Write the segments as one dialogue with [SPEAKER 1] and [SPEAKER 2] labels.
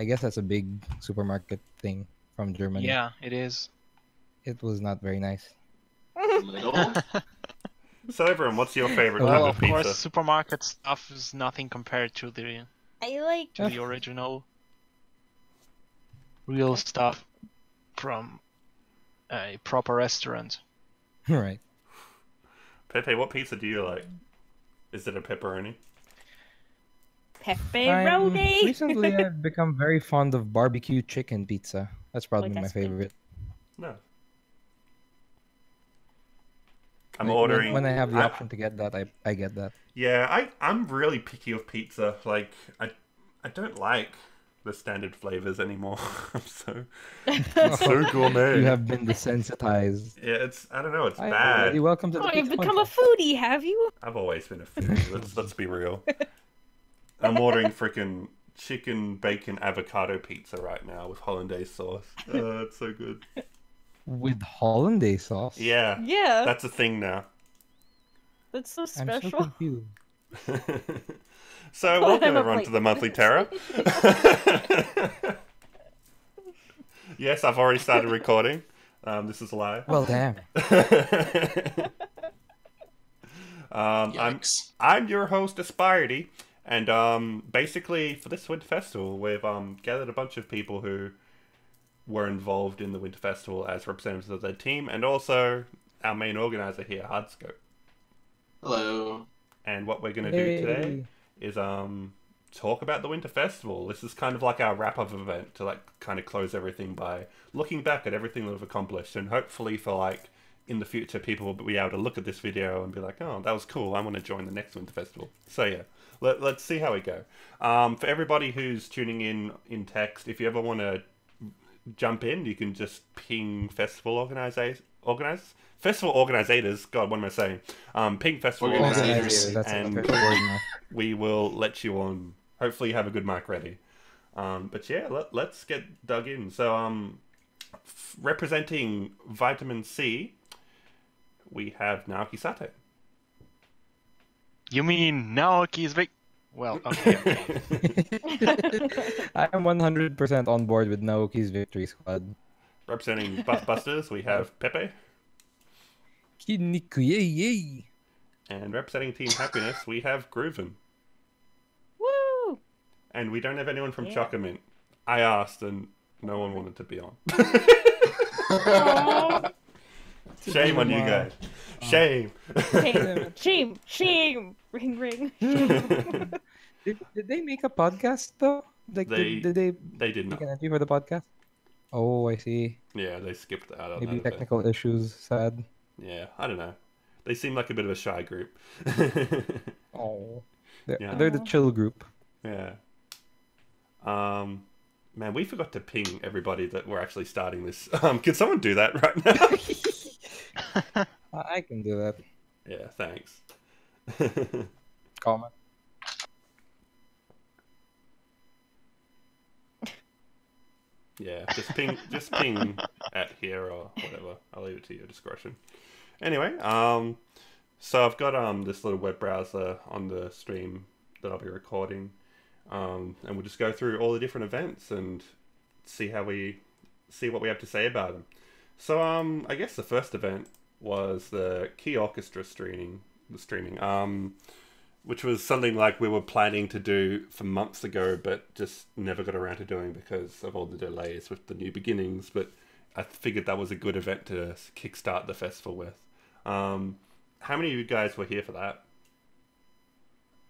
[SPEAKER 1] I guess that's a big supermarket thing from Germany.
[SPEAKER 2] Yeah, it is.
[SPEAKER 1] It was not very nice.
[SPEAKER 3] Little?
[SPEAKER 4] So everyone, what's your favorite
[SPEAKER 1] Well,
[SPEAKER 4] type
[SPEAKER 2] Well,
[SPEAKER 4] of
[SPEAKER 2] of
[SPEAKER 4] pizza?
[SPEAKER 2] course, supermarket stuff is nothing compared to the
[SPEAKER 5] I like.
[SPEAKER 2] original real stuff from a proper restaurant.
[SPEAKER 1] Right.
[SPEAKER 4] Pepe, what pizza do you like? Is it a pepperoni?
[SPEAKER 5] Pepperoni.
[SPEAKER 1] Recently, I've become very fond of barbecue chicken pizza. That's probably my
[SPEAKER 5] that's good.
[SPEAKER 1] favorite.
[SPEAKER 4] No. I'm
[SPEAKER 1] Like,
[SPEAKER 4] ordering.
[SPEAKER 1] when I have the option to get that, I get that.
[SPEAKER 4] Yeah, I'm really picky of pizza. Like, I don't like the standard flavors anymore. I'm so gourmet.
[SPEAKER 1] You have been desensitized.
[SPEAKER 4] Yeah, I don't know, it's
[SPEAKER 1] Hi,
[SPEAKER 4] bad.
[SPEAKER 1] everybody. Welcome to the
[SPEAKER 5] Oh, you've
[SPEAKER 1] Pizza
[SPEAKER 5] become a
[SPEAKER 1] Podcast.
[SPEAKER 5] foodie, have you?
[SPEAKER 4] I've always been a foodie. Let's be real. I'm ordering freaking chicken bacon avocado pizza right now with hollandaise sauce. It's so good.
[SPEAKER 1] With hollandaise sauce?
[SPEAKER 4] Yeah,
[SPEAKER 5] Yeah.
[SPEAKER 4] that's a thing now.
[SPEAKER 5] That's so
[SPEAKER 1] I'm so
[SPEAKER 5] special.
[SPEAKER 1] confused.
[SPEAKER 4] So
[SPEAKER 5] Well,
[SPEAKER 4] welcome
[SPEAKER 5] I'm a
[SPEAKER 4] everyone
[SPEAKER 5] plate.
[SPEAKER 4] to the monthly Terra. Yes, I've already started recording. This is live.
[SPEAKER 1] Well, damn.
[SPEAKER 3] Yikes.
[SPEAKER 4] I'm your host, Aspirety, and basically for this Winter Festival, we've gathered a bunch of people who were involved in the Winter Festival as representatives of their team, and also our main organizer here, Hardscope.
[SPEAKER 3] Hello.
[SPEAKER 4] And what we're going to do today is talk about the Winter Festival. This is kind of like our wrap-up event to like kind of close everything by looking back at everything that we've accomplished, and hopefully for like in the future people will be able to look at this video and be like, oh, that was cool, I want to join the next Winter Festival. So yeah, let's see how we go. For everybody who's tuning in text, if you ever want to jump in, you can just ping festival organizers. God, what am I saying? Ping festival organizers,
[SPEAKER 1] That's
[SPEAKER 4] and
[SPEAKER 1] a fair word now.
[SPEAKER 4] we will let you on. Hopefully you have a good mic ready. But yeah, let's get dug in. So representing Vitamin C, we have Naoki Sato.
[SPEAKER 2] You mean Naoki's big? Well, okay.
[SPEAKER 1] I am 100% on board with Naoki's victory squad.
[SPEAKER 4] Representing Buffbusters, we have Pepe.
[SPEAKER 1] Kiniku, yay, yay.
[SPEAKER 4] And representing Team Happiness, we have Grooven.
[SPEAKER 5] Woo!
[SPEAKER 4] And we don't have anyone from
[SPEAKER 5] Yeah.
[SPEAKER 4] Chocomint. I asked and no one wanted to be on.
[SPEAKER 5] Aw.
[SPEAKER 4] Shame on you guys. Shame.
[SPEAKER 5] Shame, shame, shame. Ring, ring.
[SPEAKER 1] Did they make a podcast though? Like, did they
[SPEAKER 4] They did
[SPEAKER 1] make
[SPEAKER 4] not.
[SPEAKER 1] an entry for the podcast? Oh, I see.
[SPEAKER 4] Yeah, they skipped out on
[SPEAKER 1] Maybe
[SPEAKER 4] that.
[SPEAKER 1] technical issues. Sad.
[SPEAKER 4] Yeah, I don't know. They seem like a bit of a shy group.
[SPEAKER 1] Oh,
[SPEAKER 4] Yeah.
[SPEAKER 1] they're the chill group.
[SPEAKER 4] Yeah. Man, we forgot to ping everybody that we're actually starting this. Can someone do that right now?
[SPEAKER 1] I can do that.
[SPEAKER 4] Yeah, thanks.
[SPEAKER 1] Comment.
[SPEAKER 4] Yeah, just ping at here or whatever. I'll leave it to your discretion. Anyway, so I've got this little web browser on the stream that I'll be recording, and we'll just go through all the different events and see what we have to say about them. So I guess the first event was the Key Orchestra streaming, which was something like we were planning to do for months ago, but just never got around to doing because of all the delays with the new beginnings. But I figured that was a good event to kickstart the festival with. How many of you guys were here for that?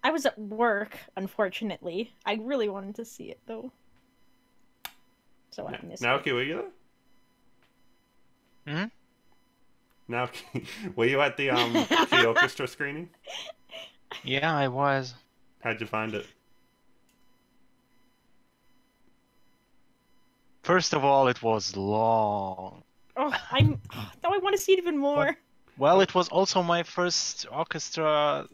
[SPEAKER 5] I was at work, unfortunately. I really wanted to see it, though. So I missed it.
[SPEAKER 4] Naoki, were you there? Naoki, were you at the Key Orchestra screening?
[SPEAKER 2] Yeah, I was.
[SPEAKER 4] How'd you find it?
[SPEAKER 2] First of all, it was long.
[SPEAKER 5] Oh, now I want to see it even more.
[SPEAKER 2] Well, it was also my first orchestra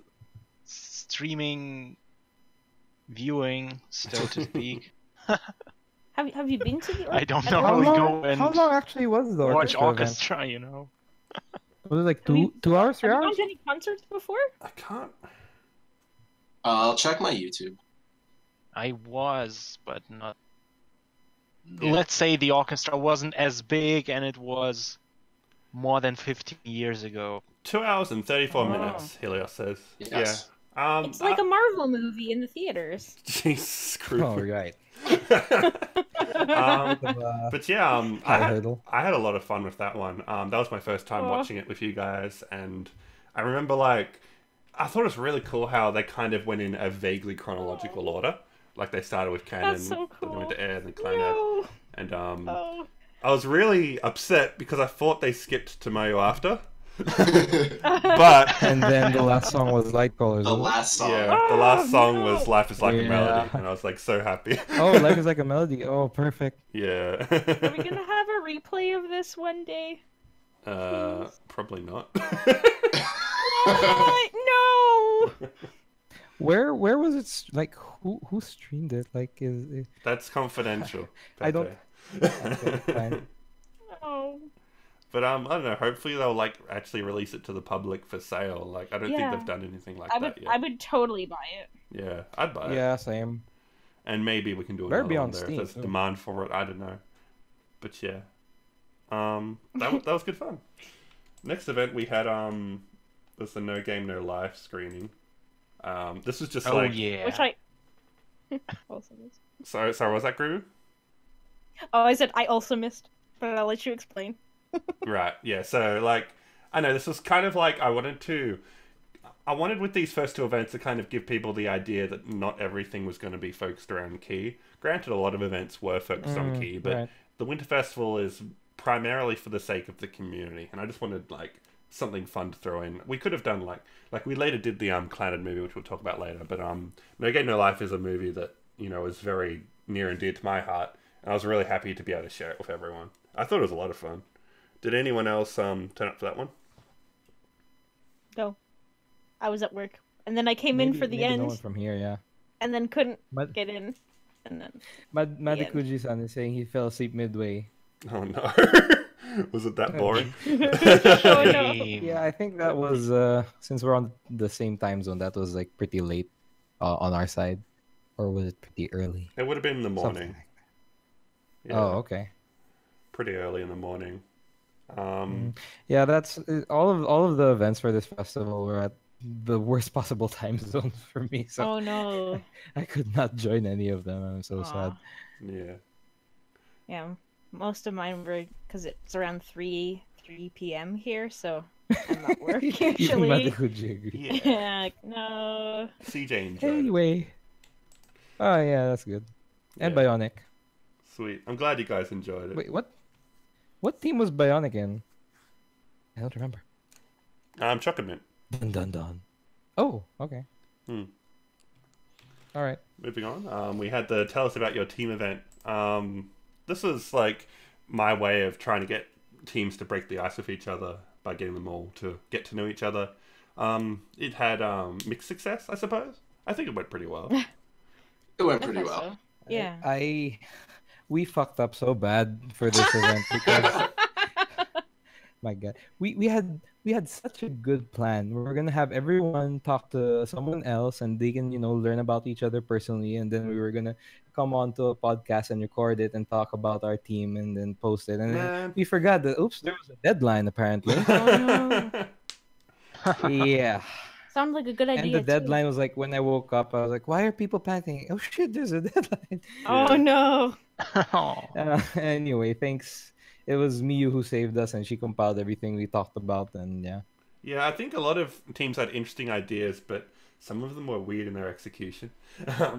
[SPEAKER 2] streaming viewing, so to speak.
[SPEAKER 5] Have you been to the?
[SPEAKER 2] I don't
[SPEAKER 5] at
[SPEAKER 2] know
[SPEAKER 5] the
[SPEAKER 2] how we
[SPEAKER 5] orchestra?
[SPEAKER 2] go and
[SPEAKER 1] How long actually was the
[SPEAKER 2] watch
[SPEAKER 1] orchestra event?
[SPEAKER 2] orchestra, you know.
[SPEAKER 1] Was it like
[SPEAKER 5] Have you-
[SPEAKER 1] 2 hours, 3
[SPEAKER 5] Have you
[SPEAKER 1] hours?
[SPEAKER 5] gone to any concerts before?
[SPEAKER 4] I can't.
[SPEAKER 3] I'll check my YouTube.
[SPEAKER 2] I was, but not let's say the orchestra wasn't as big and it was more than 15 years ago.
[SPEAKER 4] 2 hours and 34
[SPEAKER 5] Oh.
[SPEAKER 4] minutes, Helios says.
[SPEAKER 3] Yes.
[SPEAKER 4] Yeah.
[SPEAKER 5] It's like a Marvel movie in the theaters.
[SPEAKER 4] Jesus
[SPEAKER 1] Oh,
[SPEAKER 4] Christ.
[SPEAKER 1] right.
[SPEAKER 4] But yeah,
[SPEAKER 1] High hurdle.
[SPEAKER 4] I had a lot of fun with that one. That was my first time
[SPEAKER 5] Aw.
[SPEAKER 4] watching it with you guys, and I remember like I thought it was really cool how they kind of went in a vaguely chronological order. Like they started with Canon,
[SPEAKER 5] That's so
[SPEAKER 4] then they went
[SPEAKER 5] cool.
[SPEAKER 4] to Air, then Clannad,
[SPEAKER 5] No.
[SPEAKER 4] and
[SPEAKER 5] Oh.
[SPEAKER 4] I was really upset because I thought they skipped to Mayo after. But
[SPEAKER 1] And then the last song was Light Colors.
[SPEAKER 3] The
[SPEAKER 1] wasn't it?
[SPEAKER 3] last song.
[SPEAKER 4] yeah, the last song
[SPEAKER 5] no.
[SPEAKER 4] was Life is Like a
[SPEAKER 1] Yeah.
[SPEAKER 4] Melody, and I was like so happy.
[SPEAKER 1] Oh, Life is Like a Melody. Oh, perfect.
[SPEAKER 4] Yeah.
[SPEAKER 5] Are we gonna have a replay of this one day?
[SPEAKER 4] Probably not.
[SPEAKER 5] What? No.
[SPEAKER 1] Where was it? Like, who streamed it? Like, is
[SPEAKER 4] That's confidential.
[SPEAKER 1] I don't-
[SPEAKER 4] Pepe.
[SPEAKER 1] okay, fine.
[SPEAKER 5] Oh.
[SPEAKER 4] But I don't know. Hopefully they'll like actually release it to the public for sale. Like I don't think
[SPEAKER 5] Yeah.
[SPEAKER 4] they've done anything like
[SPEAKER 5] I
[SPEAKER 4] that
[SPEAKER 5] would.
[SPEAKER 4] yet.
[SPEAKER 5] I would totally buy it.
[SPEAKER 4] Yeah, I'd buy it.
[SPEAKER 1] Yeah, same.
[SPEAKER 4] And maybe we can do
[SPEAKER 1] Better
[SPEAKER 4] another
[SPEAKER 1] be
[SPEAKER 4] one
[SPEAKER 1] on
[SPEAKER 4] there
[SPEAKER 1] Steam,
[SPEAKER 4] if there's
[SPEAKER 1] too.
[SPEAKER 4] demand for it. I don't know. But yeah, that was good fun. Next event we had was the No Game No Life screening. This was just
[SPEAKER 2] Oh
[SPEAKER 4] like
[SPEAKER 2] yeah.
[SPEAKER 5] Which I. also missed.
[SPEAKER 4] sorry, was that Groove?
[SPEAKER 5] Oh, I said I also missed, but I'll let you explain.
[SPEAKER 4] Right, yeah, so like I know this was kind of like I wanted with these first two events to kind of give people the idea that not everything was going to be focused around Key. Granted, a lot of events were focused on Key, but
[SPEAKER 1] right.
[SPEAKER 4] the Winter Festival is primarily for the sake of the community, and I just wanted like something fun to throw in. We could have done like we later did the Clannad movie, which we'll talk about later, but No Game No Life is a movie that, you know, is very near and dear to my heart, and I was really happy to be able to share it with everyone. I thought it was a lot of fun. Did anyone else turn up for that one?
[SPEAKER 5] No, I was at work, and then I came in for the
[SPEAKER 1] maybe
[SPEAKER 5] end,
[SPEAKER 1] No one from here, yeah.
[SPEAKER 5] and then couldn't
[SPEAKER 1] But
[SPEAKER 5] get in, and then
[SPEAKER 1] Madikuji-san is saying he fell asleep midway.
[SPEAKER 4] Oh no. Was it that boring?
[SPEAKER 5] Oh no.
[SPEAKER 1] Yeah, I think that was since we're on the same time zone, that was like pretty late on our side, or was it pretty early?
[SPEAKER 4] It would have been in the morning.
[SPEAKER 1] Something like that.
[SPEAKER 4] Yeah,
[SPEAKER 1] Oh, okay.
[SPEAKER 4] pretty early in the morning.
[SPEAKER 1] Yeah, that's all of the events for this festival were at the worst possible time zones for me, so
[SPEAKER 5] Oh no.
[SPEAKER 1] I could not join any of them. I'm so sad.
[SPEAKER 5] Aw.
[SPEAKER 4] Yeah.
[SPEAKER 5] Yeah, most of mine were because it's around 3 p.m. here, so I'm at work
[SPEAKER 1] Even
[SPEAKER 5] usually.
[SPEAKER 1] Madikuji agreed.
[SPEAKER 4] Yeah.
[SPEAKER 5] Yeah, no.
[SPEAKER 4] CJ enjoyed it.
[SPEAKER 1] Anyway. Oh yeah, that's good. And
[SPEAKER 4] Yeah.
[SPEAKER 1] Bionic.
[SPEAKER 4] Sweet. I'm glad you guys enjoyed it.
[SPEAKER 1] Wait, what? What team was Bionic in? I don't remember.
[SPEAKER 4] Chocolate.
[SPEAKER 1] Dun dun dun. Oh, okay.
[SPEAKER 4] Hmm.
[SPEAKER 1] All right.
[SPEAKER 4] Moving on. We had the Tell Us About Your Team event. This was like my way of trying to get teams to break the ice with each other by getting them all to get to know each other. It had mixed success, I suppose. I think it went pretty well.
[SPEAKER 3] It went
[SPEAKER 5] I
[SPEAKER 3] pretty
[SPEAKER 5] thought
[SPEAKER 3] well.
[SPEAKER 5] so. Yeah.
[SPEAKER 1] We fucked up so bad for this event because my God, we had such a good plan. We were gonna have everyone talk to someone else, and they can learn about each other personally, and then we were gonna come on to a podcast and record it and talk about our team and then post it. And then
[SPEAKER 4] Man.
[SPEAKER 1] we forgot that there was a deadline apparently.
[SPEAKER 5] Oh no.
[SPEAKER 1] Yeah.
[SPEAKER 5] Sounds like a good idea.
[SPEAKER 1] And the
[SPEAKER 5] too.
[SPEAKER 1] deadline was like when I woke up, I was like, "Why are people panicking? Oh shit, there's a deadline."
[SPEAKER 5] Oh no.
[SPEAKER 1] Anyway, thanks. It was Miyu who saved us, and she compiled everything we talked about, and yeah.
[SPEAKER 4] Yeah, I think a lot of teams had interesting ideas, but some of them were weird in their execution.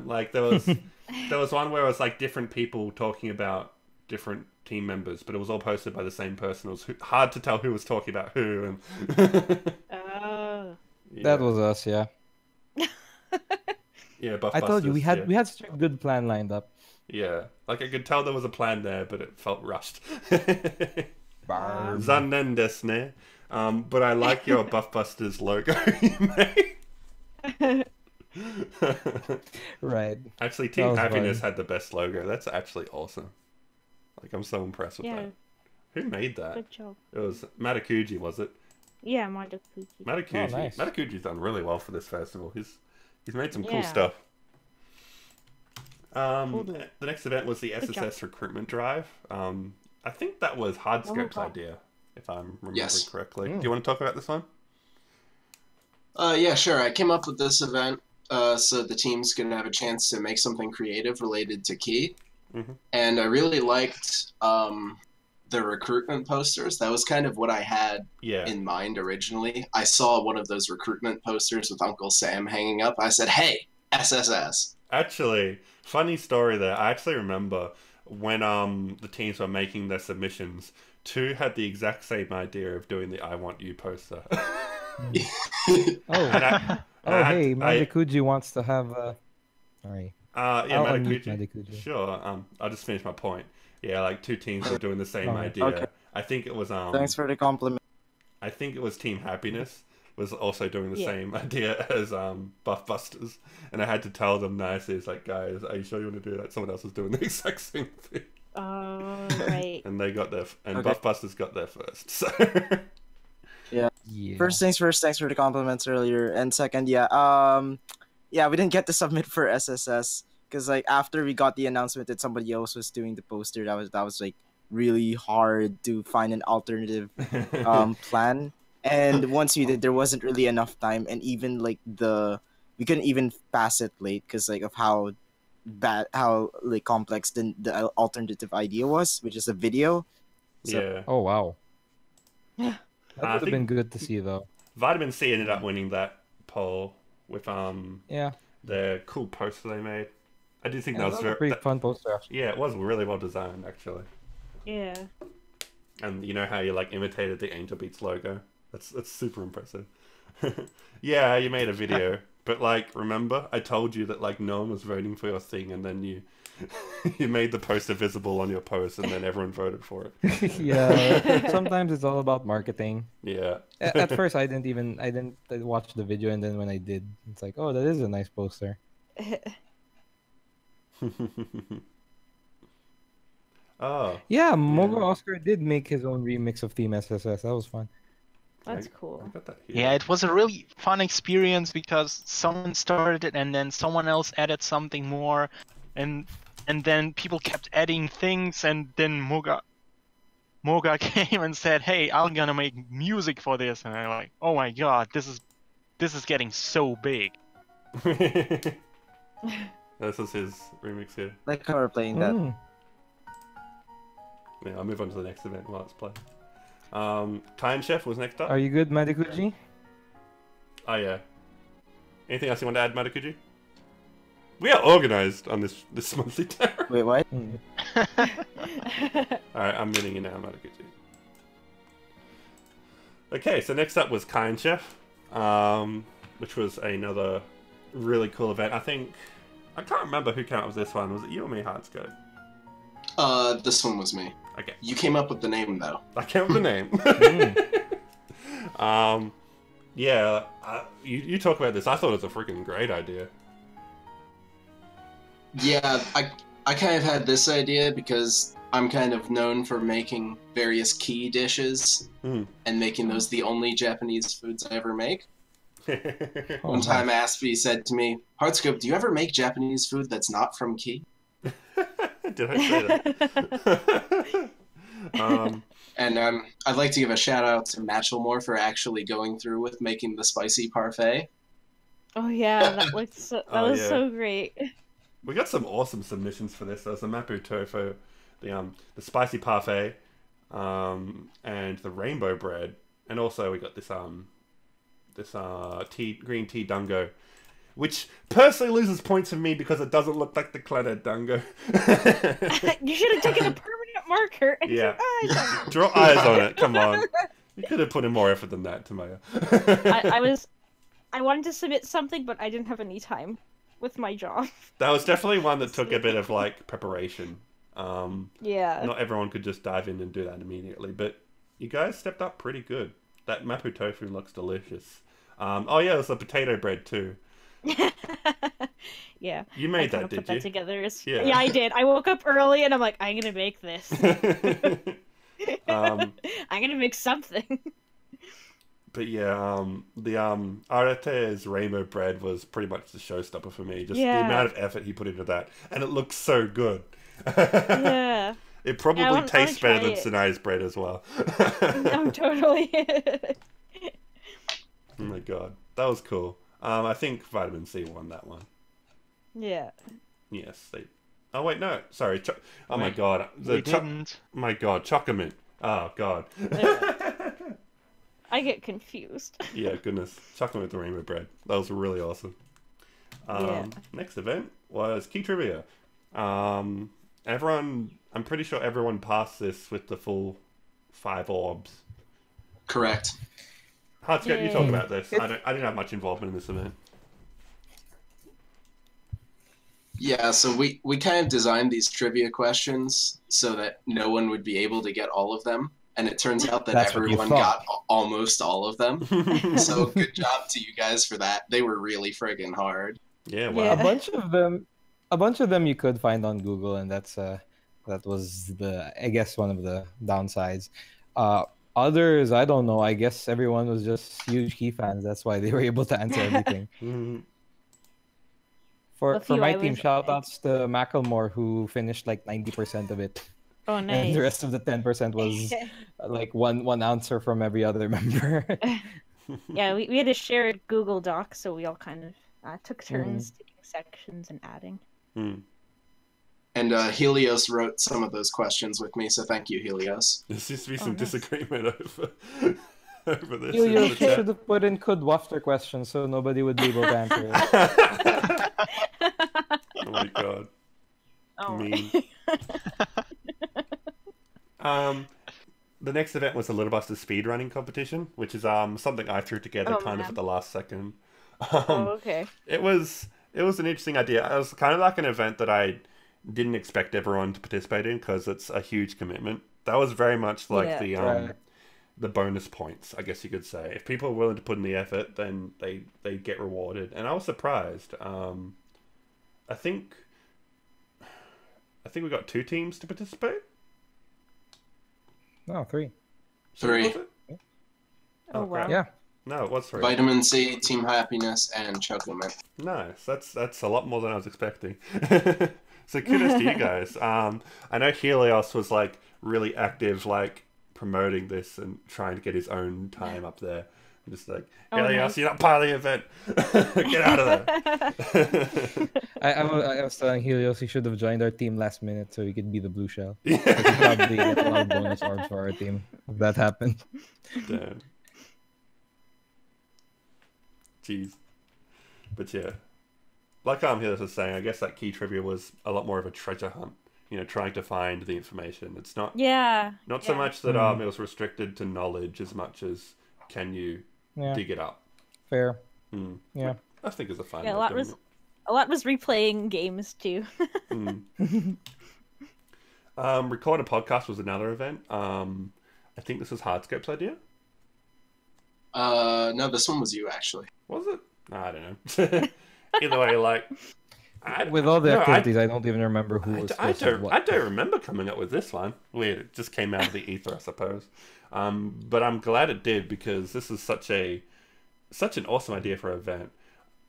[SPEAKER 4] Like there was one where it was like different people talking about different team members, but it was all posted by the same person. It was hard to tell who was talking about who. And
[SPEAKER 5] Oh.
[SPEAKER 4] yeah.
[SPEAKER 1] That was us, yeah.
[SPEAKER 4] Yeah, Buff
[SPEAKER 1] I told you we
[SPEAKER 4] Busters,
[SPEAKER 1] had such a good plan lined up.
[SPEAKER 4] yeah, like I could tell there was a plan there, but it felt rushed.
[SPEAKER 1] Barb.
[SPEAKER 4] Zannen desu ne. But I like your Buff Busters logo you made.
[SPEAKER 1] Right.
[SPEAKER 4] Actually,
[SPEAKER 1] That
[SPEAKER 4] Team
[SPEAKER 1] was
[SPEAKER 4] Happiness
[SPEAKER 1] fun.
[SPEAKER 4] had the best logo. That's actually awesome. Like, I'm so impressed with
[SPEAKER 5] Yeah.
[SPEAKER 4] that. Who made that?
[SPEAKER 5] Good job.
[SPEAKER 4] It was Matakuji, was it?
[SPEAKER 5] Yeah, Madakuki.
[SPEAKER 4] Matakuji.
[SPEAKER 1] Oh, nice.
[SPEAKER 4] Matakuji's done really well for this festival. He's made some cool
[SPEAKER 5] Yeah.
[SPEAKER 4] stuff.
[SPEAKER 5] Cool.
[SPEAKER 4] The next event was the
[SPEAKER 5] Good job.
[SPEAKER 4] SSS recruitment drive. I think that was Hardscope's
[SPEAKER 5] wow.
[SPEAKER 4] idea, if I'm remembering
[SPEAKER 3] Yes.
[SPEAKER 4] correctly.
[SPEAKER 1] Mm.
[SPEAKER 4] Do you want to talk about this one?
[SPEAKER 3] Yeah, sure. I came up with this event so the team's gonna have a chance to make something creative related to Key,
[SPEAKER 4] Mhm.
[SPEAKER 3] and I really liked the recruitment posters. That was kind of what I had
[SPEAKER 4] Yeah.
[SPEAKER 3] in mind originally. I saw one of those recruitment posters with Uncle Sam hanging up. I said, "Hey, SSS."
[SPEAKER 4] Actually, funny story there. I actually remember when the teams were making their submissions, two had the exact same idea of doing the "I Want You" poster.
[SPEAKER 1] Oh,
[SPEAKER 4] And I
[SPEAKER 1] oh,
[SPEAKER 4] had
[SPEAKER 1] hey,
[SPEAKER 4] to-
[SPEAKER 1] Madikuji wants to have. Sorry,
[SPEAKER 4] yeah,
[SPEAKER 1] I'll unmute
[SPEAKER 4] Matakuchi.
[SPEAKER 1] Madikuji.
[SPEAKER 4] Sure. I'll just finish my point. Yeah, like two teams were doing the same
[SPEAKER 1] Oh,
[SPEAKER 4] idea.
[SPEAKER 6] okay.
[SPEAKER 4] I think it was
[SPEAKER 6] Thanks for the compliment.
[SPEAKER 4] I think it was Team Happiness was also doing the
[SPEAKER 5] Yeah.
[SPEAKER 4] same idea as Buff Busters, and I had to tell them nicely, it's like, guys, are you sure you want to do that? Someone else was doing the exact same thing,
[SPEAKER 5] Oh, right.
[SPEAKER 4] and they got their
[SPEAKER 6] Okay.
[SPEAKER 4] Buff Busters got there first. So
[SPEAKER 1] Yeah.
[SPEAKER 6] First things first, thanks for the compliments earlier. And second, yeah, we didn't get to submit for SSS because like after we got the announcement that somebody else was doing the poster, that was like really hard to find an alternative plan. And once we did, there wasn't really enough time, and even like we couldn't even pass it late because like of how like complex the alternative idea was, which is a video. So,
[SPEAKER 4] yeah,
[SPEAKER 1] Oh wow.
[SPEAKER 5] Yeah.
[SPEAKER 1] That
[SPEAKER 4] I
[SPEAKER 1] would have been
[SPEAKER 4] think-
[SPEAKER 1] good to see though.
[SPEAKER 4] Vitamin C ended up winning that poll with
[SPEAKER 1] Yeah.
[SPEAKER 4] their cool poster they made. I do think
[SPEAKER 1] Yeah,
[SPEAKER 4] that was
[SPEAKER 1] was a
[SPEAKER 4] very
[SPEAKER 1] pretty fun poster actually.
[SPEAKER 4] yeah, it was really well designed actually.
[SPEAKER 5] Yeah.
[SPEAKER 4] And you know how you like imitated the Angel Beats logo? That's super impressive. Yeah, you made a video, but like remember I told you that like no one was voting for your thing, and then you you made the poster visible on your post, and then everyone voted for it.
[SPEAKER 1] Yeah. Sometimes it's all about marketing.
[SPEAKER 4] Yeah.
[SPEAKER 1] At first, I didn't watch the video, and then when I did, it's like, oh, that is a nice poster.
[SPEAKER 4] Oh,
[SPEAKER 1] Yeah, Mogo Oscar did make his own remix of Team SSS. That was fun.
[SPEAKER 5] That's
[SPEAKER 4] I
[SPEAKER 5] cool.
[SPEAKER 4] got that here.
[SPEAKER 2] Yeah, it was a really fun experience because someone started it and then someone else added something more, and then people kept adding things, and then Moga came and said, "Hey, I'm gonna make music for this," and I'm like, "Oh my god, this is getting so big."
[SPEAKER 4] This is his remix here.
[SPEAKER 6] like how we're playing that.
[SPEAKER 1] Mm.
[SPEAKER 4] Yeah, I'll move on to the next event while it's playing. Time Chef was next up.
[SPEAKER 1] Are you good, Madikuji?
[SPEAKER 4] Oh yeah. Anything else you want to add, Matakuji? We are organized on this monthly Terra.
[SPEAKER 6] Wait, what?
[SPEAKER 1] Mm.
[SPEAKER 4] Alright, I'm muting you now, Matakuji. Okay, so next up was Kind Chef, which was another really cool event. I can't remember who came up with this one. Was it you or me, Hardscope?
[SPEAKER 3] This one was me.
[SPEAKER 4] Okay.
[SPEAKER 3] You came up with the name though.
[SPEAKER 4] I can't remember the name. Yeah, you talk about this. I thought it was a freaking great idea.
[SPEAKER 3] Yeah, I kind of had this idea because I'm kind of known for making various key dishes
[SPEAKER 4] Mm.
[SPEAKER 3] and making those the only Japanese foods I ever make.
[SPEAKER 1] Oh,
[SPEAKER 3] One
[SPEAKER 1] nice.
[SPEAKER 3] time Aspie said to me, "Hardscope, do you ever make Japanese food that's not from key?"
[SPEAKER 4] Did I say that?
[SPEAKER 3] And I'd like to give a shout out to Matchelmore for actually going through with making the spicy parfait.
[SPEAKER 5] Oh yeah, that looked that
[SPEAKER 4] Oh,
[SPEAKER 5] was
[SPEAKER 4] yeah.
[SPEAKER 5] so great.
[SPEAKER 4] We got some awesome submissions for this. There's the Mapu Tofu, the spicy parfait, and the rainbow bread, and also we got this green tea dungo, which personally loses points for me because it doesn't look like the Clannad dungo.
[SPEAKER 5] You should have taken a permanent marker. And
[SPEAKER 4] Yeah.
[SPEAKER 5] said, "Ah,
[SPEAKER 4] Draw eyes on it. Come on, you could have put in more effort than that, Tamaya.
[SPEAKER 5] I wanted to submit something, but I didn't have any time with my job.
[SPEAKER 4] That was definitely one that took a bit of like preparation.
[SPEAKER 5] Yeah.
[SPEAKER 4] Not everyone could just dive in and do that immediately, but you guys stepped up pretty good. That Mapu Tofu looks delicious. Oh yeah, there's the potato bread too.
[SPEAKER 5] Yeah.
[SPEAKER 4] You
[SPEAKER 5] I
[SPEAKER 4] made
[SPEAKER 5] kinda
[SPEAKER 4] that,
[SPEAKER 5] put
[SPEAKER 4] did
[SPEAKER 5] that
[SPEAKER 4] you?
[SPEAKER 5] together.
[SPEAKER 4] Yeah.
[SPEAKER 5] Yeah, I did. I woke up early and I'm like, I'm gonna make this. I'm gonna make something.
[SPEAKER 4] But yeah, the Arete's rainbow bread was pretty much the showstopper for me. Just the
[SPEAKER 5] Yeah.
[SPEAKER 4] amount of effort he put into that, and it looks so good.
[SPEAKER 5] Yeah.
[SPEAKER 4] It probably
[SPEAKER 5] I wanna
[SPEAKER 4] tastes better
[SPEAKER 5] try
[SPEAKER 4] than
[SPEAKER 5] it.
[SPEAKER 4] Sinai's bread as well.
[SPEAKER 5] No, totally.
[SPEAKER 4] Oh my god, that was cool. I think Vitamin C won that one.
[SPEAKER 5] Yeah.
[SPEAKER 4] Yes, they. Oh wait, no, sorry. Oh my
[SPEAKER 2] Wait,
[SPEAKER 4] god,
[SPEAKER 2] We didn't.
[SPEAKER 4] my god, Chocomint. Oh god.
[SPEAKER 5] I get confused.
[SPEAKER 4] Yeah, goodness, Chocolate with the rainbow bread. That was really awesome.
[SPEAKER 5] Yeah.
[SPEAKER 4] Next event was Key Trivia. Everyone, I'm pretty sure everyone passed this with the full 5 orbs.
[SPEAKER 3] Correct.
[SPEAKER 4] Hardscape, you
[SPEAKER 5] Yay.
[SPEAKER 4] talk about this. I didn't have much involvement in this event.
[SPEAKER 3] Yeah, so we kind of designed these trivia questions so that no one would be able to get all of them. And it turns out that
[SPEAKER 1] That's what you
[SPEAKER 3] everyone
[SPEAKER 1] thought.
[SPEAKER 3] got almost all of them. So good job to you guys for that. They were really friggin' hard.
[SPEAKER 4] Yeah, wow.
[SPEAKER 5] Yeah.
[SPEAKER 1] A bunch of them you could find on Google, and that was I guess one of the downsides. Others, I don't know. I guess everyone was just huge key fans. That's why they were able to answer everything.
[SPEAKER 4] Mhm.
[SPEAKER 1] For
[SPEAKER 5] A few
[SPEAKER 1] my
[SPEAKER 5] I
[SPEAKER 1] team,
[SPEAKER 5] was-
[SPEAKER 1] shout outs to Macklemore, who finished like 90% of it.
[SPEAKER 5] Oh,
[SPEAKER 1] And
[SPEAKER 5] nice.
[SPEAKER 1] the rest of the 10% was like one answer from every other member.
[SPEAKER 5] Yeah, we had a shared Google Doc, so we all kind of took turns taking sections and adding.
[SPEAKER 4] Mm.
[SPEAKER 3] And Helios wrote some of those questions with me, so thank you, Helios.
[SPEAKER 4] There seems to be
[SPEAKER 5] Oh,
[SPEAKER 4] some
[SPEAKER 5] nice.
[SPEAKER 4] disagreement over this.
[SPEAKER 1] You
[SPEAKER 4] in the chat.
[SPEAKER 1] should have put in could wafter questions so nobody would be able to answer it.
[SPEAKER 4] Oh my god.
[SPEAKER 5] Oh.
[SPEAKER 4] Mean. The next event was the Little Buster speedrunning competition, which is something I threw together
[SPEAKER 5] Oh,
[SPEAKER 4] kind of
[SPEAKER 5] man.
[SPEAKER 4] at the last second.
[SPEAKER 5] Oh, okay.
[SPEAKER 4] It was an interesting idea. It was kind of like an event that I didn't expect everyone to participate in because it's a huge commitment. That was very much like
[SPEAKER 5] Yeah.
[SPEAKER 4] the bonus points, I guess you could say. If people are willing to put in the effort, then they get rewarded. And I was surprised. I think we got 2 teams to participate.
[SPEAKER 1] No, 3.
[SPEAKER 3] 3.
[SPEAKER 4] Was it?
[SPEAKER 5] Oh,
[SPEAKER 4] crap.
[SPEAKER 5] wow.
[SPEAKER 1] Yeah.
[SPEAKER 4] No, it was 3.
[SPEAKER 3] Vitamin C, Team Happiness, and Chocomint.
[SPEAKER 4] Nice. That's a lot more than I was expecting. So kudos to you guys. I know Helios was like really active, like promoting this and trying to get his own time up there. I'm just like,
[SPEAKER 5] Oh,
[SPEAKER 4] Helios,
[SPEAKER 5] nice.
[SPEAKER 4] you're not part of the event. Get out of there.
[SPEAKER 1] I was telling Helios he should have joined our team last minute so he could be the blue shell. We
[SPEAKER 4] Yeah.
[SPEAKER 1] could probably get a lot of bonus orbs for our team if that happened.
[SPEAKER 4] Damn. Jeez. But yeah. Like Helios was saying, I guess that key trivia was a lot more of a treasure hunt. You know, trying to find the information. It's not
[SPEAKER 5] Yeah.
[SPEAKER 4] not so
[SPEAKER 5] yeah.
[SPEAKER 4] much that it was restricted to knowledge as much as can you
[SPEAKER 1] Yeah,
[SPEAKER 4] dig it up.
[SPEAKER 1] fair.
[SPEAKER 4] Mm.
[SPEAKER 1] Yeah.
[SPEAKER 4] I think it's a fun
[SPEAKER 5] Yeah,
[SPEAKER 4] way of doing
[SPEAKER 5] a lot was replaying games too.
[SPEAKER 4] it. Mm. Record a podcast was another event. I think this was Hardscape's idea.
[SPEAKER 3] No, this one was you, actually.
[SPEAKER 4] Was it? I don't know. Either way, like
[SPEAKER 1] With all the
[SPEAKER 4] no,
[SPEAKER 1] activities, I don't even remember who was
[SPEAKER 4] I
[SPEAKER 1] supposed to what.
[SPEAKER 4] don't remember coming up with this one. Weird. It just came out of the ether, I suppose. But I'm glad it did because this is such an awesome idea for an event.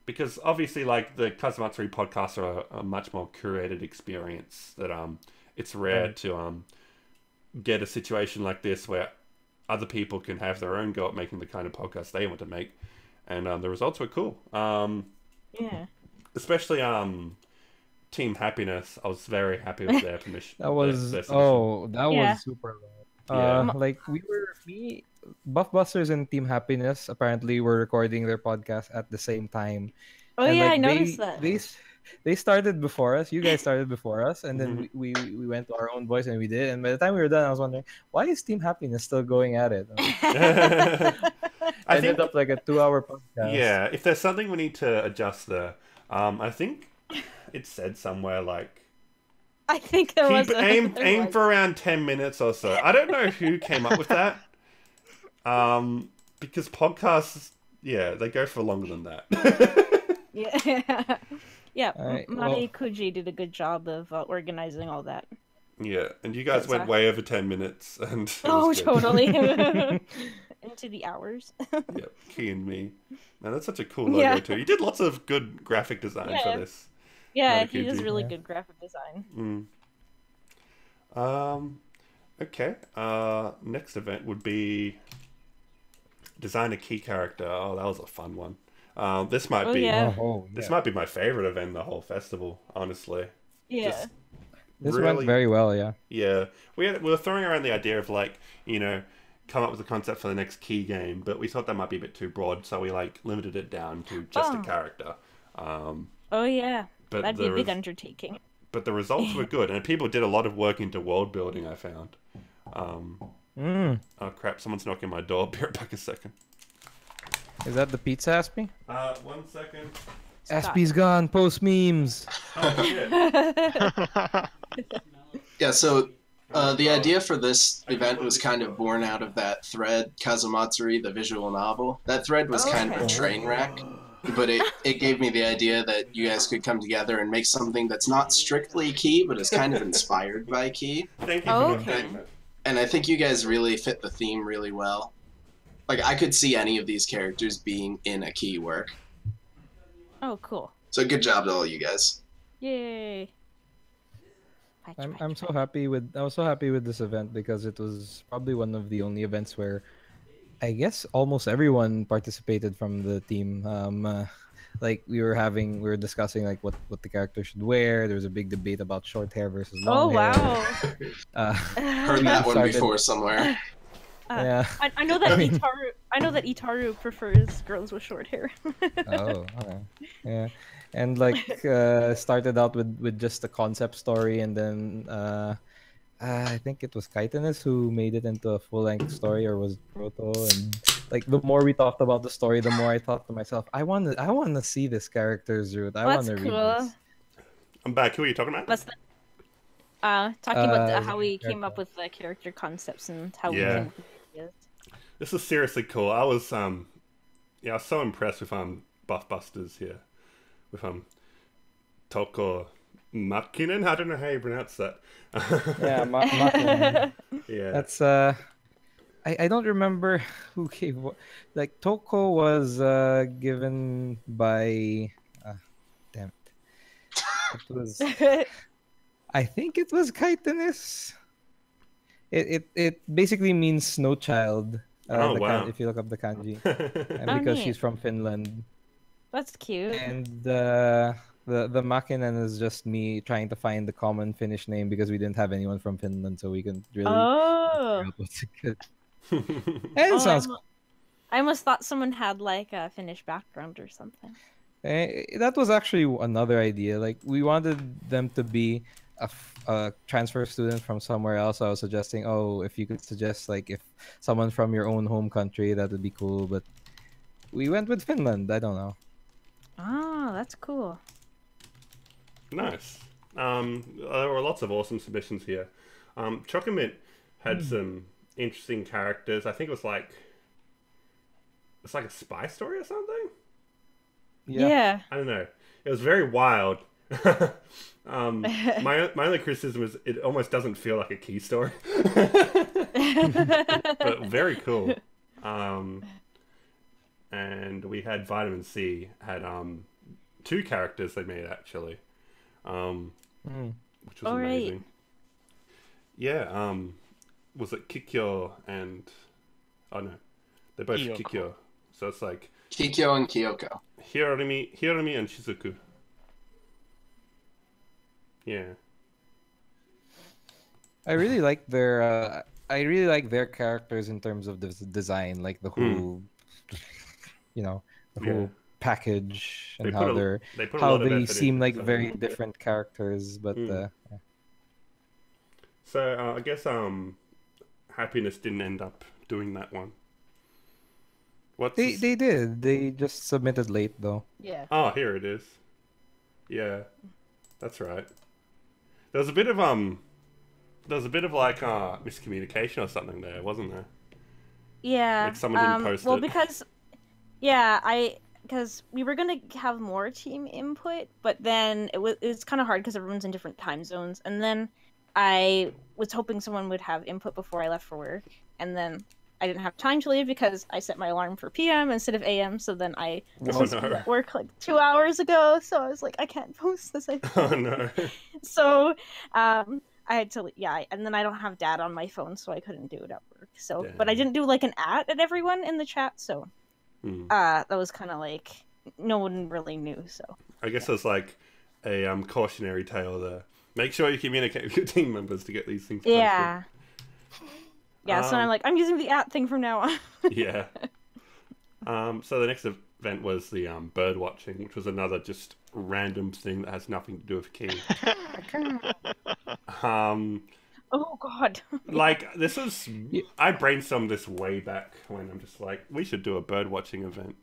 [SPEAKER 4] Because obviously, like the Kazamatsuri podcasts are a much more curated experience. That it's rare to get a situation like this where other people can have their own go at making the kind of podcast they want to make, and the results were cool.
[SPEAKER 5] Yeah.
[SPEAKER 4] Especially Team Happiness, I was very happy with their permission.
[SPEAKER 1] That was
[SPEAKER 4] their submission.
[SPEAKER 1] that
[SPEAKER 5] Yeah.
[SPEAKER 1] was super low.
[SPEAKER 4] Yeah.
[SPEAKER 1] Like Buffbusters and Team Happiness apparently were recording their podcast at the same time.
[SPEAKER 5] Oh
[SPEAKER 1] And,
[SPEAKER 5] yeah,
[SPEAKER 1] like,
[SPEAKER 5] I noticed that.
[SPEAKER 1] They started before us. You guys started before us, and then we went to our own voice and we did. And by the time we were done, I was wondering why is Team Happiness still going at it.
[SPEAKER 4] I
[SPEAKER 1] Ended
[SPEAKER 4] think,
[SPEAKER 1] up like a 2-hour podcast.
[SPEAKER 4] yeah, if there's something we need to adjust there, I think it said somewhere like
[SPEAKER 5] I think there was
[SPEAKER 4] aim for around 10 minutes or so. I don't know who came up with that. Because podcasts, yeah, they go for longer than that.
[SPEAKER 5] Yeah. Yeah,
[SPEAKER 1] Alright,
[SPEAKER 5] Mari Kuji did a good job of organizing all that.
[SPEAKER 4] Yeah, and you guys went
[SPEAKER 5] Exactly.
[SPEAKER 4] way over 10 minutes, and it
[SPEAKER 5] Oh,
[SPEAKER 4] was good.
[SPEAKER 5] totally. into the hours.
[SPEAKER 4] Yep, Key and Me. Man, that's such a cool logo too. You did lots of good graphic design for this.
[SPEAKER 5] Yeah, he does
[SPEAKER 4] Matakuji.
[SPEAKER 5] really good graphic design.
[SPEAKER 4] Okay. Next event would be design a key character. Oh, that was a fun one. This might be this might be my favorite event in the whole festival, honestly.
[SPEAKER 5] Yeah.
[SPEAKER 4] Just
[SPEAKER 1] This went very well, yeah.
[SPEAKER 4] Yeah. We were throwing around the idea of like, come up with a concept for the next key game, but we thought that might be a bit too broad, so we like limited it down to just a character.
[SPEAKER 5] But that'd be a big undertaking.
[SPEAKER 4] But the results were good, and people did a lot of work into world building, I found. Oh crap, someone's knocking my door. Be right back a second.
[SPEAKER 1] Is that the pizza, Aspie?
[SPEAKER 4] 1 second.
[SPEAKER 1] Aspie's gone, post memes.
[SPEAKER 4] Oh shit.
[SPEAKER 3] Yeah, so the idea for this event was kind of born out of that thread, Kazamatsuri, the visual novel. That thread was kind of a train wreck, but it gave me the idea that you guys could come together and make something that's not strictly Key, but is kind of inspired by Key.
[SPEAKER 4] Thank you for that.
[SPEAKER 3] And I think you guys really fit the theme really well. Like, I could see any of these characters being in a Key work.
[SPEAKER 5] Oh, cool.
[SPEAKER 3] So good job to all you guys.
[SPEAKER 5] Yay.
[SPEAKER 1] I'm so happy with I was so happy with this event because it was probably one of the only events where I guess almost everyone participated from the team. Like we were discussing like what the character should wear. There was a big debate about short hair versus long hair.
[SPEAKER 3] Heard that one before somewhere.
[SPEAKER 1] Yeah.
[SPEAKER 5] I know that Itaru prefers girls with short hair.
[SPEAKER 1] Oh, okay. Yeah. And like started out with just a concept story, and then I think it was Kaitanis who made it into a full-length story, or was it Proto? And like the more we talked about the story, the more I thought to myself, I want to see this character's route. I want to read this.
[SPEAKER 4] I'm back. Who are you talking about?
[SPEAKER 5] Talking about how we came up with the character concepts and how we came up with ideas.
[SPEAKER 4] This is seriously cool. I was I was so impressed with Buff Busters here. With Toko Makinen. I don't know how you pronounce that.
[SPEAKER 1] Yeah, Makinen.
[SPEAKER 4] Yeah.
[SPEAKER 1] That's I don't remember who gave what. Like Toko was given by damn it. It was I think it was Kaitanis. It basically means snow child.
[SPEAKER 4] Wow.
[SPEAKER 1] If you look up the kanji. And because she's from Finland.
[SPEAKER 5] That's cute.
[SPEAKER 1] And the Makinen is just me trying to find the common Finnish name because we didn't have anyone from Finland, so we can really figure out what's good. And it sounds
[SPEAKER 5] I almost thought someone had like a Finnish background or something.
[SPEAKER 1] That was actually another idea. Like we wanted them to be a transfer student from somewhere else. I was suggesting, if you could suggest like if someone from your own home country, that would be cool. But we went with Finland. I don't know.
[SPEAKER 5] Oh, that's cool.
[SPEAKER 4] Nice. There were lots of awesome submissions here. Chocolate had some interesting characters. I think it's like a spy story or something.
[SPEAKER 5] Yeah.
[SPEAKER 4] I don't know. It was very wild. My only criticism is it almost doesn't feel like a Key story. But very cool. And we had Vitamin C had 2 characters they made actually, which was amazing.
[SPEAKER 5] Right.
[SPEAKER 4] Yeah. Was it Kikyo and they're both
[SPEAKER 2] Kyoko.
[SPEAKER 4] Kikyo, so it's like
[SPEAKER 3] Kikyo and Kyoko.
[SPEAKER 4] Hiromi and Shizuku. Yeah.
[SPEAKER 1] I really like their characters in terms of the design, like the whole, the whole package and how they seem like very different characters. But
[SPEAKER 4] so I guess Happiness didn't end up doing that one.
[SPEAKER 1] They did. They just submitted late though.
[SPEAKER 5] Yeah.
[SPEAKER 4] Oh, here it is. Yeah, that's right. There was a bit of like miscommunication or something there, wasn't there?
[SPEAKER 5] Yeah.
[SPEAKER 4] Like someone didn't post
[SPEAKER 5] well,
[SPEAKER 4] it.
[SPEAKER 5] because we were gonna have more team input, but then it was kind of hard because everyone's in different time zones, and then I was hoping someone would have input before I left for work, and then I didn't have time to leave because I set my alarm for PM instead of AM. So then I was
[SPEAKER 4] Oh,
[SPEAKER 5] supposed to be
[SPEAKER 4] no.
[SPEAKER 5] at work like 2 hours ago. So I was like, I can't post this.
[SPEAKER 4] Oh no.
[SPEAKER 5] So I had to, and then I don't have data on my phone, so I couldn't do it at work. So, but I
[SPEAKER 4] Damn.
[SPEAKER 5] didn't do like an at everyone in the chat. So that was kind of like no one really knew. So
[SPEAKER 4] I guess there's like a cautionary tale there. Make sure you communicate with your team members to get these things posted.
[SPEAKER 5] yeah. Yeah, so I'm like, I'm using the at thing from now on.
[SPEAKER 4] Yeah. So the next event was the bird watching, which was another just random thing that has nothing to do with Key.
[SPEAKER 5] Oh god.
[SPEAKER 4] Like this was, I brainstormed this way back when I'm just like, we should do a bird watching event.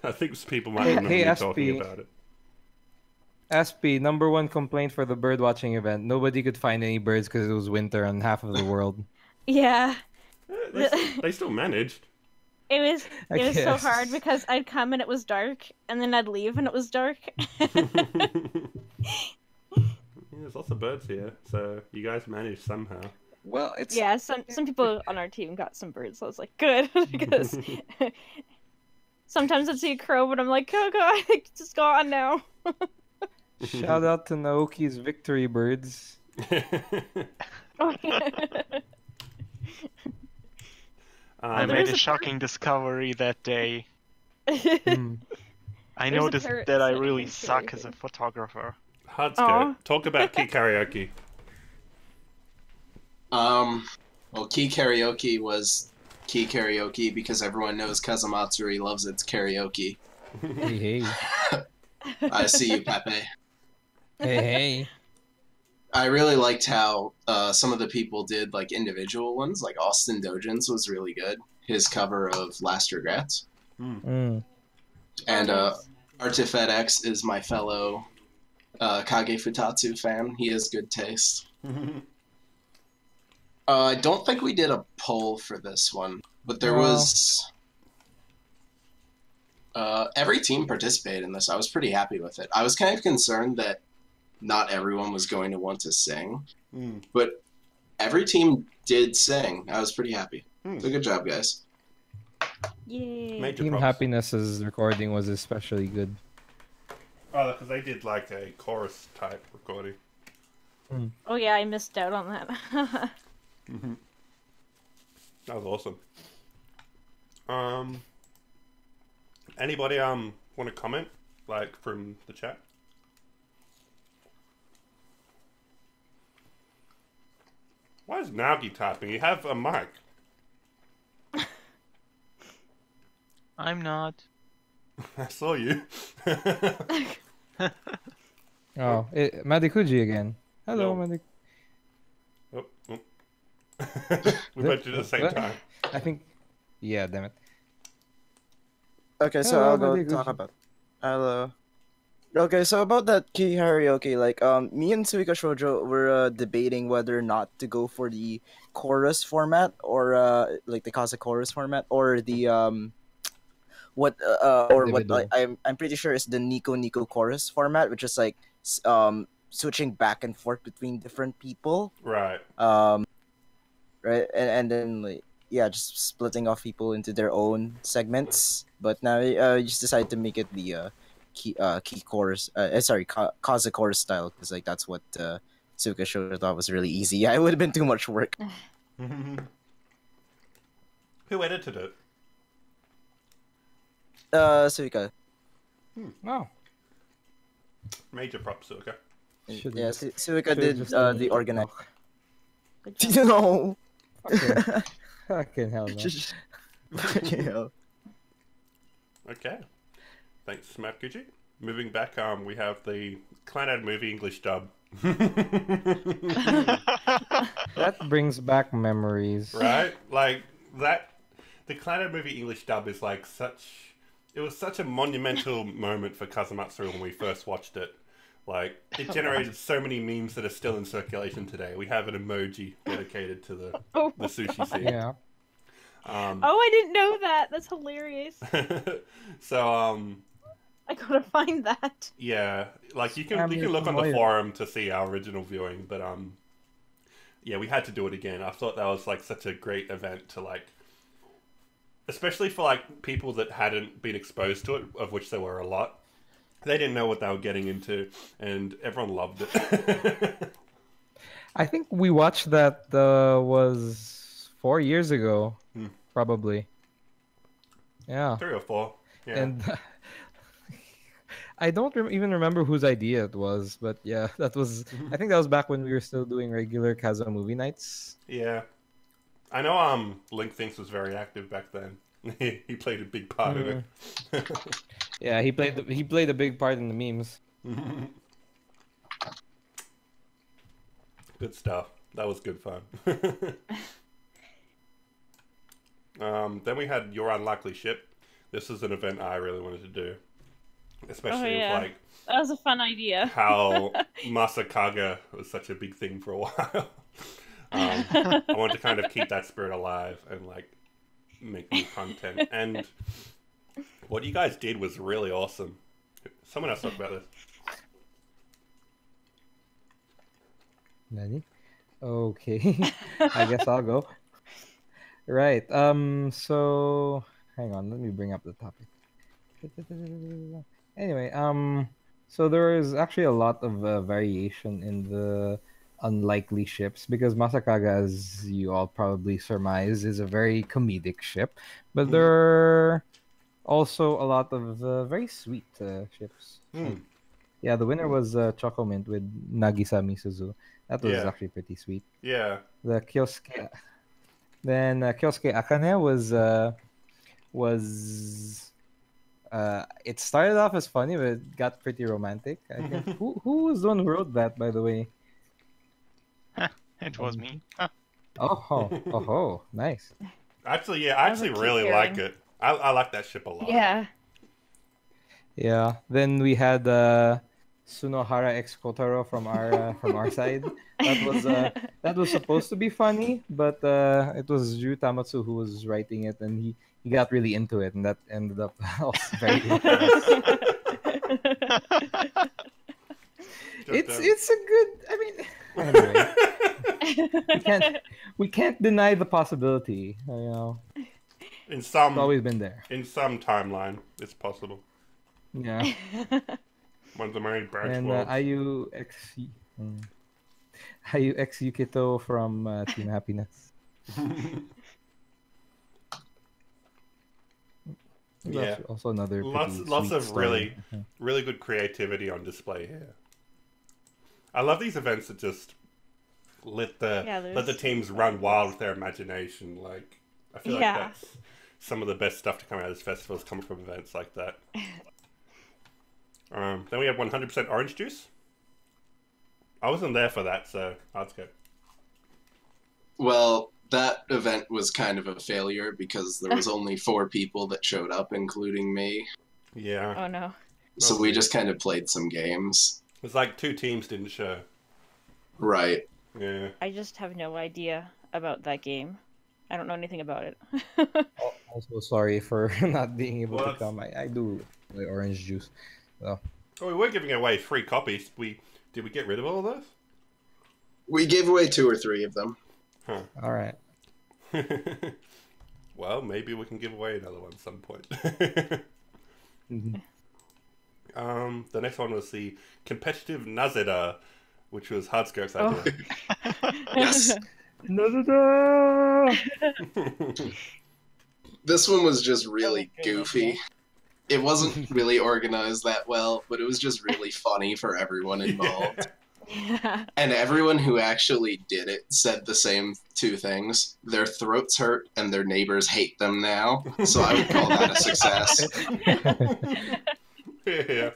[SPEAKER 4] I think people might remember me talking about it.
[SPEAKER 1] Aspie, number one complaint for the bird watching event: nobody could find any birds because it was winter on half of the world.
[SPEAKER 5] Yeah.
[SPEAKER 4] They still managed.
[SPEAKER 5] It was so
[SPEAKER 1] guess.
[SPEAKER 5] hard because I'd come and it was dark, and then I'd leave and it was dark.
[SPEAKER 4] There's lots of birds here, so you guys managed somehow.
[SPEAKER 1] Well, it's
[SPEAKER 5] some people on our team got some birds, so I was like, good, because sometimes I'd see a crow, but I'm like, oh god, it's just gone now.
[SPEAKER 1] Shout out to Naoki's victory birds.
[SPEAKER 2] I made a shocking discovery that day. I noticed that I really suck as a photographer.
[SPEAKER 4] Hardsko, talk about Key Karaoke.
[SPEAKER 3] Well, Key Karaoke was Key Karaoke because everyone knows Kazamatsuri loves its karaoke.
[SPEAKER 1] Hey,
[SPEAKER 3] I see you, Pepe.
[SPEAKER 1] hey.
[SPEAKER 3] I really liked how some of the people did like individual ones, like Austin Dojins was really good. His cover of Last Regrets. And Artifed is my fellow Kage Futatsu fan. He has good taste. I don't think we did a poll for this one, but there was... every team participated in this. I was pretty happy with it. I was kind of concerned that not everyone was going to want to sing, but every team did sing. I was pretty happy. So good job, guys.
[SPEAKER 5] Yay.
[SPEAKER 4] Major
[SPEAKER 1] Team
[SPEAKER 4] props.
[SPEAKER 1] Happiness's recording was especially good.
[SPEAKER 4] Oh, because they did like a chorus type recording.
[SPEAKER 5] Oh yeah, I missed out on that.
[SPEAKER 4] That was awesome. Anybody want to comment, like from the chat? Why is Naoki typing? You have a mic.
[SPEAKER 2] I'm not.
[SPEAKER 4] I saw you.
[SPEAKER 1] Madikuji again. Hello,
[SPEAKER 4] Yo.
[SPEAKER 1] Madik.
[SPEAKER 4] Oh. We both did it at the same
[SPEAKER 1] What?
[SPEAKER 4] time.
[SPEAKER 1] I think. Yeah, damn it.
[SPEAKER 6] Okay, so
[SPEAKER 1] Hello,
[SPEAKER 6] I'll go
[SPEAKER 1] Madikuji.
[SPEAKER 6] talk about. Hello. Okay, so about that key karaoke, like me and Suika Shoujo were debating whether or not to go for the chorus format or like the Kaza chorus format or the what
[SPEAKER 1] Individual.
[SPEAKER 6] I'm pretty sure is the Nico Nico chorus format, which is like switching back and forth between different people.
[SPEAKER 4] Right.
[SPEAKER 6] Right, and then like just splitting off people into their own segments. But now you just decided to make it the key chorus. Kaza chorus style because like that's what Suka Shoujo thought was really easy. Yeah, it would have been too much work.
[SPEAKER 4] Who edited it?
[SPEAKER 6] Suika.
[SPEAKER 1] Oh.
[SPEAKER 4] Major props, okay.
[SPEAKER 1] Should've
[SPEAKER 6] Yeah,
[SPEAKER 1] just-
[SPEAKER 6] Suika
[SPEAKER 1] should've
[SPEAKER 6] did
[SPEAKER 1] just
[SPEAKER 6] the
[SPEAKER 1] done
[SPEAKER 6] organize.
[SPEAKER 5] Good job.
[SPEAKER 6] No.
[SPEAKER 1] Fucking hell, man.
[SPEAKER 6] Just fucking hell.
[SPEAKER 4] Okay. Thanks, Matt Gucci. Moving back, we have the Clanad movie English dub.
[SPEAKER 1] That brings back memories.
[SPEAKER 4] Right? Like, that... The Clanad movie English dub is like such... It was such a monumental moment for Kazamatsuri when we first watched it. Like, it generated so many memes that are still in circulation today. We have an emoji dedicated to the sushi scene.
[SPEAKER 1] Yeah.
[SPEAKER 5] I didn't know that. That's hilarious.
[SPEAKER 4] So,
[SPEAKER 5] I gotta find that.
[SPEAKER 4] yeah, like you can
[SPEAKER 1] Family
[SPEAKER 4] look on the
[SPEAKER 1] Lawyer.
[SPEAKER 4] forum to see our original viewing, but yeah, we had to do it again. I thought that was like such a great event to like especially for like people that hadn't been exposed to it, of which there were a lot. They didn't know what they were getting into, and everyone loved it.
[SPEAKER 1] I think we watched that was 4 years ago, probably. Yeah.
[SPEAKER 4] 3 or 4. Yeah.
[SPEAKER 1] And I don't even remember whose idea it was, but yeah, that was. I think that was back when we were still doing regular Kaza movie nights.
[SPEAKER 4] Yeah. I know Link Thinks was very active back then. He played a big part in it.
[SPEAKER 1] Yeah, he played a big part in the memes.
[SPEAKER 4] Good stuff. That was good fun. Then we had Your Unlikely Ship. This is an event I really wanted to do. Especially with like
[SPEAKER 5] that was a fun idea.
[SPEAKER 4] How Masakaga was such a big thing for a while. I wanted to kind of keep that spirit alive and like make new content. And what you guys did was really awesome. Someone else talk about this.
[SPEAKER 1] Nani? Okay. I guess I'll go. Right. So hang on, let me bring up the topic. Anyway, so there is actually a lot of variation in the unlikely ships because Masakaga, as you all probably surmise, is a very comedic ship, but there are also a lot of very sweet ships. Yeah, the winner was Choco Mint with Nagisa Misuzu. That was actually pretty sweet.
[SPEAKER 4] Yeah.
[SPEAKER 1] The Kyosuke. Then Kyosuke Akane was it started off as funny, but it got pretty romantic. I think. Who was the one who wrote that, by the way?
[SPEAKER 2] It was me.
[SPEAKER 1] Oh, nice.
[SPEAKER 4] Actually, yeah, I actually really like it. I like that ship a lot.
[SPEAKER 5] Yeah.
[SPEAKER 1] Yeah. Then we had Sunohara X Kotaro from our side. That was supposed to be funny, but it was Yu Tamatsu who was writing it, and he got really into it, and that ended up very it's a good. I mean, anyway, we can't deny the possibility. You know, it's always been there.
[SPEAKER 4] In some timeline, it's possible.
[SPEAKER 1] Yeah.
[SPEAKER 4] One of the main branch
[SPEAKER 1] and
[SPEAKER 4] worlds.
[SPEAKER 1] Ayu X Yukito from Team Happiness.
[SPEAKER 4] Yeah.
[SPEAKER 1] Also another
[SPEAKER 4] lots of
[SPEAKER 1] story.
[SPEAKER 4] really good creativity on display here. I love these events that just let the teams run wild with their imagination. Like I feel like that's some of the best stuff to come out of this festival is coming from events like that. Then we have 100% orange juice. I wasn't there for that, so that's good.
[SPEAKER 3] Well, that event was kind of a failure because there was only 4 people that showed up, including me.
[SPEAKER 4] Yeah.
[SPEAKER 5] Oh no.
[SPEAKER 3] So we just kind of played some games.
[SPEAKER 4] It was like 2 teams didn't show.
[SPEAKER 3] Right.
[SPEAKER 4] Yeah.
[SPEAKER 5] I just have no idea about that game. I don't know anything about it.
[SPEAKER 1] Also sorry for not being able to come. I do like orange juice. So.
[SPEAKER 4] Oh, we were giving away 3 copies. Did we get rid of all of those?
[SPEAKER 3] We gave away 2 or 3 of them.
[SPEAKER 4] Huh.
[SPEAKER 1] All right.
[SPEAKER 4] Well, maybe we can give away another one at some point. The next one was the competitive Nazeda, which was Hardskirk's idea.
[SPEAKER 3] Yes.
[SPEAKER 1] Nazeda!
[SPEAKER 3] This one was just really goofy. It wasn't really organized that well, but it was just really funny for everyone involved.
[SPEAKER 5] Yeah.
[SPEAKER 3] And everyone who actually did it said the same 2 things. Their throats hurt and their neighbors hate them now. So I would call that a success.
[SPEAKER 4] Yeah.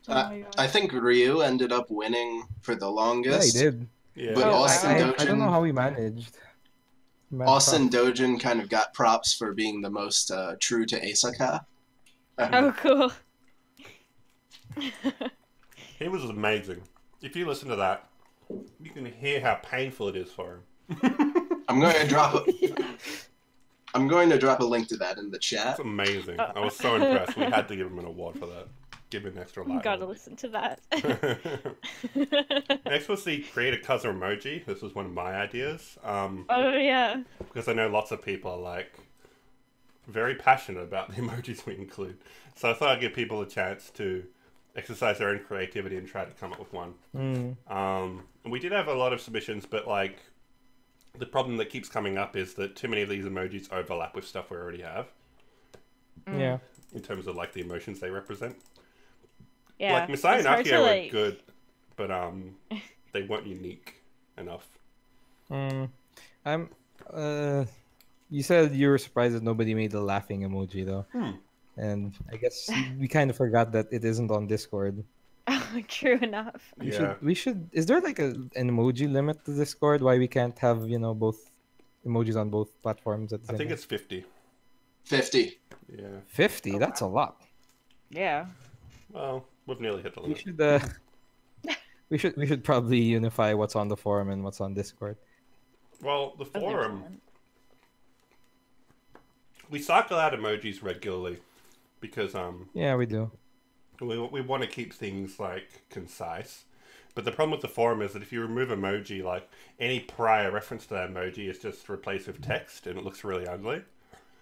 [SPEAKER 3] I think Ryu ended up winning for the longest.
[SPEAKER 1] Yeah, he did.
[SPEAKER 4] Yeah.
[SPEAKER 3] But Austin Dojin...
[SPEAKER 1] I don't know how he managed.
[SPEAKER 3] Austin Dojin kind of got props for being the most true to Asaka.
[SPEAKER 5] Oh, cool.
[SPEAKER 4] He was amazing. If you listen to that, you can hear how painful it is for him.
[SPEAKER 3] I'm going to drop a link to that in the chat.
[SPEAKER 4] It's amazing. I was so impressed. We had to give him an award for that. Give him an extra light.
[SPEAKER 5] Gotta listen to that.
[SPEAKER 4] Next was the create a Kaza emoji. This was one of my ideas.
[SPEAKER 5] Oh yeah.
[SPEAKER 4] Because I know lots of people are like, very passionate about the emojis we include. So I thought I'd give people a chance to exercise their own creativity and try to come up with one. We did have a lot of submissions, but like the problem that keeps coming up is that too many of these emojis overlap with stuff we already have.
[SPEAKER 1] Yeah.
[SPEAKER 4] In terms of like the emotions they represent.
[SPEAKER 5] Yeah.
[SPEAKER 4] Like Misai and Akio
[SPEAKER 5] like...
[SPEAKER 4] were good, but they weren't unique enough.
[SPEAKER 1] You said you were surprised that nobody made the laughing emoji though. And I guess we kind of forgot that it isn't on Discord.
[SPEAKER 5] True enough.
[SPEAKER 1] We should. Is there like an emoji limit to Discord? Why we can't have both emojis on both platforms at the same
[SPEAKER 4] I think
[SPEAKER 1] time?
[SPEAKER 4] it's 50.
[SPEAKER 3] 50.
[SPEAKER 4] Yeah.
[SPEAKER 1] 50. That's a lot.
[SPEAKER 5] Yeah.
[SPEAKER 4] Well, we've nearly hit the limit.
[SPEAKER 1] We should probably unify what's on the forum and what's on Discord.
[SPEAKER 4] Well, the forum. We cycle out emojis regularly because
[SPEAKER 1] yeah, we do.
[SPEAKER 4] We want to keep things like concise. But the problem with the forum is that if you remove emoji, like any prior reference to that emoji is just replaced with text and it looks really ugly.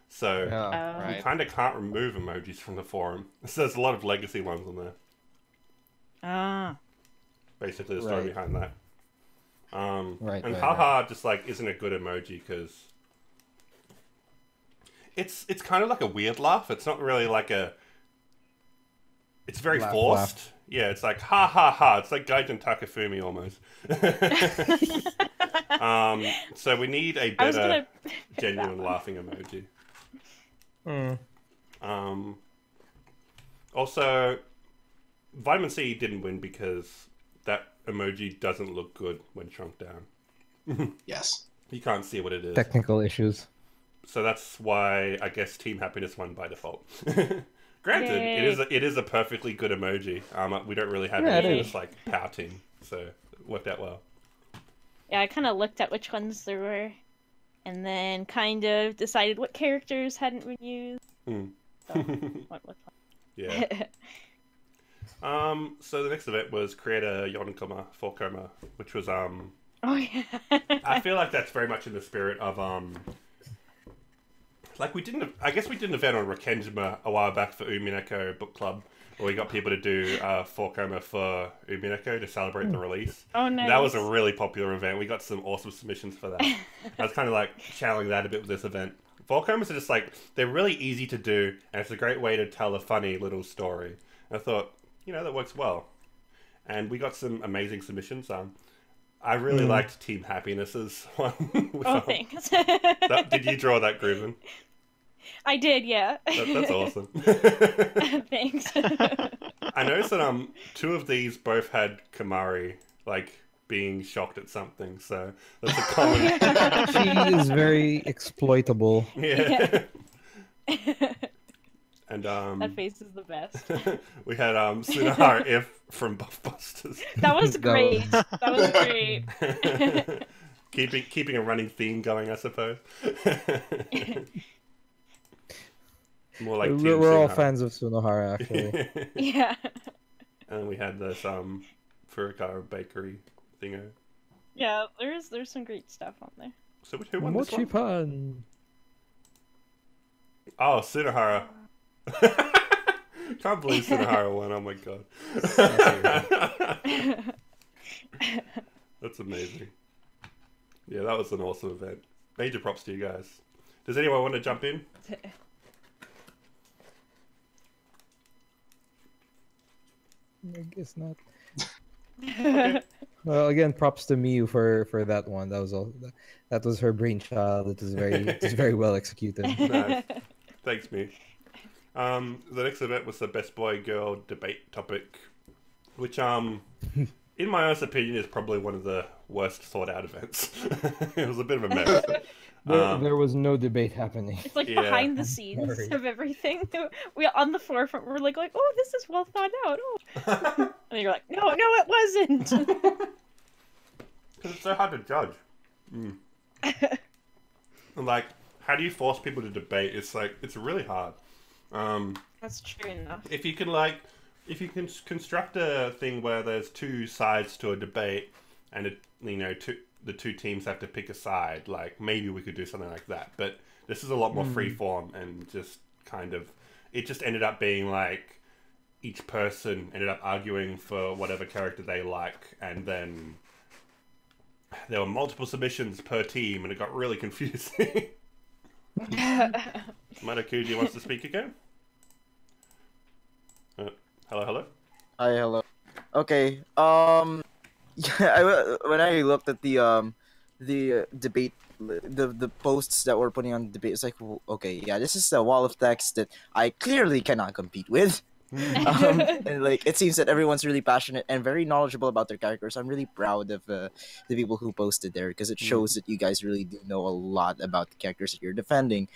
[SPEAKER 4] So we kind of can't remove emojis from the forum. So there's a lot of legacy ones on there. Basically the story behind that. And haha just like isn't a good emoji because it's kind of like a weird laugh. It's not really like a... It's very forced. Yeah, it's like ha ha ha. It's like Gaijin Takafumi almost. So we need a better genuine laughing emoji. Also, Vitamin C didn't win because that emoji doesn't look good when shrunk down.
[SPEAKER 3] Yes.
[SPEAKER 4] You can't see what it is.
[SPEAKER 1] Technical issues.
[SPEAKER 4] So that's why I guess Team Happiness won by default. Granted, it is a perfectly good emoji. We don't really have anything that's like pouting, so it worked out well.
[SPEAKER 5] Yeah, I kind of looked at which ones there were, and then kind of decided what characters hadn't been used. So, went with one.
[SPEAKER 4] Yeah. So the next event was create a Yonkoma for Coma, which was
[SPEAKER 5] Oh yeah.
[SPEAKER 4] I feel like that's very much in the spirit of like I guess we did an event on Rekenjima a while back for Umineko Book Club, where we got people to do Forkoma for Umineko to celebrate the release.
[SPEAKER 5] Oh, nice.
[SPEAKER 4] That was a really popular event. We got some awesome submissions for that. I was kind of like channeling that a bit with this event. Forkomas are just like, they're really easy to do, and it's a great way to tell a funny little story. And I thought, that works well. And we got some amazing submissions. I really liked Team Happiness's one.
[SPEAKER 5] Thanks.
[SPEAKER 4] Did you draw that, Grooven?
[SPEAKER 5] I did, yeah.
[SPEAKER 4] That's awesome.
[SPEAKER 5] Thanks.
[SPEAKER 4] I noticed that two of these both had Kamari, like, being shocked at something, so that's a common...
[SPEAKER 1] She is very exploitable.
[SPEAKER 4] Yeah. And
[SPEAKER 5] that face is the best.
[SPEAKER 4] we had Sunahara If from Buffbusters.
[SPEAKER 5] That was great. That was great.
[SPEAKER 4] keeping a running theme going, I suppose. More like
[SPEAKER 1] we're all fans of Sunohara, actually.
[SPEAKER 5] Yeah.
[SPEAKER 4] And we had this Furukawa Bakery thingo.
[SPEAKER 5] Yeah, there's some great stuff on there.
[SPEAKER 4] So who won this one?
[SPEAKER 1] Mochi-pan.
[SPEAKER 4] Oh, Sunohara. Can't believe Sunohara won. Oh my god. That's amazing. Yeah, that was an awesome event. Major props to you guys. Does anyone want to jump in?
[SPEAKER 1] I guess not. Okay. Well, again, props to Miyu for that one. That was her brainchild. It was very well executed.
[SPEAKER 4] Nice. Thanks, Miyu. The next event was the best boy girl debate topic, which in my honest opinion is probably one of the worst thought out events. It was a bit of a mess.
[SPEAKER 1] There was no debate happening.
[SPEAKER 5] It's like behind the scenes of everything. We on the forefront. We're like, oh, this is well thought out. Oh, and you're like, no, it wasn't.
[SPEAKER 4] Because it's so hard to judge. And like, how do you force people to debate? It's really hard.
[SPEAKER 5] That's true enough.
[SPEAKER 4] If you can construct a thing where there's two sides to a debate, and the two teams have to pick a side. Like, maybe we could do something like that. But this is a lot more freeform and just kind of... It just ended up being like each person ended up arguing for whatever character they like, and then there were multiple submissions per team, and it got really confusing. Matakuji wants to speak again? Hello?
[SPEAKER 6] Hi, hello. Okay. Yeah, when I looked at the debate, the posts that were putting on the debate, it's like, well, okay, yeah, this is a wall of text that I clearly cannot compete with. And like, it seems that everyone's really passionate and very knowledgeable about their characters. I'm really proud of the people who posted there, because it shows that you guys really do know a lot about the characters that you're defending.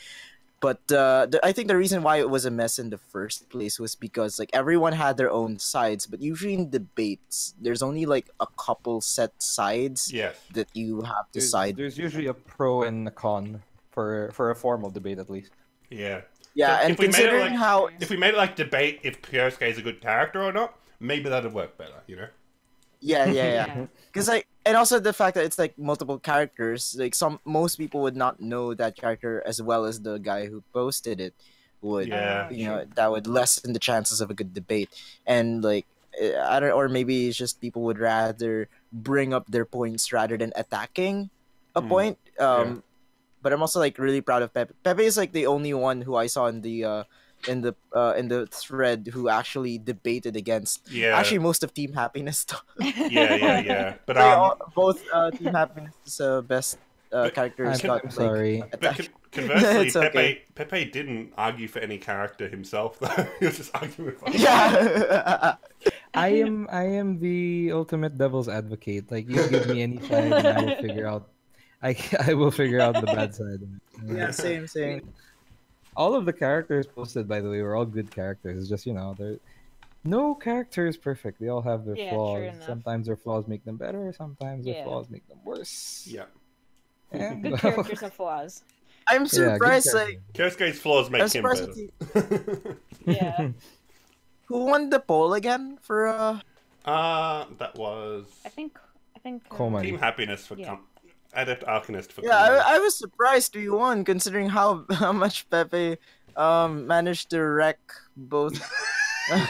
[SPEAKER 6] But I think the reason why it was a mess in the first place was because like everyone had their own sides, but usually in debates there's only like a couple set sides that you have to side.
[SPEAKER 1] There's usually a pro and a con for a formal debate at least.
[SPEAKER 4] Yeah.
[SPEAKER 6] Yeah,
[SPEAKER 4] so
[SPEAKER 6] and considering
[SPEAKER 4] if we made it like debate if Kyosuke is a good character or not, maybe that'd work better, you know?
[SPEAKER 6] Yeah. Because like, and also the fact that it's like multiple characters, like most people would not know that character as well as the guy who posted it would.
[SPEAKER 4] Yeah,
[SPEAKER 6] you know, that would lessen the chances of a good debate. And like, I don't, or maybe it's just people would rather bring up their points rather than attacking a point. But I'm also like really proud of Pepe. Pepe is like the only one who I saw in the thread who actually debated against actually most of Team Happiness.
[SPEAKER 4] yeah. But
[SPEAKER 6] both Team Happiness's best characters got
[SPEAKER 1] I'm sorry.
[SPEAKER 4] But conversely, Pepe didn't argue for any character himself though. He was just arguing with
[SPEAKER 1] I am the ultimate devil's advocate. Like, you give me any side and I will figure out I will figure out the bad side.
[SPEAKER 6] Yeah, same.
[SPEAKER 1] All of the characters posted, by the way, were all good characters. It's just, no character is perfect. They all have their flaws. Sometimes their flaws make them better. Sometimes their flaws make them worse.
[SPEAKER 4] Yeah.
[SPEAKER 5] Good characters have flaws.
[SPEAKER 6] I'm surprised. Like,
[SPEAKER 4] Kyosuke's flaws make him better.
[SPEAKER 5] Yeah.
[SPEAKER 6] Who won the poll again for?
[SPEAKER 4] That was.
[SPEAKER 5] I think.
[SPEAKER 4] Team Happiness for Adept Arcanist for.
[SPEAKER 6] Yeah, I was surprised we won considering how much Pepe managed to wreck both.
[SPEAKER 5] Well,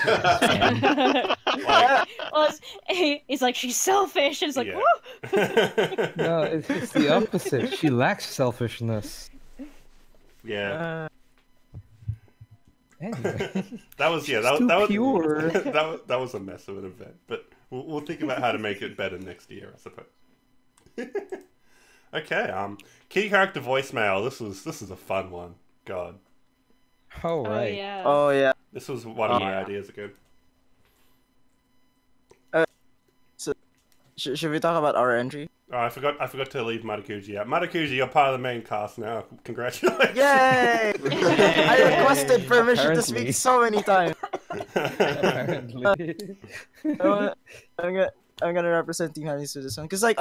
[SPEAKER 5] it's like she's selfish. And it's like, woo!
[SPEAKER 1] No, it's the opposite. She lacks selfishness.
[SPEAKER 4] Yeah.
[SPEAKER 1] Anyway.
[SPEAKER 4] That was
[SPEAKER 1] pure.
[SPEAKER 4] that was a mess of an event, but we'll think about how to make it better next year, I suppose. Okay. Key character voicemail. This is a fun one. God.
[SPEAKER 1] Oh right.
[SPEAKER 6] Oh yeah.
[SPEAKER 4] This was one of my ideas ago.
[SPEAKER 6] So, should we talk about our entry?
[SPEAKER 4] Oh, I forgot to leave Matakuji out. Matakuji, you're part of the main cast now. Congratulations!
[SPEAKER 6] Yay! I requested permission to speak so many times. I'm gonna represent Team Happiness with this one, because like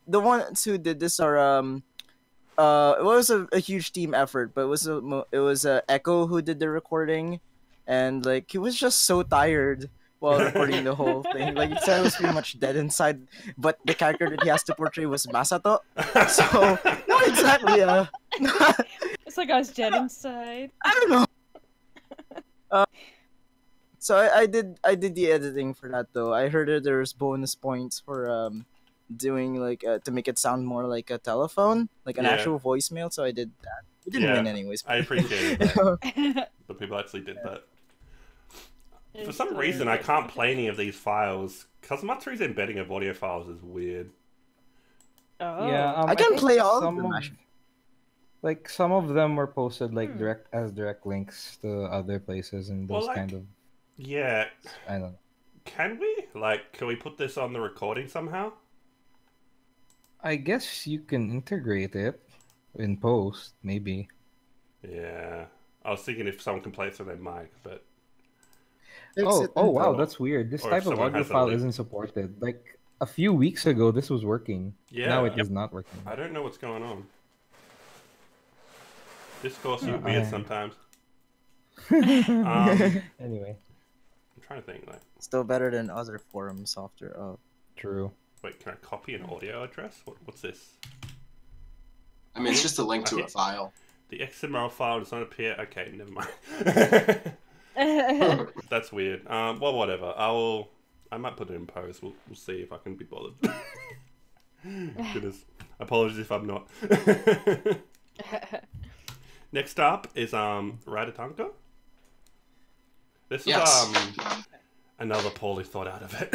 [SPEAKER 6] the ones who did this are it was a huge team effort, but it was Echo who did the recording, and like he was just so tired while recording the whole thing. Like, he said he was pretty much dead inside, but the character that he has to portray was Masato. So not exactly.
[SPEAKER 5] It's like I was dead inside.
[SPEAKER 6] I don't know. So I did the editing for that though. I heard that there's bonus points for doing like to make it sound more like a telephone, like an actual voicemail. So I did that. We didn't win anyways.
[SPEAKER 4] I appreciate that. The people actually did that. For some reason, I can't play any of these files. Kazamatsu's embedding of audio files is weird.
[SPEAKER 5] Oh.
[SPEAKER 1] Yeah,
[SPEAKER 6] I can play all of them.
[SPEAKER 1] Like, some of them were posted like direct links to other places and those kind of.
[SPEAKER 4] Yeah.
[SPEAKER 1] I don't know.
[SPEAKER 4] Can we? Like, can we put this on the recording somehow?
[SPEAKER 1] I guess you can integrate it in post, maybe.
[SPEAKER 4] Yeah. I was thinking if someone can play it through their mic, but.
[SPEAKER 1] Oh wow, that's weird. This type of audio file isn't supported. Like, a few weeks ago, this was working.
[SPEAKER 4] Yeah.
[SPEAKER 1] Now it is not working.
[SPEAKER 4] I don't know what's going on. Discourse is weird sometimes.
[SPEAKER 1] Anyway.
[SPEAKER 4] I'm trying to think. Like,
[SPEAKER 6] still better than other forum software.
[SPEAKER 1] True.
[SPEAKER 4] Wait, can I copy an audio address? What's this?
[SPEAKER 3] I mean, it's just a link to a file.
[SPEAKER 4] The XML file does not appear. Okay, never mind. That's weird. Well, whatever. I might put it in post. We'll see if I can be bothered. Goodness. Apologies if I'm not. Next up is Radatanka. This is another poorly thought out event.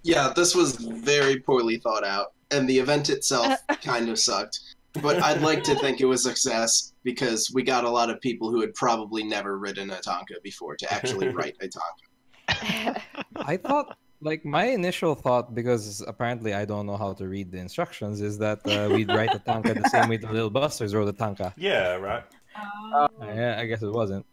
[SPEAKER 3] Yeah, this was very poorly thought out, and the event itself kind of sucked. But I'd like to think it was a success because we got a lot of people who had probably never ridden a Tonka before to actually write a Tonka.
[SPEAKER 1] I thought, like, my initial thought, because apparently I don't know how to read the instructions, is that we'd write a Tonka the same way the Little Busters wrote a Tonka.
[SPEAKER 4] Yeah, right.
[SPEAKER 1] Yeah, I guess it wasn't.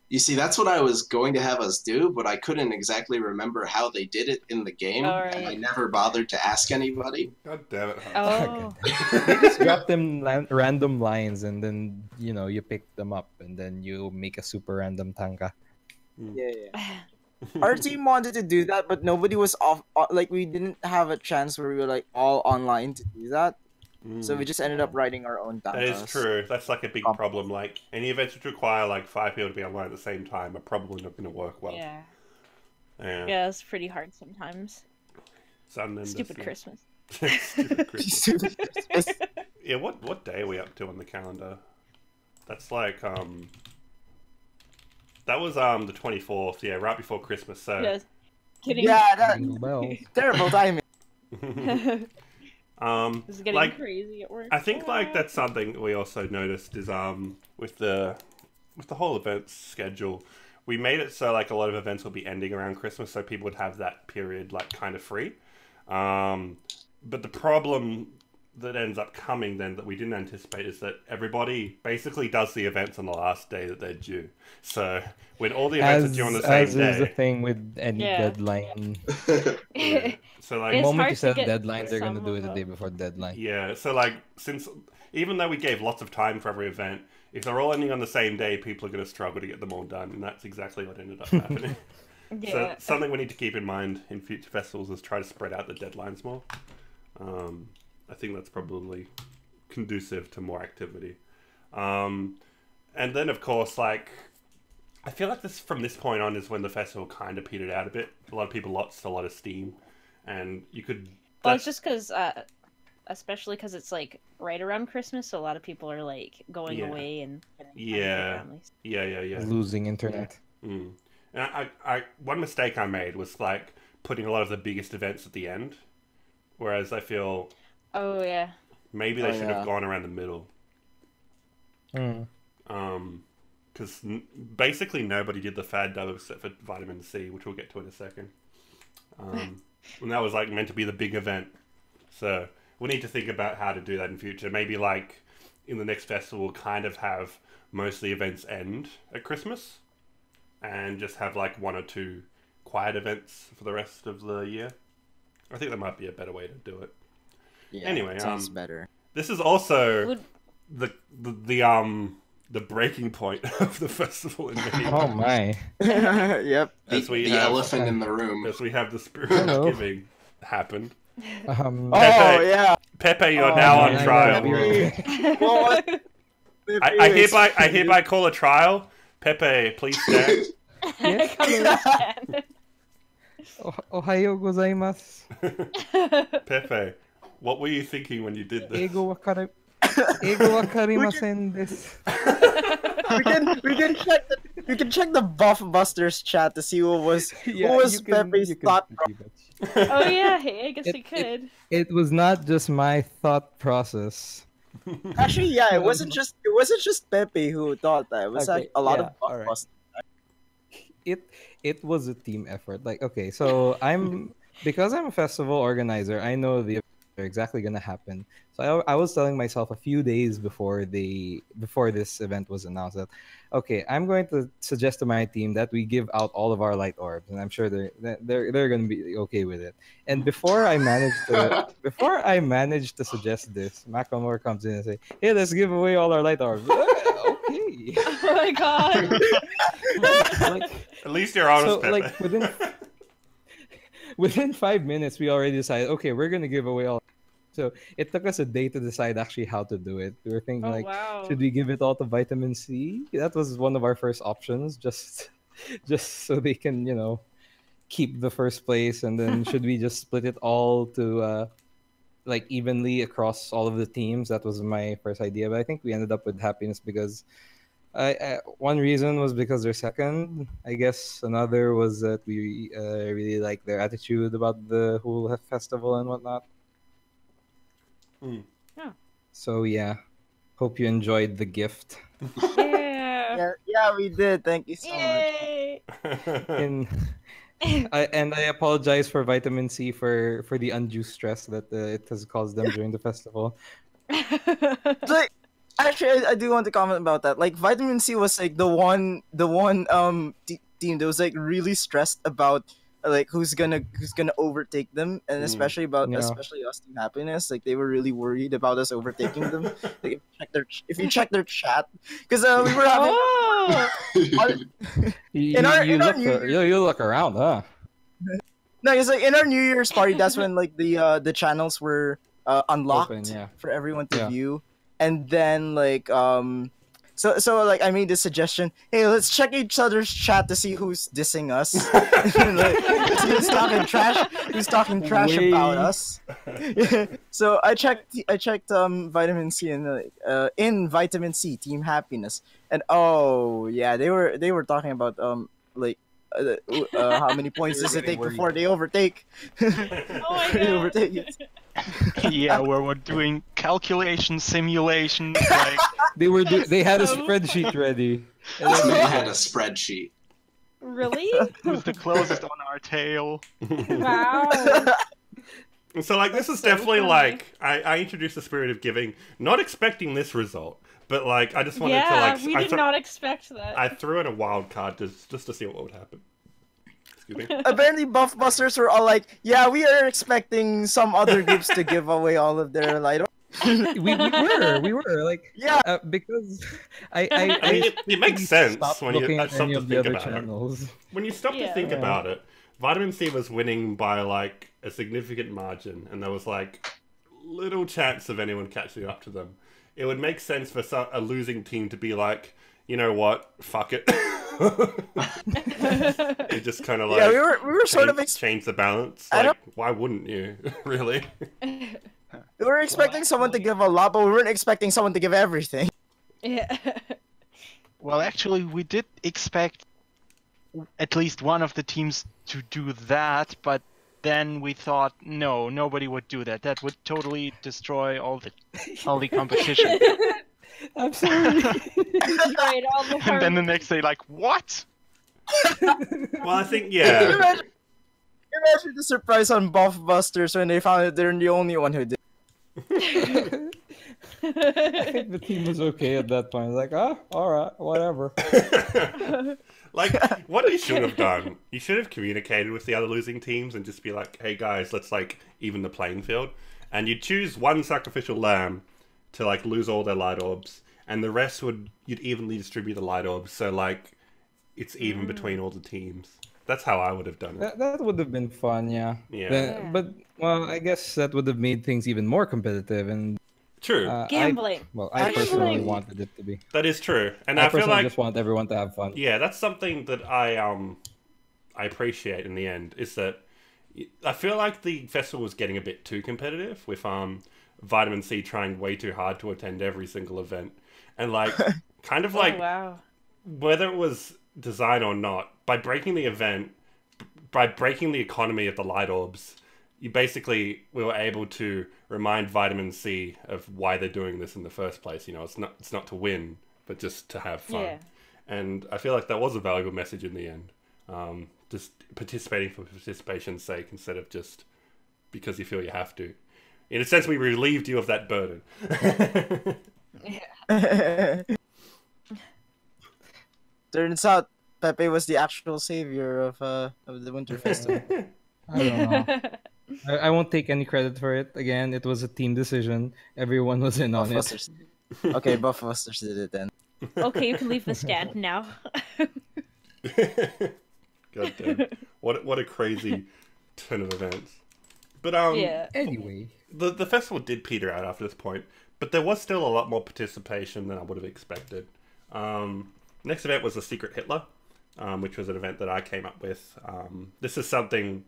[SPEAKER 3] You see, that's what I was going to have us do, but I couldn't exactly remember how they did it in the game, and I never bothered to ask anybody.
[SPEAKER 4] God damn it.
[SPEAKER 5] Oh.
[SPEAKER 1] They just drop them random lines, and then, you know, you pick them up, and then you make a super random Tonka.
[SPEAKER 6] Yeah. Our team wanted to do that, but nobody was off. Like, we didn't have a chance where we were like all online to do that. So we just ended up writing our own Tonkas.
[SPEAKER 4] That is true. That's like a big problem. Like, any events which require like 5 people to be online at the same time are probably not going to work well.
[SPEAKER 5] Yeah.
[SPEAKER 4] Yeah,
[SPEAKER 5] it's pretty hard sometimes. Stupid Christmas.
[SPEAKER 4] Stupid Christmas. Yeah, what day are we up to on the calendar? That's like that was the 24th. Yeah, right before Christmas. So
[SPEAKER 5] Yes. Kidding.
[SPEAKER 6] Yeah, terrible timing.
[SPEAKER 5] This is getting
[SPEAKER 4] like,
[SPEAKER 5] crazy at work.
[SPEAKER 4] I think like that's something we also noticed is with the whole events schedule, we made it so like a lot of events will be ending around Christmas, so people would have that period like kind of free. But the problem that ends up coming then that we didn't anticipate is that everybody basically does the events on the last day that they're due. So when all the events are due on the same day,
[SPEAKER 1] as is the thing with any deadline.
[SPEAKER 4] Yeah. So like
[SPEAKER 1] the moment you set deadlines, they're gonna do it the day before the deadline.
[SPEAKER 4] Yeah. So like since even though we gave lots of time for every event, if they're all ending on the same day, people are gonna struggle to get them all done, and that's exactly what ended up happening. So something we need to keep in mind in future festivals is try to spread out the deadlines more. I think that's probably conducive to more activity. And then, of course, like, I feel like this from this point on is when the festival kind of petered out a bit. A lot of people lost a lot of steam, and you could...
[SPEAKER 5] Well, it's just because, especially because it's, like, right around Christmas, so a lot of people are, like, going away and...
[SPEAKER 4] Yeah.
[SPEAKER 1] Losing internet.
[SPEAKER 4] And I one mistake I made was, like, putting a lot of the biggest events at the end, whereas I feel...
[SPEAKER 5] Oh, yeah.
[SPEAKER 4] Maybe they should have gone around the middle. Because basically nobody did the fad dub except for Vitamin C, which we'll get to in a second. And that was like meant to be the big event. So we need to think about how to do that in future. Maybe like in the next festival, we'll kind of have most of the events end at Christmas, and just have like 1 or 2 quiet events for the rest of the year. I think that might be a better way to do it.
[SPEAKER 6] Yeah,
[SPEAKER 4] anyway,
[SPEAKER 6] sounds better.
[SPEAKER 4] This is also the breaking point of the festival in many
[SPEAKER 1] Oh my!
[SPEAKER 6] Yep.
[SPEAKER 3] The elephant in the room.
[SPEAKER 4] As we have the spirit of giving happen. Pepe, you're now on trial. I hereby call a trial. Pepe, please stand.
[SPEAKER 1] Yes? Ohayo gozaimasu.
[SPEAKER 4] Pepe, what were you thinking when you did this?
[SPEAKER 1] Eigo wakarimasen desu.
[SPEAKER 6] We can check the Buff Busters chat to see what was Pepe's thought.
[SPEAKER 5] Oh yeah, hey, I guess we could.
[SPEAKER 1] It was not just my thought process.
[SPEAKER 6] Actually, yeah, it wasn't just Pepe who thought that. It was like a lot of Buff Busters.
[SPEAKER 1] It was a team effort. Like, okay, so because I'm a festival organizer, I know the events are exactly gonna happen. So I was telling myself a few days before this event was announced that, okay, I'm going to suggest to my team that we give out all of our light orbs, and I'm sure they're gonna be okay with it. And before I managed to suggest this, Macklemore comes in and say, "Hey, let's give away all our light orbs." Okay.
[SPEAKER 5] Oh my god.
[SPEAKER 4] At least you're honest, Pepe.
[SPEAKER 1] Like within 5 minutes, we already decided, okay, we're gonna give away all. So it took us a day to decide actually how to do it. We were thinking
[SPEAKER 5] Oh
[SPEAKER 1] like,
[SPEAKER 5] wow.
[SPEAKER 1] should we give it all to Vitamin C? That was one of our first options, just so they can, keep the first place. And then should we just split it all to like evenly across all of the teams? That was my first idea, but I think we ended up with Happiness because one reason was because they're second. I guess another was that we really like their attitude about the whole festival and whatnot.
[SPEAKER 5] Oh.
[SPEAKER 1] So yeah, hope you enjoyed the gift.
[SPEAKER 5] Yeah.
[SPEAKER 6] Yeah, we did. Thank you so much.
[SPEAKER 5] Yay.
[SPEAKER 1] And I apologize for Vitamin C for the undue stress that it has caused them during the festival.
[SPEAKER 6] Like, actually, I do want to comment about that. Like, Vitamin C was like the one team that was like really stressed about like who's gonna overtake them, and especially
[SPEAKER 1] Yeah.
[SPEAKER 6] especially us Team Happiness. Like, they were really worried about us overtaking them. Like, if you check their chat, because we were having.
[SPEAKER 5] Oh.
[SPEAKER 1] You
[SPEAKER 6] In our
[SPEAKER 1] you look around, huh?
[SPEAKER 6] No, it's like in our New Year's party. That's when like the channels were unlocked
[SPEAKER 1] Open, yeah.
[SPEAKER 6] for everyone to
[SPEAKER 1] Yeah.
[SPEAKER 6] view, and then like so like I made this suggestion. Hey, let's check each other's chat to see who's dissing us. Like, who's talking trash? Who's talking trash about us? So I checked Vitamin C and in Vitamin C Team Happiness, and oh yeah, they were talking about like. How many points does it take before they overtake?
[SPEAKER 5] Oh my
[SPEAKER 6] They
[SPEAKER 5] god.
[SPEAKER 6] overtake it.
[SPEAKER 2] Yeah, where we're doing calculation simulations. Like,
[SPEAKER 1] They had a spreadsheet ready. And then
[SPEAKER 3] They had a spreadsheet.
[SPEAKER 5] Really?
[SPEAKER 2] who's the closest on our tail?
[SPEAKER 5] Wow.
[SPEAKER 4] So like this is
[SPEAKER 5] so
[SPEAKER 4] definitely
[SPEAKER 5] funny.
[SPEAKER 4] like I introduced the spirit of giving, not expecting this result, but like I just wanted to
[SPEAKER 5] Yeah,
[SPEAKER 4] like
[SPEAKER 5] we did not expect that.
[SPEAKER 4] I threw in a wild card just to see what would happen. Excuse me.
[SPEAKER 6] Apparently, Buff Busters were all like, "Yeah, we are expecting some other groups to give away all of their light."
[SPEAKER 1] we were like,
[SPEAKER 6] Yeah.
[SPEAKER 1] Because
[SPEAKER 4] I mean, it makes sense
[SPEAKER 1] stopped
[SPEAKER 4] when you
[SPEAKER 1] looking at
[SPEAKER 4] stop
[SPEAKER 1] any
[SPEAKER 4] to
[SPEAKER 1] of the
[SPEAKER 4] think
[SPEAKER 1] other
[SPEAKER 4] about it.
[SPEAKER 1] channels.
[SPEAKER 4] When you stop to
[SPEAKER 5] Yeah.
[SPEAKER 4] think
[SPEAKER 1] Yeah.
[SPEAKER 4] about it, Vitamin C was winning by like a significant margin, and there was like little chance of anyone catching up to them. It would make sense for a losing team to be like, you know what, fuck it. It just kind of like
[SPEAKER 6] Yeah, we were sort of
[SPEAKER 4] change the balance.
[SPEAKER 6] I
[SPEAKER 4] Like, why wouldn't you? Really?
[SPEAKER 6] we were expecting someone to give a lot, but we weren't expecting someone to give everything.
[SPEAKER 5] Yeah.
[SPEAKER 2] Well, actually, we did expect at least one of the teams to do that, but then we thought, no, nobody would do that. That would totally destroy all the competition.
[SPEAKER 1] Absolutely.
[SPEAKER 5] Right, all the
[SPEAKER 2] And then the
[SPEAKER 5] hard-
[SPEAKER 2] next day, like, what?
[SPEAKER 4] Well, I think
[SPEAKER 6] Can you
[SPEAKER 4] yeah.
[SPEAKER 6] imagine the surprise on Buff Busters when they found out they're the only one who did.
[SPEAKER 1] I think the team was okay at that point. Like, all right, whatever.
[SPEAKER 4] Like, what you should have done, you should have communicated with the other losing teams and just be like, hey guys, let's like even the playing field. And you'd choose one sacrificial lamb to like lose all their light orbs, and the rest you'd evenly distribute the light orbs, so like it's even between all the teams. That's how I would have done it.
[SPEAKER 1] That would have been fun, yeah.
[SPEAKER 4] Yeah.
[SPEAKER 5] Yeah.
[SPEAKER 1] But well, I guess that would have made things even more competitive, and
[SPEAKER 4] True.
[SPEAKER 5] Gambling.
[SPEAKER 1] I personally
[SPEAKER 5] Gambling.
[SPEAKER 1] wanted it to be.
[SPEAKER 4] That is true. And
[SPEAKER 1] I
[SPEAKER 4] I feel
[SPEAKER 1] personally
[SPEAKER 4] like
[SPEAKER 1] just want everyone to have fun.
[SPEAKER 4] yeah, that's something that I appreciate in the end, is that I feel like the festival was getting a bit too competitive with Vitamin C trying way too hard to attend every single event. And like kind of like
[SPEAKER 5] Oh, wow.
[SPEAKER 4] whether it was design or not, by breaking the event, by breaking the economy of the light orbs, we were able to remind Vitamin C of why they're doing this in the first place. You know, it's not to win, but just to have fun.
[SPEAKER 5] Yeah.
[SPEAKER 4] And I feel like that was a valuable message in the end. Just participating for participation's sake instead of just because you feel you have to. In a sense, we relieved you of that burden.
[SPEAKER 6] Turns out Pepe was the actual savior of the Winter Festival.
[SPEAKER 1] I don't know. I won't take any credit for it. Again, it was a team decision. Everyone was in on it.
[SPEAKER 6] Buffbusters. Okay, Buffbusters did it then.
[SPEAKER 5] Okay, you can leave the stand now.
[SPEAKER 4] God damn. What a crazy ton of events. But
[SPEAKER 5] Yeah.
[SPEAKER 1] Anyway,
[SPEAKER 4] the festival did peter out after this point, but there was still a lot more participation than I would have expected. Next event was the Secret Hitler, which was an event that I came up with. This is something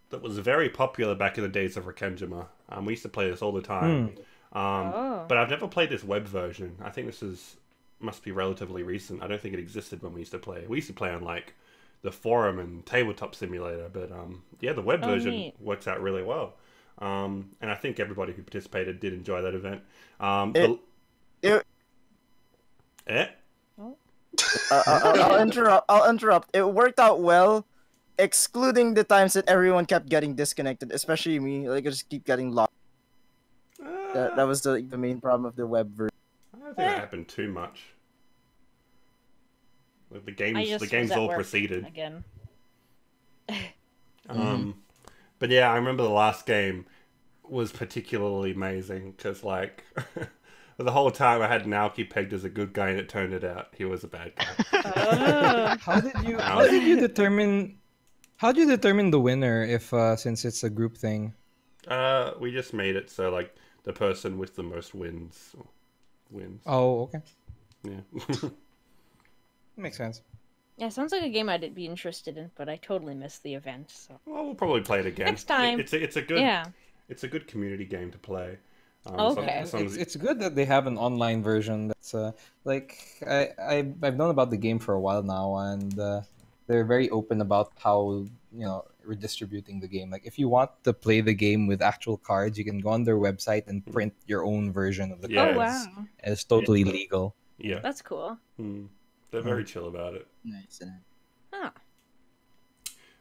[SPEAKER 4] that was very popular back in the days of Rakenjima. We used to play this all the time. But I've never played this web version. I think this must be relatively recent. I don't think it existed when we used to play. We used to play on like the forum and tabletop simulator, but yeah, the web version
[SPEAKER 5] neat.
[SPEAKER 4] works out really well. And I think everybody who participated did enjoy that event.
[SPEAKER 6] I'll interrupt. It worked out well, excluding the times that everyone kept getting disconnected, especially me. Like I just keep getting lost. That was the main problem of the web version.
[SPEAKER 4] I don't think that happened too much. Like the game's
[SPEAKER 5] was at
[SPEAKER 4] all
[SPEAKER 5] work
[SPEAKER 4] proceeded.
[SPEAKER 5] again.
[SPEAKER 4] But yeah, I remember the last game was particularly amazing because like the whole time I had Naoki pegged as a good guy, and it turned it out he was a bad guy.
[SPEAKER 1] how did you determine the winner if since it's a group thing?
[SPEAKER 4] We just made it so like the person with the most wins.
[SPEAKER 1] Oh, okay.
[SPEAKER 4] Yeah.
[SPEAKER 1] Makes sense.
[SPEAKER 5] Yeah, sounds like a game I'd be interested in, but I totally missed the event. So
[SPEAKER 4] Well, we'll probably play it again.
[SPEAKER 5] Next time.
[SPEAKER 4] It's a good community game to play.
[SPEAKER 5] Okay.
[SPEAKER 1] It's good that they have an online version. That's like I've known about the game for a while now, and they're very open about how redistributing the game. Like if you want to play the game with actual cards, you can go on their website and print your own version of the
[SPEAKER 4] Yeah.
[SPEAKER 1] cards.
[SPEAKER 5] Oh wow,
[SPEAKER 1] It's totally legal.
[SPEAKER 4] Yeah.
[SPEAKER 5] that's cool.
[SPEAKER 4] They're very chill about it.
[SPEAKER 6] Nice.
[SPEAKER 5] Ah,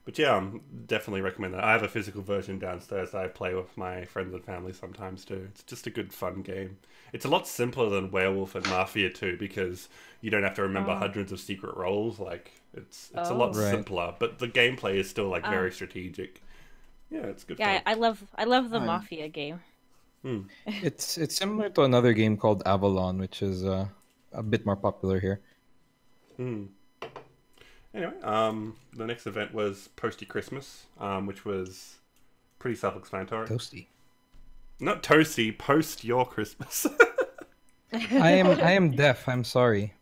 [SPEAKER 4] But yeah, definitely recommend that. I have a physical version downstairs that I play with my friends and family sometimes too. It's just a good fun game. It's a lot simpler than Werewolf and Mafia too because you don't have to remember hundreds of secret roles. Like it's a lot
[SPEAKER 1] Right.
[SPEAKER 4] simpler, but the gameplay is still like very strategic. Yeah, it's good.
[SPEAKER 5] yeah,
[SPEAKER 4] fun.
[SPEAKER 5] I love the Mafia game.
[SPEAKER 1] It's similar to another game called Avalon, which is a bit more popular here.
[SPEAKER 4] Anyway, the next event was Posty Christmas, which was pretty self-explanatory.
[SPEAKER 1] Toasty.
[SPEAKER 4] Not toasty, post your Christmas.
[SPEAKER 1] I am deaf. I'm sorry.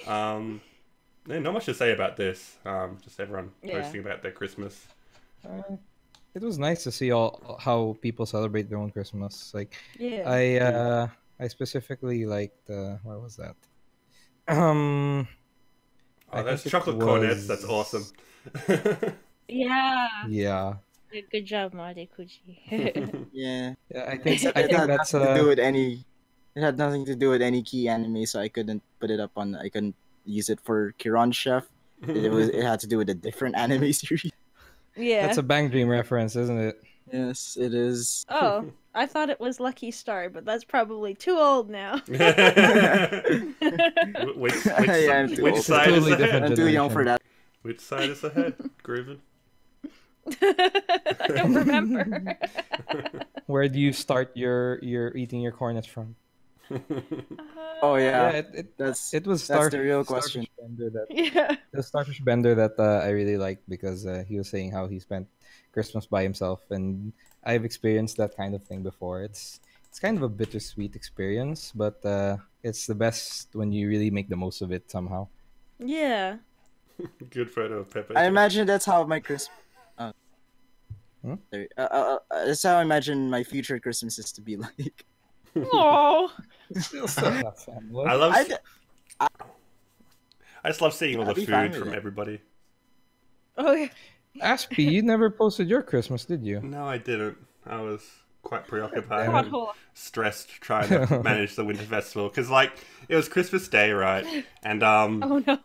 [SPEAKER 4] Yeah, not much to say about this. Just everyone
[SPEAKER 5] Yeah.
[SPEAKER 4] posting about their Christmas.
[SPEAKER 1] It was nice to see all how people celebrate their own Christmas. Like
[SPEAKER 5] Yeah.
[SPEAKER 1] I specifically liked what was that?
[SPEAKER 4] Oh,
[SPEAKER 1] I
[SPEAKER 4] that's
[SPEAKER 1] think it
[SPEAKER 4] chocolate
[SPEAKER 1] was-
[SPEAKER 4] cornets. That's awesome.
[SPEAKER 5] Yeah.
[SPEAKER 1] Yeah.
[SPEAKER 5] Good job, Marty Kuji.
[SPEAKER 6] Yeah.
[SPEAKER 1] Yeah, I think
[SPEAKER 6] Except it had
[SPEAKER 1] that's
[SPEAKER 6] nothing to do with any. It had nothing to do with any key anime, so I couldn't put it up on. I couldn't use it for Kiran Chef. It had to do with a different anime series.
[SPEAKER 5] Yeah.
[SPEAKER 1] that's a Bang Dream reference, isn't it?
[SPEAKER 6] Yes, it is.
[SPEAKER 5] Oh, I thought it was Lucky Star, but that's probably too old now.
[SPEAKER 4] which
[SPEAKER 6] Yeah, I'm too
[SPEAKER 4] which
[SPEAKER 6] old.
[SPEAKER 4] side
[SPEAKER 1] Totally
[SPEAKER 4] is
[SPEAKER 1] different.
[SPEAKER 4] ahead?
[SPEAKER 6] I'm too young for that.
[SPEAKER 4] Which side is ahead? Groovin.
[SPEAKER 5] I don't remember.
[SPEAKER 1] Where do you start your eating your cornets from?
[SPEAKER 6] Oh yeah,
[SPEAKER 1] it
[SPEAKER 6] that's
[SPEAKER 1] was
[SPEAKER 6] the real question.
[SPEAKER 1] Starfish Bender that
[SPEAKER 5] Yeah.
[SPEAKER 1] the Starfish Bender that I really liked because he was saying how he spent Christmas by himself, and I've experienced that kind of thing before. It's kind of a bittersweet experience, but it's the best when you really make the most of it somehow.
[SPEAKER 5] Yeah.
[SPEAKER 4] Good photo of Pepe.
[SPEAKER 6] I imagine that's how my Christmas. That's how I imagine my future Christmas is to be like.
[SPEAKER 5] Oh.
[SPEAKER 1] Still not fanboy.
[SPEAKER 4] I love.
[SPEAKER 6] I-
[SPEAKER 4] I just love seeing all the
[SPEAKER 6] I'd be fine
[SPEAKER 4] food
[SPEAKER 6] with
[SPEAKER 4] from
[SPEAKER 6] it.
[SPEAKER 4] everybody.
[SPEAKER 5] Oh yeah.
[SPEAKER 1] Aspie, you never posted your Christmas, did you?
[SPEAKER 4] No, I didn't. I was quite preoccupied
[SPEAKER 1] Damn it.
[SPEAKER 4] and stressed trying to manage the Winter Festival because, like, it was Christmas Day, right? And
[SPEAKER 5] Oh no.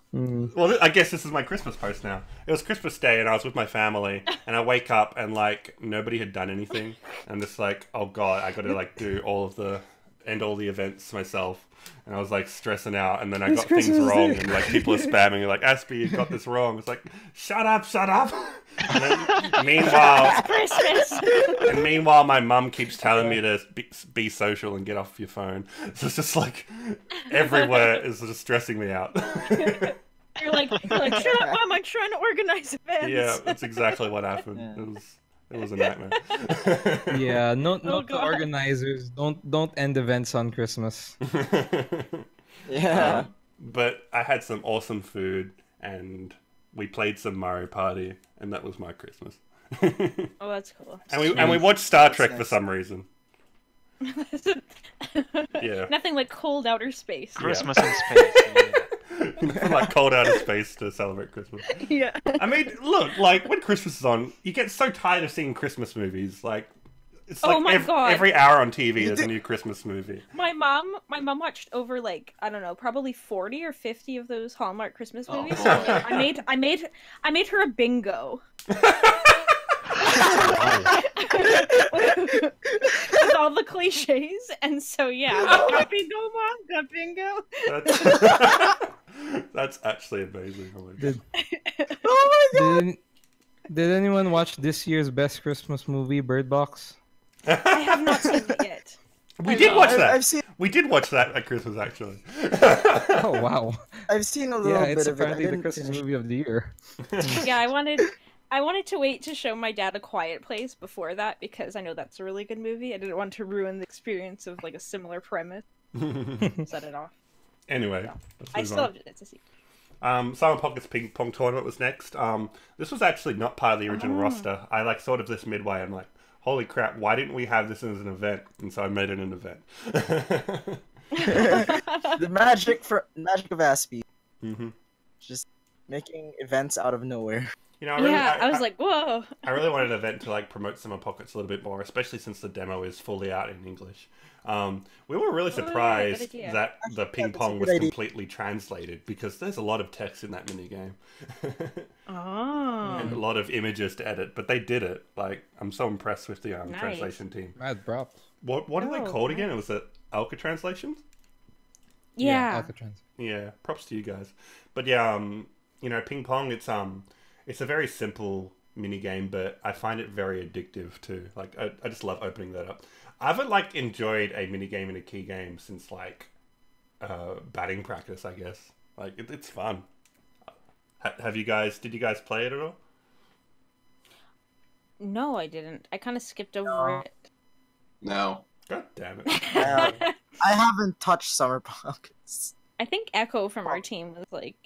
[SPEAKER 4] well, I guess this is my Christmas post now. It was Christmas Day, and I was with my family, and I wake up and like nobody had done anything, and just like, oh god, I got to like do all the events myself. And I was like stressing out, and then I got things wrong, and like people are spamming, like Aspie, you got this wrong. It's like, shut up. And then, meanwhile, my mum keeps telling me to be social and get off your phone. So it's just like everywhere is just stressing me out.
[SPEAKER 5] you're like, shut up, Mom! I'm trying to organize events.
[SPEAKER 4] Yeah, that's exactly what happened.
[SPEAKER 6] Yeah.
[SPEAKER 4] It was a nightmare.
[SPEAKER 1] Yeah, note
[SPEAKER 5] Oh,
[SPEAKER 1] to
[SPEAKER 5] God.
[SPEAKER 1] organizers: don't end events on Christmas.
[SPEAKER 6] Yeah.
[SPEAKER 4] But I had some awesome food, and we played some Mario Party, and that was my Christmas.
[SPEAKER 5] Oh, that's cool.
[SPEAKER 4] And we watched Star Trek
[SPEAKER 6] nice.
[SPEAKER 4] for some reason. Yeah.
[SPEAKER 5] Nothing like cold outer space.
[SPEAKER 2] Christmas in space. Yeah.
[SPEAKER 4] Like cold outer space to celebrate Christmas.
[SPEAKER 5] Yeah.
[SPEAKER 4] I mean, look, like when Christmas is on, you get so tired of seeing Christmas movies. Like, it's
[SPEAKER 5] Oh
[SPEAKER 4] like
[SPEAKER 5] my God.
[SPEAKER 4] every hour on TV there's a new Christmas movie.
[SPEAKER 5] My mom watched over like, I don't know, probably 40 or 50 of those Hallmark Christmas
[SPEAKER 3] Oh,
[SPEAKER 5] movies.
[SPEAKER 3] boy.
[SPEAKER 5] I made her a bingo. With all the cliches, and so yeah, like, got bingo, Mom, got bingo.
[SPEAKER 4] That's actually amazing. Oh my God.
[SPEAKER 6] Oh my god!
[SPEAKER 1] Did anyone watch this year's best Christmas movie, Bird Box?
[SPEAKER 5] I have not seen it yet.
[SPEAKER 4] We did watch that.
[SPEAKER 6] I've seen.
[SPEAKER 4] We did watch that at Christmas, actually.
[SPEAKER 1] Oh wow!
[SPEAKER 6] I've seen a little
[SPEAKER 1] Yeah,
[SPEAKER 6] bit
[SPEAKER 1] it's
[SPEAKER 6] of it. I
[SPEAKER 1] apparently the
[SPEAKER 6] didn't
[SPEAKER 1] Christmas
[SPEAKER 6] finish.
[SPEAKER 1] movie of the year.
[SPEAKER 5] Yeah, I wanted to wait to show my dad A Quiet Place before that because I know that's a really good movie. I didn't want to ruin the experience of like a similar premise. Set it off.
[SPEAKER 4] Anyway,
[SPEAKER 5] I still have it to see.
[SPEAKER 4] Silent Pocket's Ping Pong Tournament was next. This was actually not part of the original roster. I like sort of this midway. I'm like, holy crap, why didn't we have this as an event? And so I made it an event.
[SPEAKER 6] The magic of Aspie.
[SPEAKER 4] Mm-hmm.
[SPEAKER 6] Just making events out of nowhere.
[SPEAKER 4] You know, I
[SPEAKER 5] was like, whoa.
[SPEAKER 4] I really wanted an event to like promote Summer Pockets a little bit more, especially since the demo is fully out in English. We were really surprised
[SPEAKER 5] idea.
[SPEAKER 4] that the ping
[SPEAKER 6] that's a
[SPEAKER 4] pong
[SPEAKER 6] good
[SPEAKER 4] was
[SPEAKER 6] idea.
[SPEAKER 4] completely translated because there's a lot of text in that minigame.
[SPEAKER 5] Oh.
[SPEAKER 4] And a lot of images to edit, but they did it. Like, I'm so impressed with the
[SPEAKER 5] Nice.
[SPEAKER 4] translation team.
[SPEAKER 1] Mad props.
[SPEAKER 4] What are they
[SPEAKER 5] Oh,
[SPEAKER 4] called again? Was it Alka translations?
[SPEAKER 5] Yeah.
[SPEAKER 1] Alcatraz.
[SPEAKER 4] Yeah, props to you guys. But yeah, you know, ping pong. It's a very simple mini game, but I find it very addictive too. Like, I just love opening that up. I haven't like enjoyed a mini game in a key game since like batting practice, I guess. Like, it's fun. Did you guys play it at all?
[SPEAKER 5] No, I didn't. I kind of skipped over it.
[SPEAKER 3] No.
[SPEAKER 4] God damn it.
[SPEAKER 6] I haven't touched Summer Pockets.
[SPEAKER 5] I think Echo from our team was like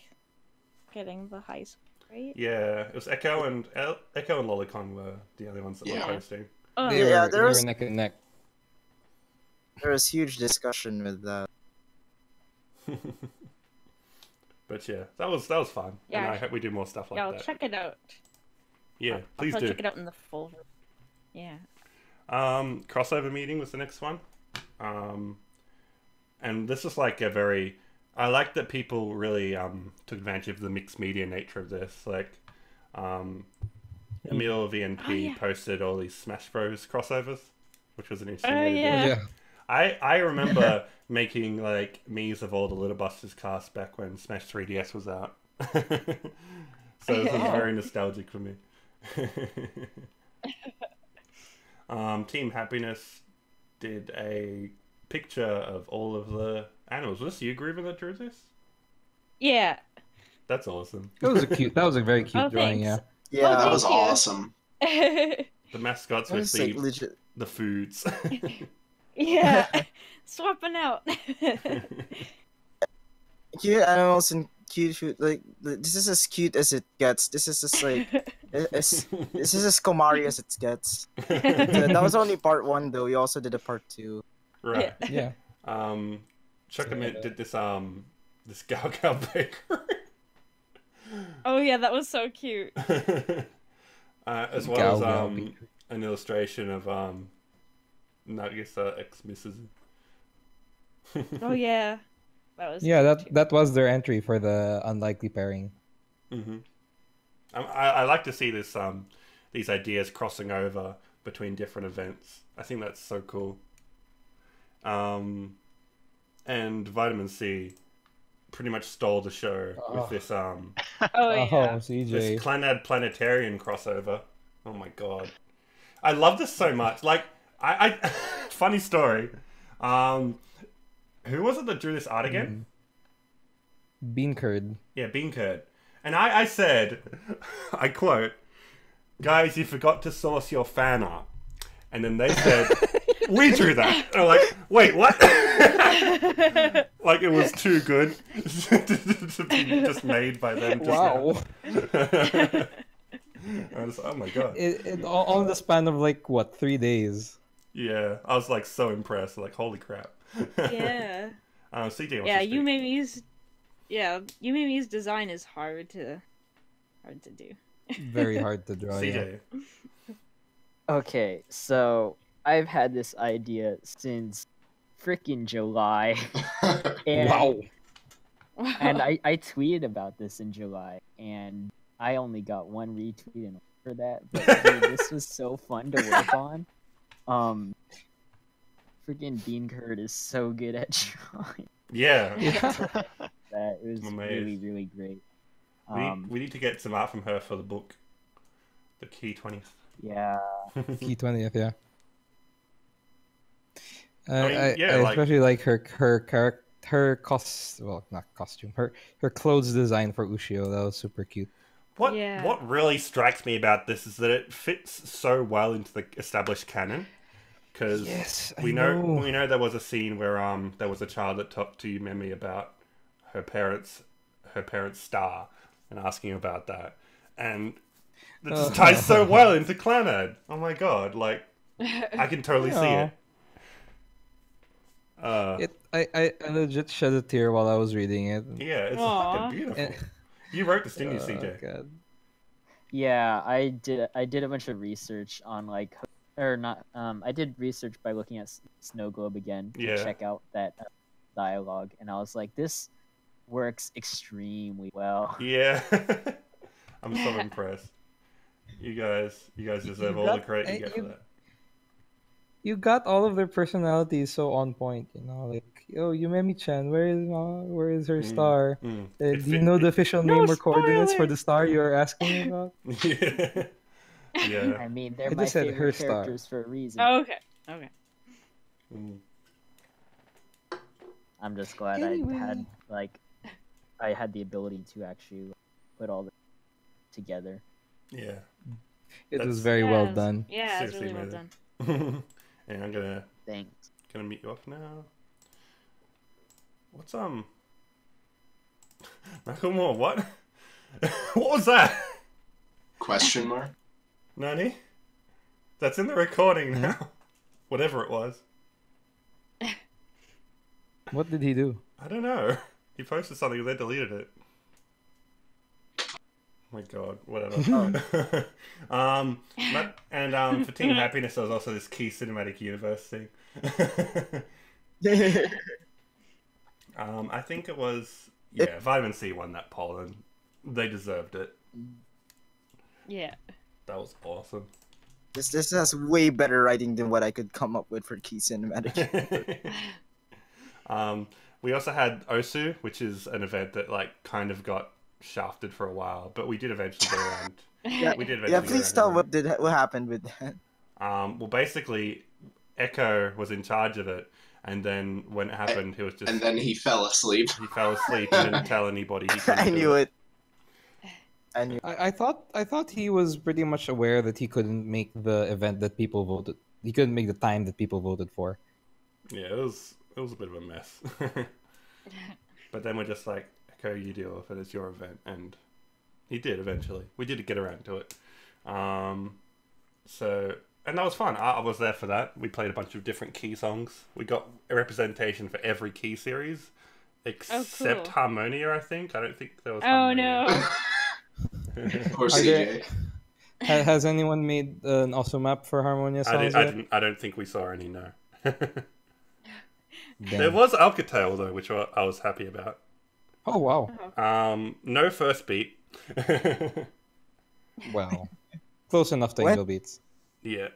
[SPEAKER 5] getting the high score, right?
[SPEAKER 4] Yeah, it was Echo and Lolicon were the only ones that were
[SPEAKER 5] Yeah.
[SPEAKER 4] posting.
[SPEAKER 5] Oh,
[SPEAKER 1] They
[SPEAKER 6] Yeah,
[SPEAKER 1] were,
[SPEAKER 6] there
[SPEAKER 1] they
[SPEAKER 6] was-
[SPEAKER 1] were neck and neck.
[SPEAKER 6] There was huge discussion with that.
[SPEAKER 4] But yeah, that was fun.
[SPEAKER 5] Yeah.
[SPEAKER 4] And I hope we do more stuff like
[SPEAKER 5] yeah, I'll
[SPEAKER 4] that.
[SPEAKER 5] check it out.
[SPEAKER 4] Yeah, please
[SPEAKER 5] I'll
[SPEAKER 4] do.
[SPEAKER 5] check it out in the full version. Yeah.
[SPEAKER 4] Crossover meeting was the next one. And this was like I like that people really took advantage of the mixed media nature of this. Like, Emil VNP posted all these Smash Bros crossovers, which was an interesting way to do it.
[SPEAKER 5] yeah.
[SPEAKER 4] I remember making like memes of all the Little Busters cast back when Smash 3DS was out. So this is very nostalgic for me. Team Happiness did a picture of all of the animals. Was this you, Groover, that drew this?
[SPEAKER 5] Yeah.
[SPEAKER 4] That's awesome.
[SPEAKER 1] That was a very cute
[SPEAKER 5] Oh,
[SPEAKER 1] drawing.
[SPEAKER 5] thanks.
[SPEAKER 6] Yeah,
[SPEAKER 3] That
[SPEAKER 5] thank
[SPEAKER 3] was
[SPEAKER 5] you.
[SPEAKER 3] awesome.
[SPEAKER 4] The mascots
[SPEAKER 6] that
[SPEAKER 4] with
[SPEAKER 6] was like legit.
[SPEAKER 4] the foods.
[SPEAKER 5] Yeah. Swapping out.
[SPEAKER 6] Cute animals and cute food. Like this is as cute as it gets. This is just like this is as Komari as it gets. That was only part 1 though. We also did a part 2.
[SPEAKER 4] Right.
[SPEAKER 1] Yeah.
[SPEAKER 4] Chocomint did this this Gao Gao Baker.
[SPEAKER 5] Oh yeah, that was so cute.
[SPEAKER 4] As well
[SPEAKER 1] Gao
[SPEAKER 4] as
[SPEAKER 1] Gao Baker.
[SPEAKER 4] an illustration of Nagisa X Misses.
[SPEAKER 5] Oh yeah. That was
[SPEAKER 1] Yeah,
[SPEAKER 5] cute, too.
[SPEAKER 1] that was their entry for the unlikely pairing.
[SPEAKER 4] Mm-hmm. I like to see this these ideas crossing over between different events. I think that's so cool. And Vitamin C pretty much stole the show with this
[SPEAKER 5] Oh
[SPEAKER 1] Oh,
[SPEAKER 5] yeah.
[SPEAKER 1] CJ.
[SPEAKER 4] this Clanad Planetarian crossover. Oh my god, I love this so much. Like I funny story. Who was it that drew this art again?
[SPEAKER 1] Bean curd.
[SPEAKER 4] Yeah, bean curd. And I said, I quote, "Guys, you forgot to source your fan art." And then they said, "We drew that." And I'm like, "Wait, what?" Like it was too good to be just made by them just
[SPEAKER 1] Wow.
[SPEAKER 4] now. I was, oh my god.
[SPEAKER 1] All in the span of like what, 3 days?
[SPEAKER 4] Yeah, I was like so impressed. Like, holy crap.
[SPEAKER 5] Yeah.
[SPEAKER 4] CJ wants
[SPEAKER 5] Yeah,
[SPEAKER 4] to
[SPEAKER 5] you
[SPEAKER 4] speak.
[SPEAKER 5] made me use. Yeah, you made me use design is hard to do.
[SPEAKER 1] Very hard to draw. Yeah.
[SPEAKER 4] CJ.
[SPEAKER 7] Okay, so I've had this idea since freaking July. And,
[SPEAKER 1] Wow.
[SPEAKER 7] And I tweeted about this in July, and I only got one retweet and for that. But dude, this was so fun to work on. Freaking Bean Curd is so good at drawing.
[SPEAKER 4] Yeah.
[SPEAKER 7] That it was really, really great.
[SPEAKER 4] We need to get some art from her for the book. The Key 20th.
[SPEAKER 7] Yeah.
[SPEAKER 1] Key 20th, yeah.
[SPEAKER 4] I
[SPEAKER 1] especially like her not costume, her clothes design for Ushio. That was super cute.
[SPEAKER 4] What really strikes me about this is that it fits so well into the established canon. Because we know there was a scene where there was a child that talked to Yumemi about her parents' star and asking about that, and it just ties so well into Clannad. Oh my god! Like I can totally see it.
[SPEAKER 1] I legit shed a tear while I was reading it.
[SPEAKER 4] Yeah, it's fucking beautiful. You wrote this, didn't you, CJ?
[SPEAKER 1] God.
[SPEAKER 7] Yeah, I did a bunch of research on like. Or not. I did research by looking at Snow Globe again to check out that dialogue, and I was like, "This works extremely well."
[SPEAKER 4] Yeah, I'm so impressed. You guys deserve all the credit you get for that.
[SPEAKER 1] You got all of their personalities so on point. You know, like Yumemi-chan, where is her star? Do you know the official name or coordinates for the star you're asking about?
[SPEAKER 4] Yeah. Yeah.
[SPEAKER 7] I mean, they're my favorite characters for a reason.
[SPEAKER 5] Oh, okay.
[SPEAKER 7] I'm just glad I had the ability to actually put all this together.
[SPEAKER 4] Yeah.
[SPEAKER 1] It was very well done.
[SPEAKER 5] Yeah, it's really well done.
[SPEAKER 4] And I'm gonna meet you off now. What's Nakamura, what? What was that?
[SPEAKER 3] Question mark?
[SPEAKER 4] Nani? That's in the recording now. Whatever it was.
[SPEAKER 1] What did he do?
[SPEAKER 4] I don't know. He posted something and they deleted it. Oh my god, whatever. For Team Happiness there was also this Key Cinematic Universe thing. I think it was Vitamin C won that poll and they deserved it.
[SPEAKER 5] Yeah.
[SPEAKER 4] That was awesome.
[SPEAKER 6] This has way better writing than what I could come up with for Key Cinematic.
[SPEAKER 4] We also had Osu, which is an event that like kind of got shafted for a while, but we did eventually get around.
[SPEAKER 6] Please tell what happened with that.
[SPEAKER 4] Well, basically, Echo was in charge of it, and then when it happened, he was just.
[SPEAKER 3] And then he fell asleep.
[SPEAKER 4] He fell asleep and didn't tell anybody.
[SPEAKER 6] I knew it.
[SPEAKER 1] I thought he was pretty much aware that he couldn't make the event that people voted. He couldn't make the time that people voted for.
[SPEAKER 4] Yeah, it was a bit of a mess. But then we're just like, Echo, you deal with it. It's your event, and he did eventually. We did get around to it. And that was fun. I was there for that. We played a bunch of different Key songs. We got a representation for every Key series, except Harmonia. I think. I don't think there was. Harmonia.
[SPEAKER 5] No.
[SPEAKER 3] Poor CJ.
[SPEAKER 1] Has anyone made an awesome map for Harmonia songs
[SPEAKER 4] I don't think we saw any. No. There was Alcatel though, which I was happy about.
[SPEAKER 1] Oh wow.
[SPEAKER 4] No first beat.
[SPEAKER 1] Well, close enough to Angel Beats.
[SPEAKER 4] Yeah.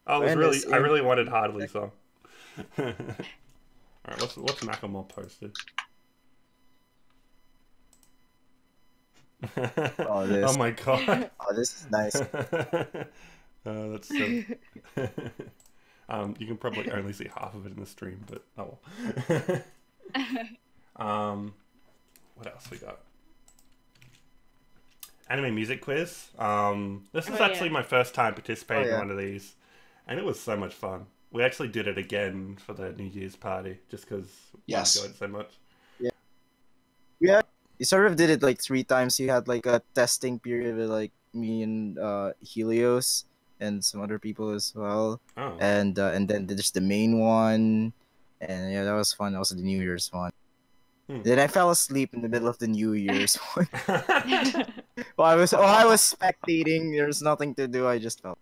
[SPEAKER 4] I really wanted Hardly song. Alright, what's Macklemore posted? Oh my god.
[SPEAKER 6] Oh, this is nice.
[SPEAKER 4] That's so... you can probably only see half of it in the stream, but oh well. what else we got? Anime music quiz. This is actually my first time participating in one of these, and it was so much fun. We actually did it again for the New Year's party, just because we enjoyed it so much.
[SPEAKER 6] Yeah, you sort of did it like 3 times. You had like a testing period with like me and Helios and some other people as well.
[SPEAKER 4] Oh.
[SPEAKER 6] And then there's the main one, and yeah, that was fun. Also the New Year's one. Then I fell asleep in the middle of the New Year's one. While I was spectating. There's nothing to do. I just felt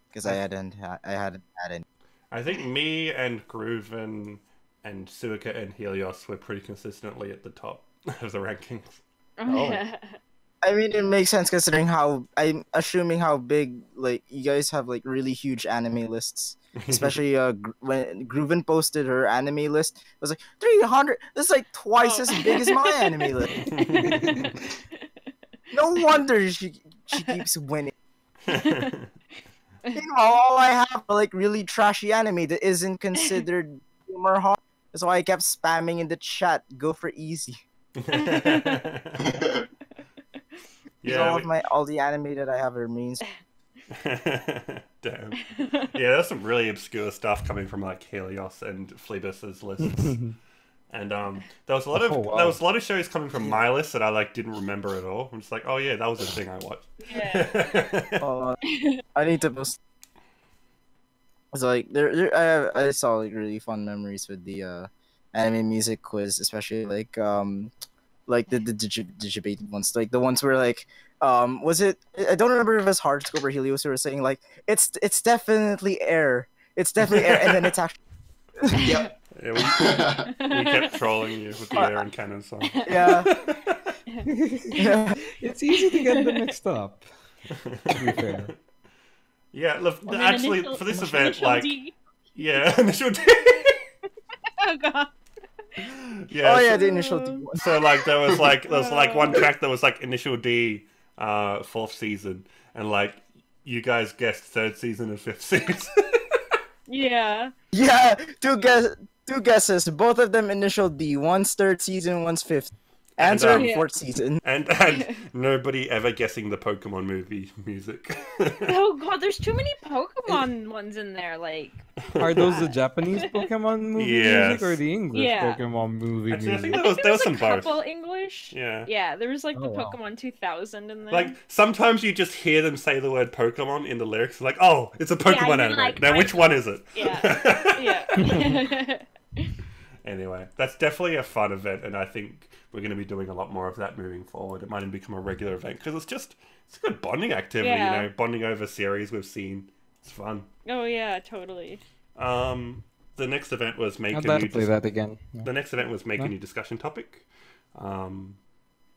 [SPEAKER 6] because I hadn't had any.
[SPEAKER 4] I think me and Grooven and Suika and Helios were pretty consistently at the top of the rankings.
[SPEAKER 6] Oh. I mean, it makes sense considering how I'm assuming how big like you guys have like really huge anime lists. Especially when Grooven posted her anime list, it was like 300. This is like twice as big as my anime list. No wonder she keeps winning. Meanwhile, all I have are like really trashy anime that isn't considered humor hard. That's why I kept spamming in the chat. Go for easy.
[SPEAKER 4] Yeah,
[SPEAKER 6] all the anime that I have are means.
[SPEAKER 4] Damn. Yeah, there's some really obscure stuff coming from like Helios and Phlebus's lists. And there was a lot of shows coming from my list that I like didn't remember at all. I'm just like, oh yeah, that was a thing I watched.
[SPEAKER 5] Yeah.
[SPEAKER 6] I need to post. It's like I saw like really fun memories with the anime music quiz, especially like the debated ones, like the ones where like was it? I don't remember if it was Hardscope or Helios who were saying like it's definitely air, and then it's actually
[SPEAKER 3] Yep.
[SPEAKER 4] Yeah, we kept trolling you with the Air and Cannon song.
[SPEAKER 6] Yeah.
[SPEAKER 1] It's easy to get them mixed up. To be fair.
[SPEAKER 4] Yeah, look, actually, for this event,
[SPEAKER 5] initial
[SPEAKER 4] like,
[SPEAKER 5] D.
[SPEAKER 4] yeah, initial D.
[SPEAKER 5] Oh god.
[SPEAKER 6] Yeah. Oh yeah, the initial D one.
[SPEAKER 4] So like there was one track that was like initial D, 4th season, and like you guys guessed 3rd season and 5th season.
[SPEAKER 5] Yeah.
[SPEAKER 6] Yeah, two guesses. Both of them initial D. One's 3rd season, one's 5th. Answer 4th season.
[SPEAKER 4] And nobody ever guessing the Pokemon movie music.
[SPEAKER 5] Oh god, there's too many Pokemon ones in there. Like,
[SPEAKER 1] are those the Japanese Pokemon movie music or the English Pokemon movie
[SPEAKER 4] Actually,
[SPEAKER 1] music?
[SPEAKER 4] I think there was some both.
[SPEAKER 5] Couple English. Yeah, there was like the Pokemon 2000 in there.
[SPEAKER 4] Like sometimes you just hear them say the word Pokemon in the lyrics, like, oh, it's a Pokemon anime.
[SPEAKER 5] Like,
[SPEAKER 4] now, which one is it?
[SPEAKER 5] Yeah.
[SPEAKER 4] Anyway, that's definitely a fun event, and I think we're going to be doing a lot more of that moving forward. It might even become a regular event because it's a good bonding activity, you know, bonding over series we've seen. It's fun.
[SPEAKER 5] Oh yeah, totally.
[SPEAKER 4] The next event was make
[SPEAKER 1] I'd like to play that again.
[SPEAKER 4] The next event was make a new discussion topic,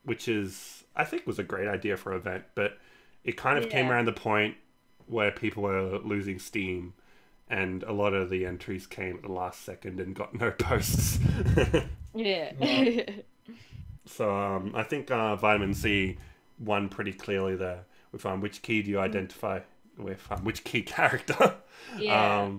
[SPEAKER 4] which is I think was a great idea for an event, but it kind of came around the point where people were losing steam. And a lot of the entries came at the last second and got no posts.
[SPEAKER 5] Yeah.
[SPEAKER 4] So I think Vitamin C won pretty clearly there with which key do you identify with which key character.
[SPEAKER 5] Yeah.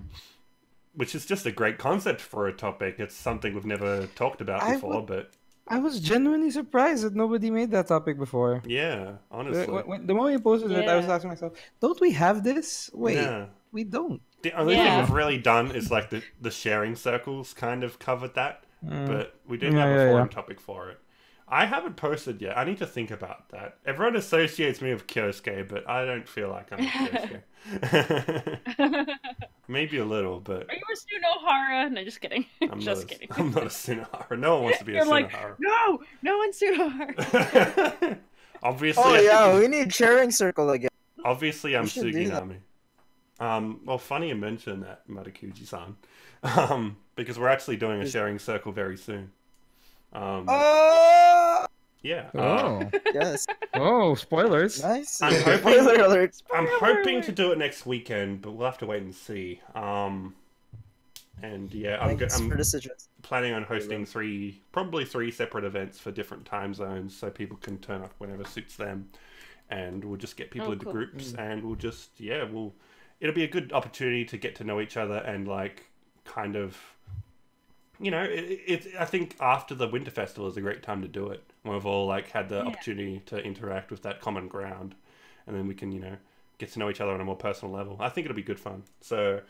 [SPEAKER 4] Which is just a great concept for a topic. It's something we've never talked about before, but
[SPEAKER 1] I was genuinely surprised that nobody made that topic before.
[SPEAKER 4] Yeah, honestly.
[SPEAKER 1] The moment you posted it, I was asking myself, don't we have this? Wait, we don't.
[SPEAKER 4] The only thing we've really done is like the sharing circles kind of covered that, but we didn't have a forum topic for it. I haven't posted yet. I need to think about that. Everyone associates me with Kyosuke, but I don't feel like I'm a Kyosuke. Maybe a little, but...
[SPEAKER 5] Are you a Sunohara? No, just kidding.
[SPEAKER 4] I'm not a Sunohara. No one wants to be a Sunohara.
[SPEAKER 5] Like, no one's Sunohara.
[SPEAKER 4] Obviously...
[SPEAKER 6] Oh yeah, we need sharing circle again.
[SPEAKER 4] Obviously, I'm Suginami. Well, funny you mention that, Matakuji-san. Because we're actually doing a sharing circle very soon. Yeah.
[SPEAKER 6] Yes.
[SPEAKER 1] Oh, spoilers.
[SPEAKER 6] Nice.
[SPEAKER 4] Spoiler alert. I'm hoping to do it next weekend, but we'll have to wait and see. And yeah, I'm planning on hosting probably three separate events for different time zones, so people can turn up whenever suits them. And we'll just get people into groups, and we'll just it'll be a good opportunity to get to know each other and like kind of you know, I think after the Winter Festival is a great time to do it. When we've all like had the opportunity to interact with that common ground, and then we can, you know, get to know each other on a more personal level. I think it'll be good fun. So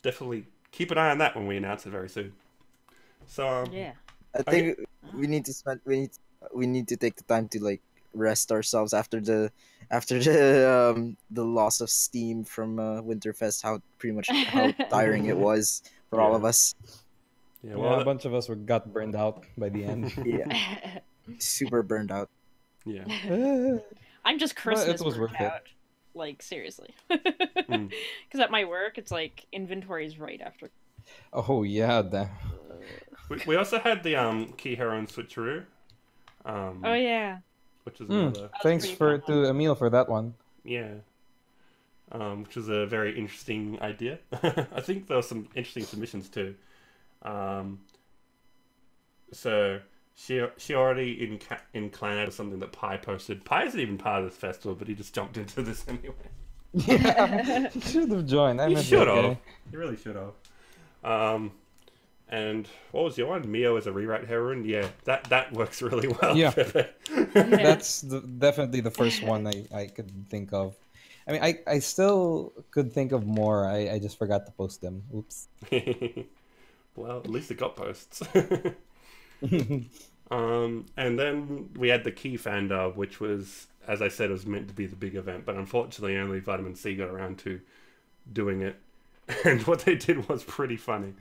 [SPEAKER 4] definitely keep an eye on that when we announce it very soon. So
[SPEAKER 5] yeah,
[SPEAKER 6] I think we need to take the time to like rest ourselves after the loss of steam from Winterfest. How tiring it was for all of us.
[SPEAKER 4] Yeah, well,
[SPEAKER 1] a bunch of us got burned out by the end.
[SPEAKER 6] Yeah, super burned out.
[SPEAKER 4] Yeah,
[SPEAKER 5] I'm just Christmas
[SPEAKER 1] was
[SPEAKER 5] burned
[SPEAKER 1] worth it.
[SPEAKER 5] out. Like seriously, because at my work it's like inventory's right after.
[SPEAKER 1] Oh yeah, damn.
[SPEAKER 4] we also had the key heroine switcheroo.
[SPEAKER 5] Oh yeah.
[SPEAKER 4] Which is another.
[SPEAKER 1] Thanks to Emil for that one.
[SPEAKER 4] Yeah. Which is a very interesting idea. I think there were some interesting submissions too. So she already inclined with something that Pi posted. Pi isn't even part of this festival, but he just jumped into this anyway.
[SPEAKER 1] Yeah, he should have joined.
[SPEAKER 4] He should have. He really should have. And what was your one? Mio as a rewrite heroine? Yeah, that works really well.
[SPEAKER 1] Yeah. That's definitely the first one I could think of. I mean, I still could think of more. I just forgot to post them. Oops.
[SPEAKER 4] Well, at least it got posts. And then we had the Key fan dub, which was, as I said, it was meant to be the big event, but unfortunately only Vitamin C got around to doing it. And what they did was pretty funny.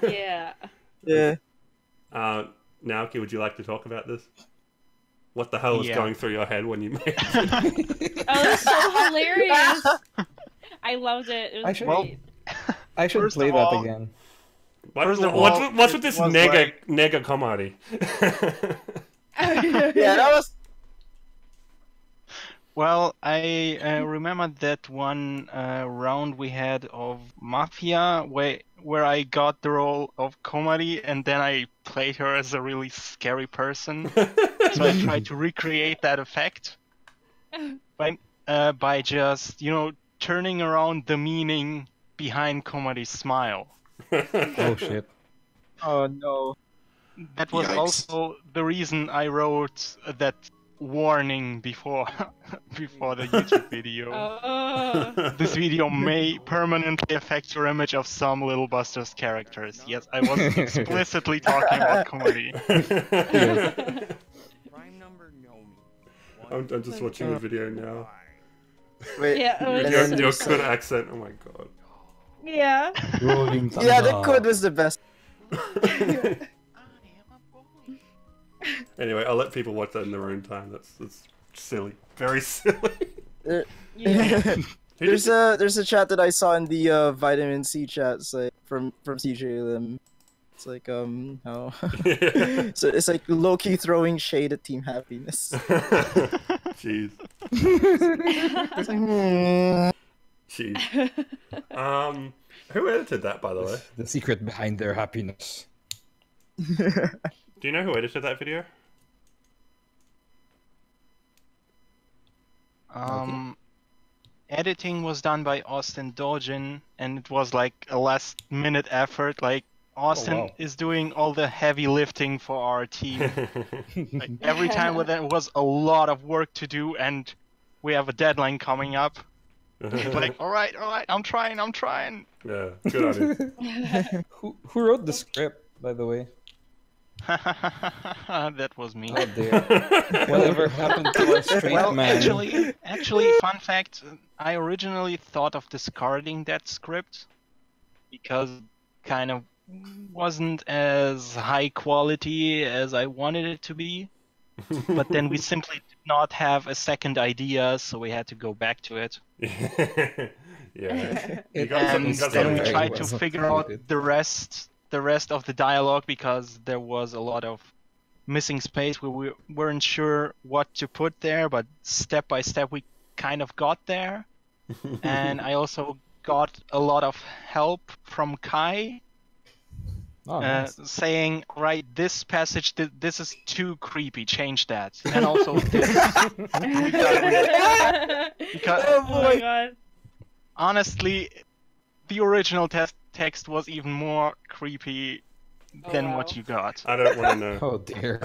[SPEAKER 5] Yeah.
[SPEAKER 6] Yeah.
[SPEAKER 4] Naoki, would you like to talk about this? What the hell was going through your head when you made it?
[SPEAKER 5] Oh, it was so hilarious. I loved it. It was great.
[SPEAKER 1] I should play that again.
[SPEAKER 4] What's with this nega comedy?
[SPEAKER 6] Yeah, that was.
[SPEAKER 2] Well, I remember that one round we had of Mafia where I got the role of Komari and then I played her as a really scary person. So I tried to recreate that effect by just, turning around the meaning behind Komari's smile.
[SPEAKER 1] Oh shit.
[SPEAKER 6] Oh no.
[SPEAKER 2] That was also the reason I wrote that warning before the YouTube video. This video may permanently affect your image of some Little Busters characters. Yes, I was explicitly talking about Komari.
[SPEAKER 4] I'm just watching the video now.
[SPEAKER 6] Wait,
[SPEAKER 4] your good accent, oh my god.
[SPEAKER 5] Yeah.
[SPEAKER 6] Yeah, the code was the best.
[SPEAKER 4] Anyway, I'll let people watch that in their own time. That's silly, very silly.
[SPEAKER 6] There's a chat that I saw in the vitamin C chat, like from CJ Lim. It's like how so it's like low key throwing shade at Team Happiness.
[SPEAKER 4] Jeez. Jeez. Who edited that, by the way?
[SPEAKER 1] The secret behind their happiness.
[SPEAKER 4] Do you know who edited that video?
[SPEAKER 2] Editing was done by Austin Dojin, and it was like a last-minute effort. Like Austin is doing all the heavy lifting for our team. Like, every time there was a lot of work to do, and we have a deadline coming up. He's like, all right, I'm trying.
[SPEAKER 4] Yeah, good on him.
[SPEAKER 1] Who wrote the script, by the way?
[SPEAKER 2] That was me.
[SPEAKER 1] Oh dear. Whatever happened to our straight man?
[SPEAKER 2] Actually, fun fact, I originally thought of discarding that script because it kind of wasn't as high quality as I wanted it to be. But then we simply did not have a second idea, so we had to go back to it.
[SPEAKER 4] Yeah.
[SPEAKER 2] And then we tried to figure out the rest of the dialogue because there was a lot of missing space where we weren't sure what to put there, but step by step we kind of got there. And I also got a lot of help from Kai.
[SPEAKER 1] Nice.
[SPEAKER 2] Saying, right, this passage, this is too creepy, change that. And also this. Because,
[SPEAKER 5] oh my god.
[SPEAKER 2] Honestly, the original text was even more creepy than
[SPEAKER 5] wow.
[SPEAKER 2] what you got.
[SPEAKER 4] I don't want to know.
[SPEAKER 1] Oh dear.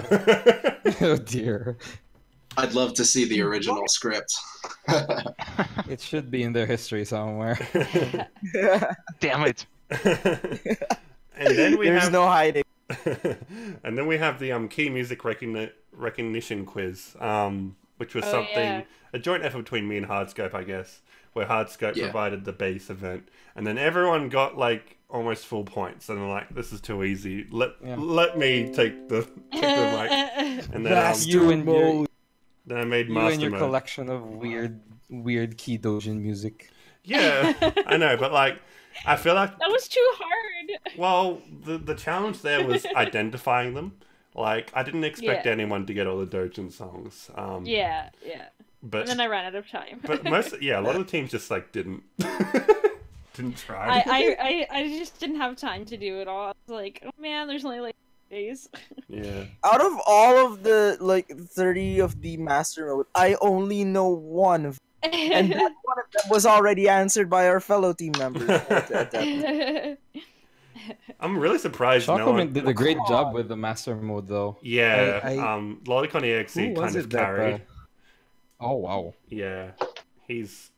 [SPEAKER 1] Oh dear.
[SPEAKER 3] I'd love to see the original script.
[SPEAKER 1] It should be in their history somewhere.
[SPEAKER 2] Damn it.
[SPEAKER 4] And then we
[SPEAKER 6] There's
[SPEAKER 4] have
[SPEAKER 6] no hiding.
[SPEAKER 4] and then we have the key music recognition quiz, which was a joint effort between me and Hardscope, I guess, where Hardscope provided the base event, and then everyone got like almost full points, and they're like, "This is too easy. Let me take the mic." And then then I made Master
[SPEAKER 1] and your
[SPEAKER 4] Mode.
[SPEAKER 1] collection of weird key dojin music.
[SPEAKER 4] Yeah, I know, but like, I feel like
[SPEAKER 5] That was too hard.
[SPEAKER 4] well, the challenge there was identifying them. Like, I didn't expect anyone to get all the Dojin songs.
[SPEAKER 5] Yeah.
[SPEAKER 4] But
[SPEAKER 5] And then I ran out of time.
[SPEAKER 4] but a lot of the teams just like didn't try.
[SPEAKER 5] I just didn't have time to do it all. I was like, oh man, there's only like days.
[SPEAKER 4] Yeah.
[SPEAKER 6] Out of all of the like 30 of the master mode, I only know one of them. And that one of them was already answered by our fellow team members.
[SPEAKER 4] I'm really surprised no
[SPEAKER 1] Chocomin
[SPEAKER 4] one...
[SPEAKER 1] did a great job with the master mode, though.
[SPEAKER 4] Yeah, Lolicon EXE kind of carried.
[SPEAKER 1] Oh wow.
[SPEAKER 4] Yeah, he's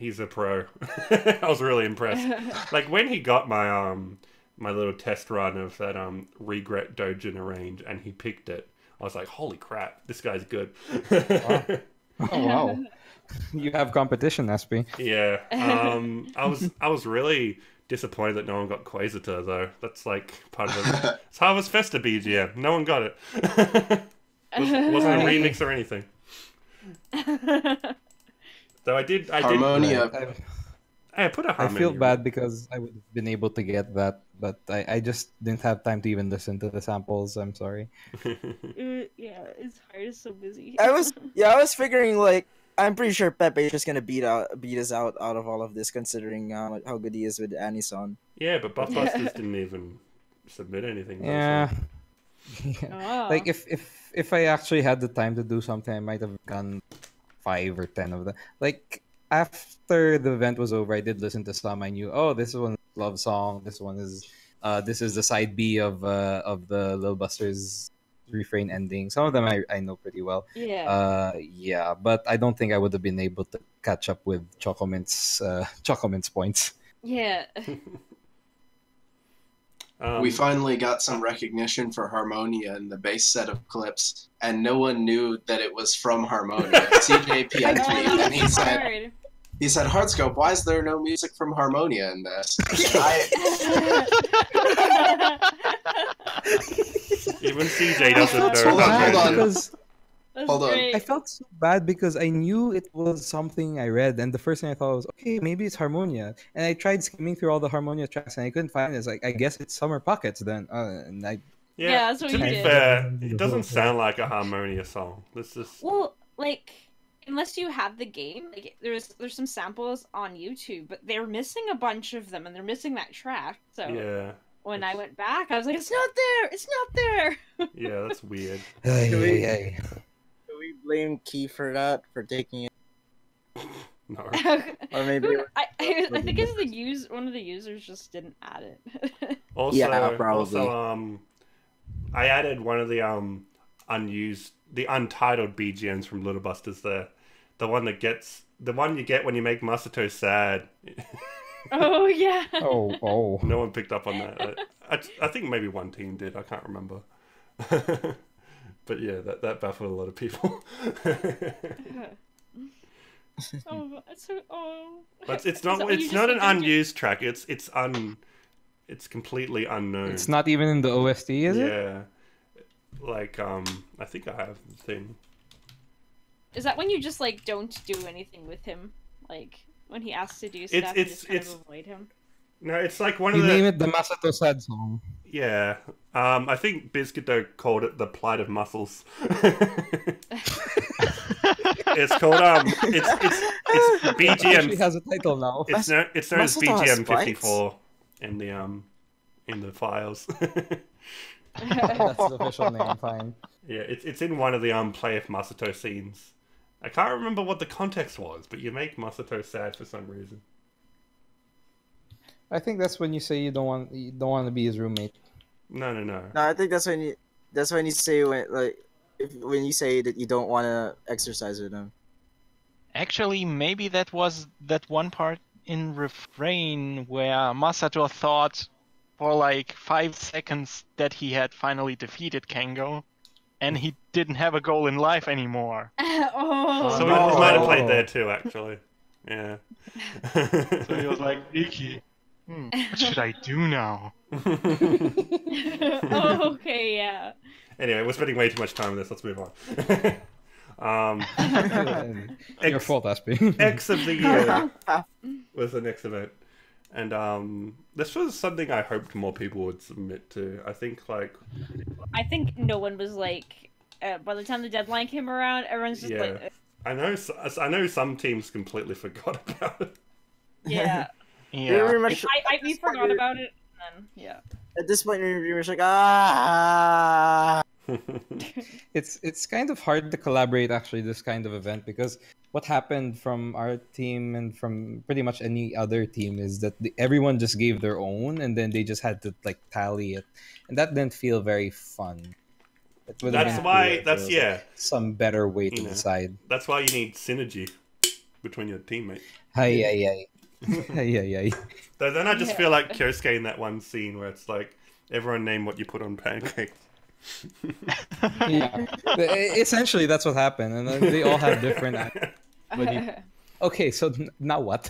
[SPEAKER 4] a pro. I was really impressed. Like when he got my my little test run of that regret Dojin arrange and he picked it, I was like, holy crap, this guy's good.
[SPEAKER 1] Wow. Oh wow. You have competition, SP.
[SPEAKER 4] Yeah. I was really disappointed that no one got Quasar though. That's like part of it. It's Harvest Festa BGM. No one got it. Wasn't a remix or anything. So I did.
[SPEAKER 3] Harmonia.
[SPEAKER 4] I put a Harmonia.
[SPEAKER 1] I feel bad because I would have been able to get that, but I just didn't have time to even listen to the samples. I'm sorry.
[SPEAKER 5] Yeah, it's hard. It's so busy.
[SPEAKER 6] I was figuring like I'm pretty sure Pepe is just gonna beat us out of all of this, considering how good he is with Anison.
[SPEAKER 4] Yeah, but Buffbusters didn't even submit anything.
[SPEAKER 1] Yeah.
[SPEAKER 5] Oh.
[SPEAKER 1] Like if I actually had the time to do something, I might have done 5 or 10 of them. Like after the event was over, I did listen to some. I knew, oh, this one's a love song. This one is the side B of the Lil Busters refrain ending. Some of them I know pretty well.
[SPEAKER 5] Yeah.
[SPEAKER 1] But I don't think I would have been able to catch up with Chocomint's points.
[SPEAKER 5] Yeah.
[SPEAKER 3] We finally got some recognition for Harmonia in the base set of clips, and no one knew that it was from Harmonia. CJ PN'd me, and he said, Hardscope, why is there no music from Harmonia in this?
[SPEAKER 4] Even CJ doesn't know.
[SPEAKER 3] Hold on.
[SPEAKER 1] I felt so bad because I knew it was something I read, and the first thing I thought was, okay, maybe it's Harmonia. And I tried skimming through all the Harmonia tracks, and I couldn't find it. It's like, I guess it's Summer Pockets then.
[SPEAKER 5] Yeah, that's what
[SPEAKER 4] to
[SPEAKER 5] you
[SPEAKER 4] be
[SPEAKER 5] did.
[SPEAKER 4] fair, it doesn't sound like a Harmonia song. It's just...
[SPEAKER 5] Well, like, unless you have the game, like, there's some samples on YouTube, but they're missing a bunch of them, and they're missing that track. So
[SPEAKER 4] yeah.
[SPEAKER 5] When I went back, I was like, it's not there! It's not there!
[SPEAKER 4] Yeah, that's weird.
[SPEAKER 6] Do we blame Key for that, for taking it?
[SPEAKER 4] No.
[SPEAKER 6] Or maybe
[SPEAKER 5] I think it's one of the users just didn't add it.
[SPEAKER 4] Also,
[SPEAKER 6] yeah, probably.
[SPEAKER 4] I added one of the untitled BGMs from Little Busters there. The one you get when you make Masato sad.
[SPEAKER 5] Oh yeah.
[SPEAKER 1] Oh.
[SPEAKER 4] No one picked up on that. I think maybe one team did. I can't remember. But yeah, that baffled a lot of people. But it's not an unused track. It's completely unknown.
[SPEAKER 1] It's not even in the OST, is it?
[SPEAKER 4] Yeah. Like I think I have the thing.
[SPEAKER 5] Is that when you just like don't do anything with him? Like when he asks to do stuff, you just kind of avoid him?
[SPEAKER 4] No, it's like one
[SPEAKER 1] you
[SPEAKER 4] of the...
[SPEAKER 1] name it the Masato sad song.
[SPEAKER 4] Yeah. I think Biscuito called it the plight of muscles. It's called it's BGM.
[SPEAKER 1] It has a title now.
[SPEAKER 4] It's known as BGM 54 in the files.
[SPEAKER 1] That's the official name. Fine.
[SPEAKER 4] Yeah, it's in one of the Play of Masato scenes. I can't remember what the context was, but you make Masato sad for some reason.
[SPEAKER 1] I think that's when you say you don't want to be his roommate.
[SPEAKER 4] No.
[SPEAKER 6] No, I think that's when you say when you say that you don't want to exercise with him.
[SPEAKER 2] Actually, maybe that was that one part in Refrain where Masato thought for like 5 seconds that he had finally defeated Kengo, and he didn't have a goal in life anymore.
[SPEAKER 5] Oh.
[SPEAKER 2] So
[SPEAKER 4] we
[SPEAKER 2] he was
[SPEAKER 4] might have
[SPEAKER 2] like,
[SPEAKER 4] played there too, actually. Yeah.
[SPEAKER 2] so he was like, Iki, what should I do now?
[SPEAKER 5] Oh, okay, yeah.
[SPEAKER 4] Anyway, we're spending way too much time on this. Let's move on.
[SPEAKER 1] Your fault, Aspie.
[SPEAKER 4] X of the year was the next event, and this was something I hoped more people would submit to. I think
[SPEAKER 5] no one was like. By the time the deadline came around, everyone's just like.
[SPEAKER 4] I know some teams completely forgot about it.
[SPEAKER 5] Yeah.
[SPEAKER 2] Yeah.
[SPEAKER 5] We forgot about it. And then, yeah.
[SPEAKER 6] At this point, we were like, ah.
[SPEAKER 1] It's kind of hard to collaborate actually this kind of event, because what happened from our team and from pretty much any other team is that everyone just gave their own, and then they just had to like tally it, and that didn't feel very fun. Some better way to decide.
[SPEAKER 4] That's why you need synergy between your teammates.
[SPEAKER 1] Hey.
[SPEAKER 4] Then I just feel like Kyosuke in that one scene where it's like everyone name what you put on pancakes.
[SPEAKER 1] Yeah. Essentially, that's what happened, and then they all have different. Okay, so now what?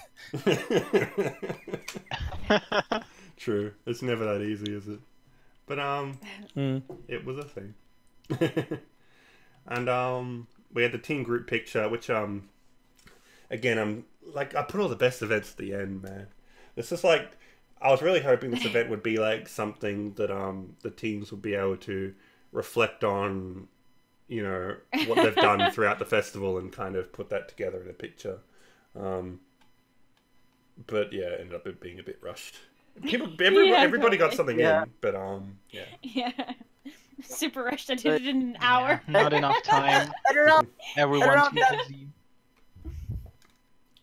[SPEAKER 4] True, it's never that easy, is it? But it was a thing. And we had the team group picture, which again, I put all the best events at the end, man. It's just like I was really hoping this event would be like something that the teams would be able to reflect on, you know, what they've done throughout the festival and kind of put that together in a picture. But yeah, it ended up being a bit rushed. Everybody got something in, but yeah.
[SPEAKER 5] Yeah. Super rushed. I did it in an hour.
[SPEAKER 2] Not enough time.
[SPEAKER 6] I don't know.
[SPEAKER 2] Everyone's too busy.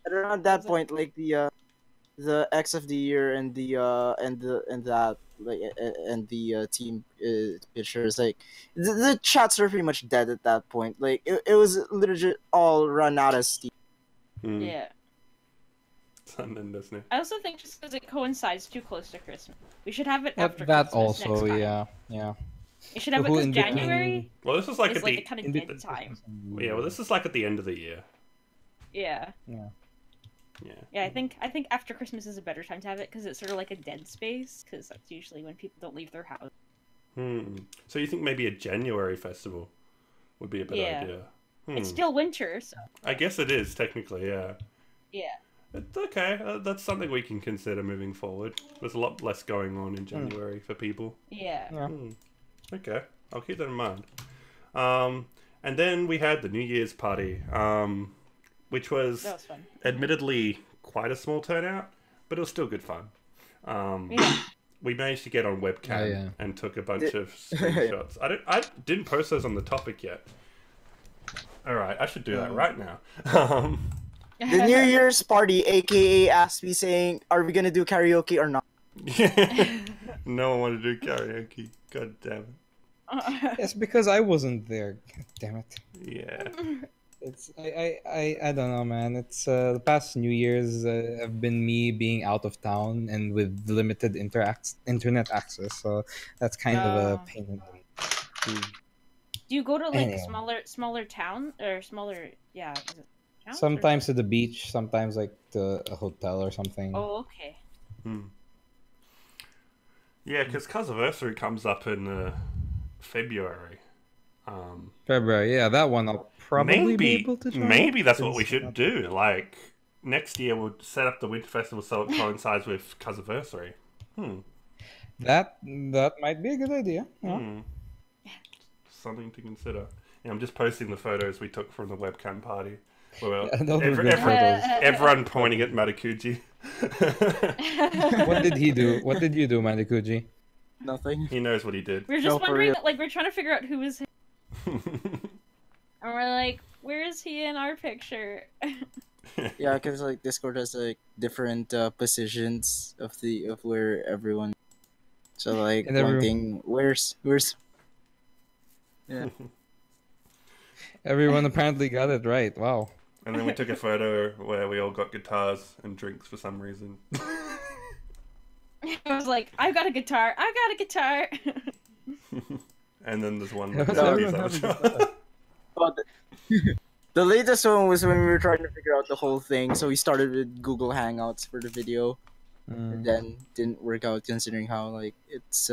[SPEAKER 6] I don't know at that point, like the X of the year and the team pictures, like the chats were pretty much dead at that point. Like it was literally all run out of steam.
[SPEAKER 5] Yeah.
[SPEAKER 4] Something, doesn't it?
[SPEAKER 5] I also think just because it coincides too close to Christmas, we should have it after
[SPEAKER 1] that
[SPEAKER 5] Christmas
[SPEAKER 1] also,
[SPEAKER 5] next time.
[SPEAKER 1] yeah.
[SPEAKER 5] You should have it because January.
[SPEAKER 4] Well, this is like
[SPEAKER 5] is
[SPEAKER 4] at
[SPEAKER 5] like
[SPEAKER 4] the
[SPEAKER 5] a kind of dead time.
[SPEAKER 4] Yeah, well, this is like at the end of the year.
[SPEAKER 5] Yeah.
[SPEAKER 1] Yeah.
[SPEAKER 5] Yeah, I think after Christmas is a better time to have it because it's sort of like a dead space, because that's usually when people don't leave their house.
[SPEAKER 4] So you think maybe a January festival would be a better idea?
[SPEAKER 5] It's still winter, so.
[SPEAKER 4] I guess it is technically, yeah.
[SPEAKER 5] Yeah.
[SPEAKER 4] It's okay. That's something we can consider moving forward. There's a lot less going on in January for people.
[SPEAKER 5] Yeah.
[SPEAKER 4] Okay, I'll keep that in mind. And then we had the New Year's party, which was
[SPEAKER 5] fun.
[SPEAKER 4] Admittedly quite a small turnout, but it was still good fun. We managed to get on webcam and took a bunch of screenshots. I didn't post those on the topic yet. All right, I should do that right now.
[SPEAKER 6] The New Year's party, aka asked me saying, "Are we gonna do karaoke or not?"
[SPEAKER 4] No one wanted to do karaoke. God damn it.
[SPEAKER 1] It's because I wasn't there. God damn it.
[SPEAKER 4] Yeah.
[SPEAKER 1] It's I don't know, man. It's the past New Year's have been me being out of town and with limited internet access, so that's kind of a pain in the.
[SPEAKER 5] Do you go to like smaller town or smaller? Yeah. Is it towns,
[SPEAKER 1] sometimes to the beach, sometimes like to a hotel or something.
[SPEAKER 5] Oh, okay.
[SPEAKER 4] Yeah, because Kazamatsuri comes up in February.
[SPEAKER 1] February, yeah, that one I'll probably be able to join.
[SPEAKER 4] Maybe that's what we should do. Like next year, we'll set up the Winter Festival so it coincides with Kazamatsuri.
[SPEAKER 1] That might be a good idea. Yeah.
[SPEAKER 4] Something to consider. Yeah, I'm just posting the photos we took from the webcam party. Well, everyone pointing at Matakuji.
[SPEAKER 1] What did he do? What did you do, Matakuji?
[SPEAKER 6] Nothing.
[SPEAKER 4] He knows what he did.
[SPEAKER 5] We're just wondering, like, we're trying to figure out who is him. And we're like, where is he in our picture?
[SPEAKER 6] Yeah, because like Discord has like different positions of where everyone. So like
[SPEAKER 1] And everyone,
[SPEAKER 6] wanting where's yeah.
[SPEAKER 1] everyone apparently got it right. Wow.
[SPEAKER 4] And then we took a photo where we all got guitars and drinks for some reason.
[SPEAKER 5] I was like, I've got a guitar. I've got a guitar.
[SPEAKER 4] And then there's one
[SPEAKER 1] Yeah,
[SPEAKER 4] with
[SPEAKER 1] everyone
[SPEAKER 4] the
[SPEAKER 1] has a
[SPEAKER 4] avatar.
[SPEAKER 1] guitar.
[SPEAKER 6] Oh, the latest one was when we were trying to figure out the whole thing. So we started with Google Hangouts for the video, and then didn't work out considering how like it's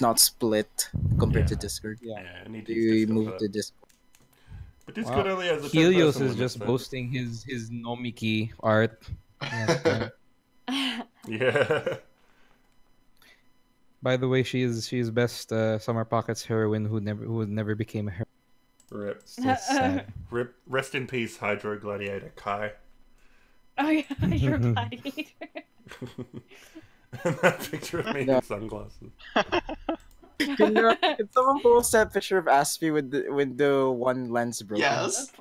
[SPEAKER 6] not split compared to Discord.
[SPEAKER 1] Yeah.
[SPEAKER 4] Yeah, I need to
[SPEAKER 6] We
[SPEAKER 4] use Discord for
[SPEAKER 6] moved
[SPEAKER 4] that.
[SPEAKER 6] to Discord.
[SPEAKER 4] But Discord only has a 10-person
[SPEAKER 1] Helios is
[SPEAKER 4] limit,
[SPEAKER 1] just
[SPEAKER 4] so-
[SPEAKER 1] boasting his Nomiki art. Yeah.
[SPEAKER 4] Yeah.
[SPEAKER 1] By the way, she is best Summer Pockets heroine who never became a heroine.
[SPEAKER 4] Rip.
[SPEAKER 1] It's just sad.
[SPEAKER 4] Rip. Rest in peace, Hydro Gladiator Kai.
[SPEAKER 5] Oh yeah, you're a gladiator.
[SPEAKER 4] And that picture of me
[SPEAKER 6] No.
[SPEAKER 4] in sunglasses.
[SPEAKER 6] Can someone post that picture of Aspie with the one lens broken?
[SPEAKER 3] Yes.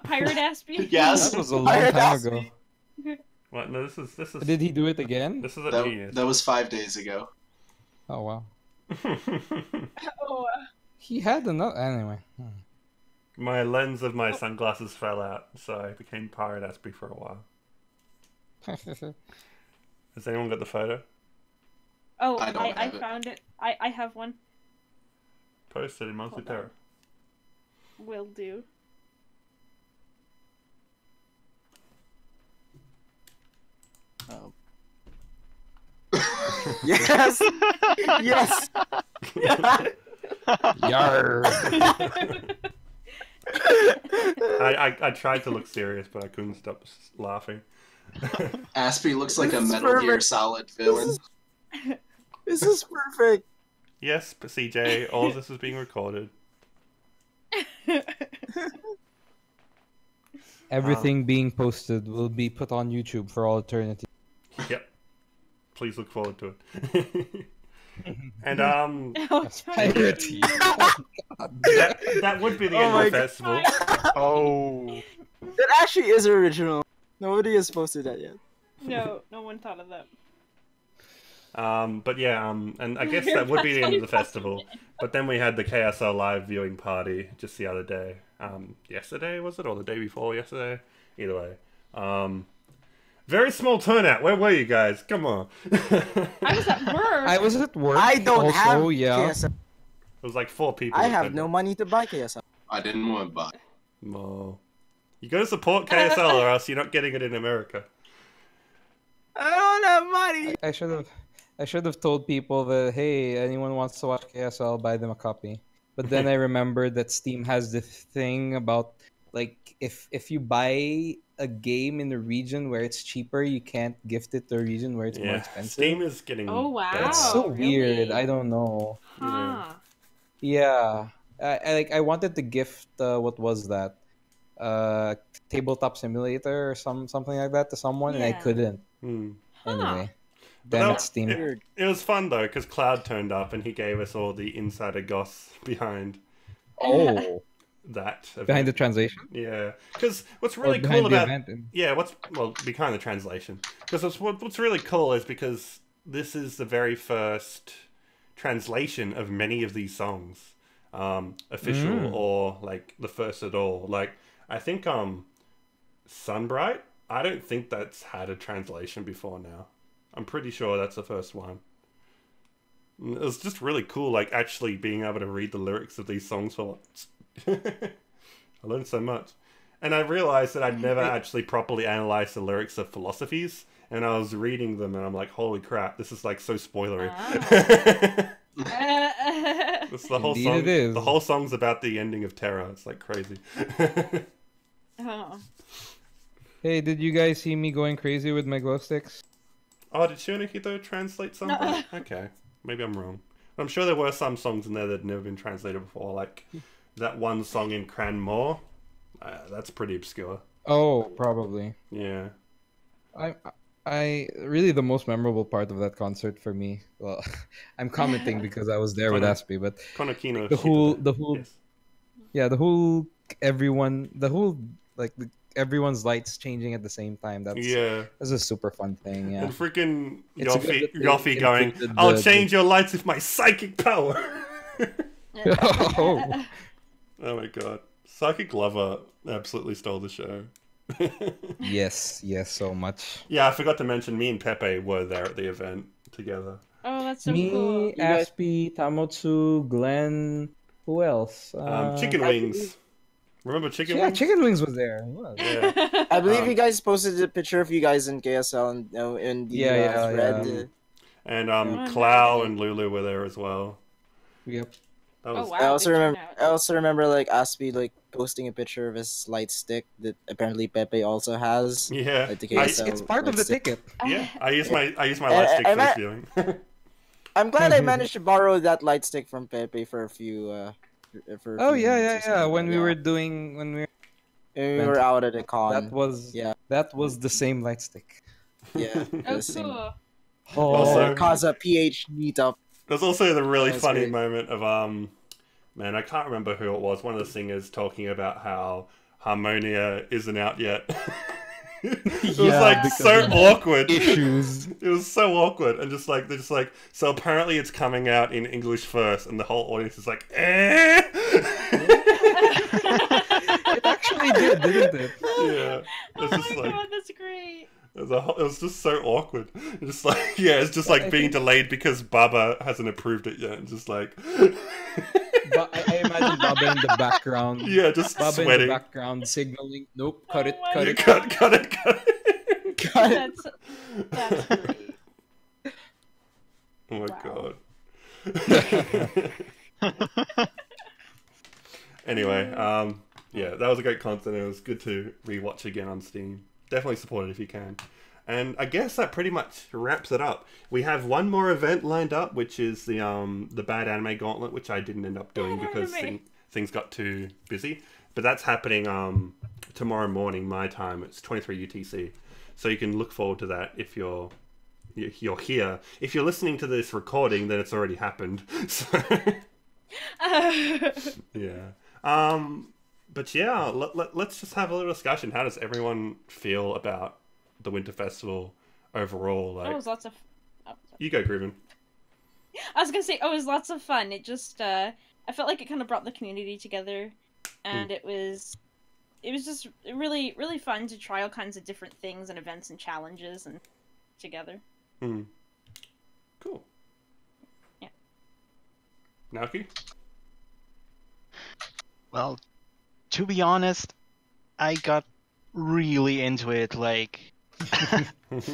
[SPEAKER 5] Pirate Aspie.
[SPEAKER 3] Yes.
[SPEAKER 1] That was a long
[SPEAKER 6] Pirate
[SPEAKER 1] time
[SPEAKER 6] Aspie.
[SPEAKER 1] ago.
[SPEAKER 4] What? No, this is
[SPEAKER 1] Did he do it again?
[SPEAKER 4] this is at New
[SPEAKER 3] That,
[SPEAKER 4] Year's.
[SPEAKER 3] that was 5 days ago.
[SPEAKER 1] Oh wow.
[SPEAKER 5] Oh,
[SPEAKER 1] He had another anyway.
[SPEAKER 4] My lens of my sunglasses fell out, so I became Pirate Aspie for a while. Has anyone got the photo?
[SPEAKER 5] oh,
[SPEAKER 3] I don't
[SPEAKER 5] I
[SPEAKER 3] have it.
[SPEAKER 5] found it. I have one.
[SPEAKER 4] Posted in Monster
[SPEAKER 5] Hold on.
[SPEAKER 4] Terra.
[SPEAKER 5] Will do.
[SPEAKER 6] Oh. Yes. Yes.
[SPEAKER 1] Yar.
[SPEAKER 4] I tried to look serious, but I couldn't stop laughing.
[SPEAKER 3] Aspie looks like a
[SPEAKER 6] This is
[SPEAKER 3] Metal Gear
[SPEAKER 6] perfect.
[SPEAKER 3] Solid villain.
[SPEAKER 6] This is perfect.
[SPEAKER 4] Yes, but CJ, all this is being recorded.
[SPEAKER 1] Everything being posted will be put on YouTube for all eternity.
[SPEAKER 4] Yep. Please look forward to it. And
[SPEAKER 5] Oh,
[SPEAKER 1] Piracy.
[SPEAKER 4] that would be the
[SPEAKER 6] Oh
[SPEAKER 4] end
[SPEAKER 6] my
[SPEAKER 4] of the
[SPEAKER 6] God.
[SPEAKER 4] festival.
[SPEAKER 2] Oh.
[SPEAKER 6] That actually is original. Nobody has posted that yet.
[SPEAKER 5] no, no one thought of that.
[SPEAKER 4] But yeah, and I guess that would be the end of the festival. But then we had the KSL live viewing party just the other day. Yesterday was it, or the day before yesterday? Either way. Very small turnout. Where were you guys? Come on.
[SPEAKER 5] I was at work.
[SPEAKER 1] I was at work.
[SPEAKER 6] I don't
[SPEAKER 1] also,
[SPEAKER 6] have
[SPEAKER 1] yeah.
[SPEAKER 6] KSL.
[SPEAKER 4] It was like 4 people.
[SPEAKER 6] I
[SPEAKER 4] that
[SPEAKER 6] have
[SPEAKER 4] turned
[SPEAKER 6] no
[SPEAKER 4] up.
[SPEAKER 6] money to buy KSL.
[SPEAKER 3] I didn't want to buy.
[SPEAKER 4] Oh. You gotta support KSL or else you're not getting it in America.
[SPEAKER 6] I don't have money.
[SPEAKER 1] I should have told people that hey, anyone wants to watch KSL, buy them a copy. But then I remembered that Steam has this thing about like if you buy a game in a region where it's cheaper, you can't gift it to a region where it's more
[SPEAKER 4] Yeah,
[SPEAKER 1] expensive.
[SPEAKER 4] Steam is getting.
[SPEAKER 5] Oh, wow.
[SPEAKER 4] better.
[SPEAKER 1] That's so
[SPEAKER 5] really?
[SPEAKER 1] weird. I don't know.
[SPEAKER 5] Huh.
[SPEAKER 1] Yeah, I wanted to gift what was that, tabletop simulator or something like that to someone, and I
[SPEAKER 5] Yeah.
[SPEAKER 1] couldn't.
[SPEAKER 4] Hmm.
[SPEAKER 1] Anyway,
[SPEAKER 4] But
[SPEAKER 1] damn
[SPEAKER 4] that-
[SPEAKER 1] it, Steam.
[SPEAKER 4] It was fun though, because Cloud turned up and he gave us all the insider goss behind
[SPEAKER 1] Oh,
[SPEAKER 4] that. Event.
[SPEAKER 1] behind the translation.
[SPEAKER 4] Yeah, because what's
[SPEAKER 1] Or
[SPEAKER 4] really
[SPEAKER 1] behind
[SPEAKER 4] cool
[SPEAKER 1] the
[SPEAKER 4] about
[SPEAKER 1] event.
[SPEAKER 4] yeah, behind the translation? Because what's really cool is because this is the very first translation of many of these songs, official or like the first at all. Like I think Sunbright. I don't think that's had a translation before now. I'm pretty sure that's the first one. It was just really cool, like actually being able to read the lyrics of these songs for once. I learned so much. And I realized that I'd never actually properly analyzed the lyrics of Philosophies, and I was reading them and I'm like, holy crap, this is like so spoilery. It's the whole
[SPEAKER 1] Indeed
[SPEAKER 4] song.
[SPEAKER 1] it is.
[SPEAKER 4] The whole song's about the ending of Terra. It's like crazy.
[SPEAKER 5] Oh.
[SPEAKER 1] Hey, did you guys see me going crazy with my glow sticks?
[SPEAKER 4] Oh, did Shunakito translate something? Okay, maybe I'm wrong. I'm sure there were some songs in there that had never been translated before, like that one song in Cranmore. That's pretty obscure.
[SPEAKER 1] Oh, probably.
[SPEAKER 4] Yeah.
[SPEAKER 1] I really the most memorable part of that concert for me. Well, I'm commenting because I was there with
[SPEAKER 4] Kono-
[SPEAKER 1] Aspie, but
[SPEAKER 4] Konokino
[SPEAKER 1] the whole
[SPEAKER 4] Shitade. Yes.
[SPEAKER 1] yeah, the whole everyone, the whole like everyone's lights changing at the same time. That's a super fun thing. Yeah.
[SPEAKER 4] And freaking
[SPEAKER 1] It's good that they
[SPEAKER 4] Yoffie going,
[SPEAKER 1] included
[SPEAKER 4] "I'll
[SPEAKER 1] the-
[SPEAKER 4] change your lights with my psychic power."
[SPEAKER 1] Oh.
[SPEAKER 4] Oh my god, Psychic Lover absolutely stole the show.
[SPEAKER 1] Yes, so much.
[SPEAKER 4] Yeah, I forgot to mention me and Pepe were there at the event together.
[SPEAKER 5] Oh, that's so
[SPEAKER 1] Me,
[SPEAKER 5] cool.
[SPEAKER 1] Aspie, Tamotsu, Glenn. Who else?
[SPEAKER 4] Chicken Wings. Remember Chicken
[SPEAKER 1] Yeah,
[SPEAKER 4] Wings?
[SPEAKER 1] Chicken Wings was there. It was.
[SPEAKER 4] Yeah.
[SPEAKER 6] I believe you guys posted a picture of you guys in KSL and in the thread.
[SPEAKER 4] And
[SPEAKER 5] Oh,
[SPEAKER 4] Clow
[SPEAKER 5] nice.
[SPEAKER 4] and Lulu were there as well.
[SPEAKER 1] Yep.
[SPEAKER 4] That was,
[SPEAKER 5] Oh, wow.
[SPEAKER 6] I also
[SPEAKER 5] good
[SPEAKER 6] remember.
[SPEAKER 5] turnout.
[SPEAKER 6] I also remember like Aspie like posting a picture of his light stick that apparently Pepe also has.
[SPEAKER 4] Yeah.
[SPEAKER 6] Like the
[SPEAKER 1] It's,
[SPEAKER 6] KSL
[SPEAKER 1] it's part of
[SPEAKER 6] light
[SPEAKER 1] the
[SPEAKER 6] stick.
[SPEAKER 1] ticket.
[SPEAKER 4] Yeah, I use my light stick for this viewing.
[SPEAKER 6] I'm glad I managed to borrow that light stick from Pepe for a few. For a
[SPEAKER 1] Oh
[SPEAKER 6] few
[SPEAKER 1] yeah,
[SPEAKER 6] minutes or
[SPEAKER 1] yeah.
[SPEAKER 6] something,
[SPEAKER 1] When we
[SPEAKER 6] yeah.
[SPEAKER 1] were doing
[SPEAKER 6] When we were out at a con.
[SPEAKER 1] that was the same light stick.
[SPEAKER 6] Yeah.
[SPEAKER 5] Oh,
[SPEAKER 6] the same.
[SPEAKER 5] cool.
[SPEAKER 4] Also-
[SPEAKER 6] Kaza PH meetup.
[SPEAKER 4] There's also the really
[SPEAKER 6] That was
[SPEAKER 4] funny
[SPEAKER 6] great.
[SPEAKER 4] moment of man, I can't remember who it was. One of the singers talking about how Harmonia isn't out yet. It was
[SPEAKER 1] Yeah,
[SPEAKER 4] like
[SPEAKER 1] because
[SPEAKER 4] so
[SPEAKER 1] of
[SPEAKER 4] awkward.
[SPEAKER 1] Issues.
[SPEAKER 4] It was so awkward, and they're just like, so apparently it's coming out in English first, and the whole audience is like, eh.
[SPEAKER 1] It actually did, didn't it?
[SPEAKER 4] Yeah,
[SPEAKER 5] Oh
[SPEAKER 4] it's just
[SPEAKER 5] my
[SPEAKER 4] like
[SPEAKER 5] god, that's great.
[SPEAKER 4] it was just so awkward. Just like it's just like being delayed because Baba hasn't approved it yet. And just like
[SPEAKER 1] But I imagine Baba in the background.
[SPEAKER 4] yeah, just
[SPEAKER 1] Baba in the
[SPEAKER 4] sweating.
[SPEAKER 1] background signaling. Nope, cut
[SPEAKER 5] Oh
[SPEAKER 1] it,
[SPEAKER 5] my
[SPEAKER 1] cut
[SPEAKER 4] You
[SPEAKER 1] it.
[SPEAKER 4] cut it.
[SPEAKER 5] That's great.
[SPEAKER 4] Oh my
[SPEAKER 5] Wow.
[SPEAKER 4] god. Anyway, yeah, that was a great concert. It was good to rewatch again on Steam. Definitely support it if you can. And I guess that pretty much wraps it up. We have one more event lined up, which is the Bad Anime Gauntlet, which I didn't end up doing
[SPEAKER 5] Bad
[SPEAKER 4] because
[SPEAKER 5] Anime.
[SPEAKER 4] things got too busy. But that's happening tomorrow morning my time. It's 23 UTC, so you can look forward to that if you're here. If you're listening to this recording, then it's already happened. So yeah. But yeah, let's just have a little discussion. How does everyone feel about the Winter Festival overall?
[SPEAKER 5] It
[SPEAKER 4] Like,
[SPEAKER 5] was lots of. Oh, sorry.
[SPEAKER 4] you go, Grieven.
[SPEAKER 5] I was gonna say, oh, it was lots of fun. It just, I felt like it kind of brought the community together, and it was just really, really fun to try all kinds of different things and events and challenges and together.
[SPEAKER 4] Cool.
[SPEAKER 5] Yeah.
[SPEAKER 4] Naoki?
[SPEAKER 2] Well, to be honest, I got really into it. Like,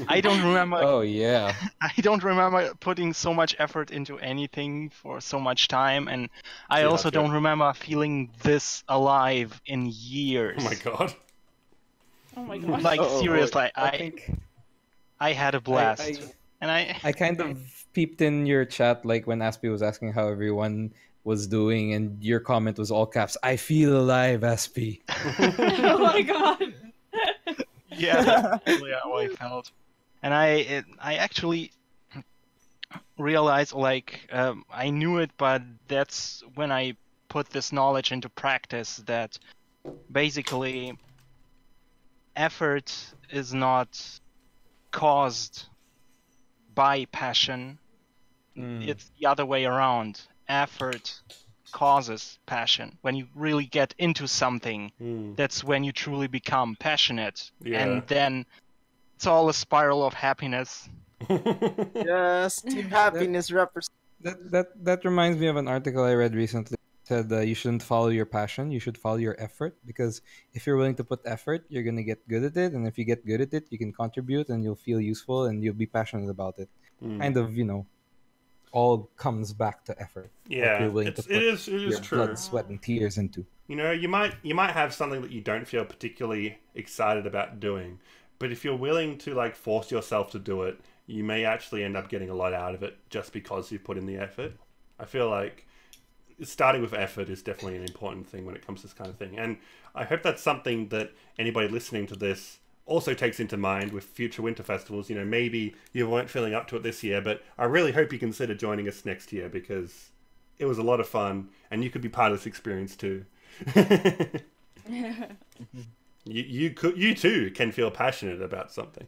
[SPEAKER 2] I don't remember.
[SPEAKER 1] Oh yeah.
[SPEAKER 2] I don't remember putting so much effort into anything for so much time, and I
[SPEAKER 4] Yeah,
[SPEAKER 2] also
[SPEAKER 4] that's
[SPEAKER 2] don't remember feeling this alive in years.
[SPEAKER 4] Oh my god.
[SPEAKER 5] Oh my god.
[SPEAKER 2] Like seriously,
[SPEAKER 1] I think
[SPEAKER 2] I had a blast, and
[SPEAKER 1] I kind of peeped in your chat like when Aspie was asking how everyone was doing, and your comment was all caps. I feel alive, Aspie.
[SPEAKER 5] Oh my god.
[SPEAKER 2] yeah, that's really how I felt, and I actually realized like I knew it, but that's when I put this knowledge into practice that basically effort is not caused by passion. It's the other way around. Effort causes passion. When you really get into something, that's when you truly become passionate.
[SPEAKER 4] Yeah.
[SPEAKER 2] And then it's all a spiral of happiness.
[SPEAKER 6] Yes, team happiness represents.
[SPEAKER 1] That reminds me of an article I read recently. It said you shouldn't follow your passion, you should follow your effort, because if you're willing to put effort, you're gonna get good at it, and if you get good at it, you can contribute and you'll feel useful and you'll be passionate about it. Kind of, all comes back to effort.
[SPEAKER 4] Yeah,
[SPEAKER 1] What you're willing to
[SPEAKER 4] it
[SPEAKER 1] put
[SPEAKER 4] is
[SPEAKER 1] your
[SPEAKER 4] true.
[SPEAKER 1] blood, sweat, and tears into.
[SPEAKER 4] You know, you might have something that you don't feel particularly excited about doing, but if you're willing to like force yourself to do it, you may actually end up getting a lot out of it just because you put in the effort. I feel like starting with effort is definitely an important thing when it comes to this kind of thing, and I hope that's something that anybody listening to this also takes into mind with future winter festivals. You know, maybe you weren't feeling up to it this year, but I really hope you consider joining us next year because it was a lot of fun and you could be part of this experience too. you too can feel passionate about something.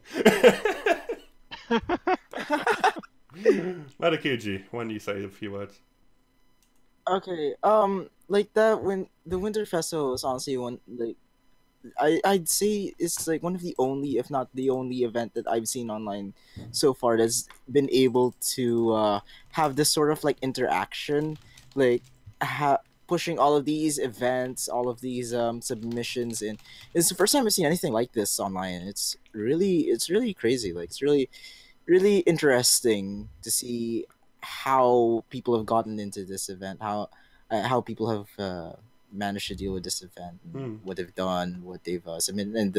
[SPEAKER 4] Matakuji, why don't you say a few words?
[SPEAKER 6] Okay. Like that when the Winter Festival is honestly one like I'd say it's like one of the only, if not the only, event that I've seen online so far that's been able to have this sort of like interaction, like pushing all of these events, all of these submissions, and it's the first time I've seen anything like this online. It's really crazy. Like it's really interesting to see how people have gotten into this event, how people have managed to deal with this event, what they've done, what they've submitted, and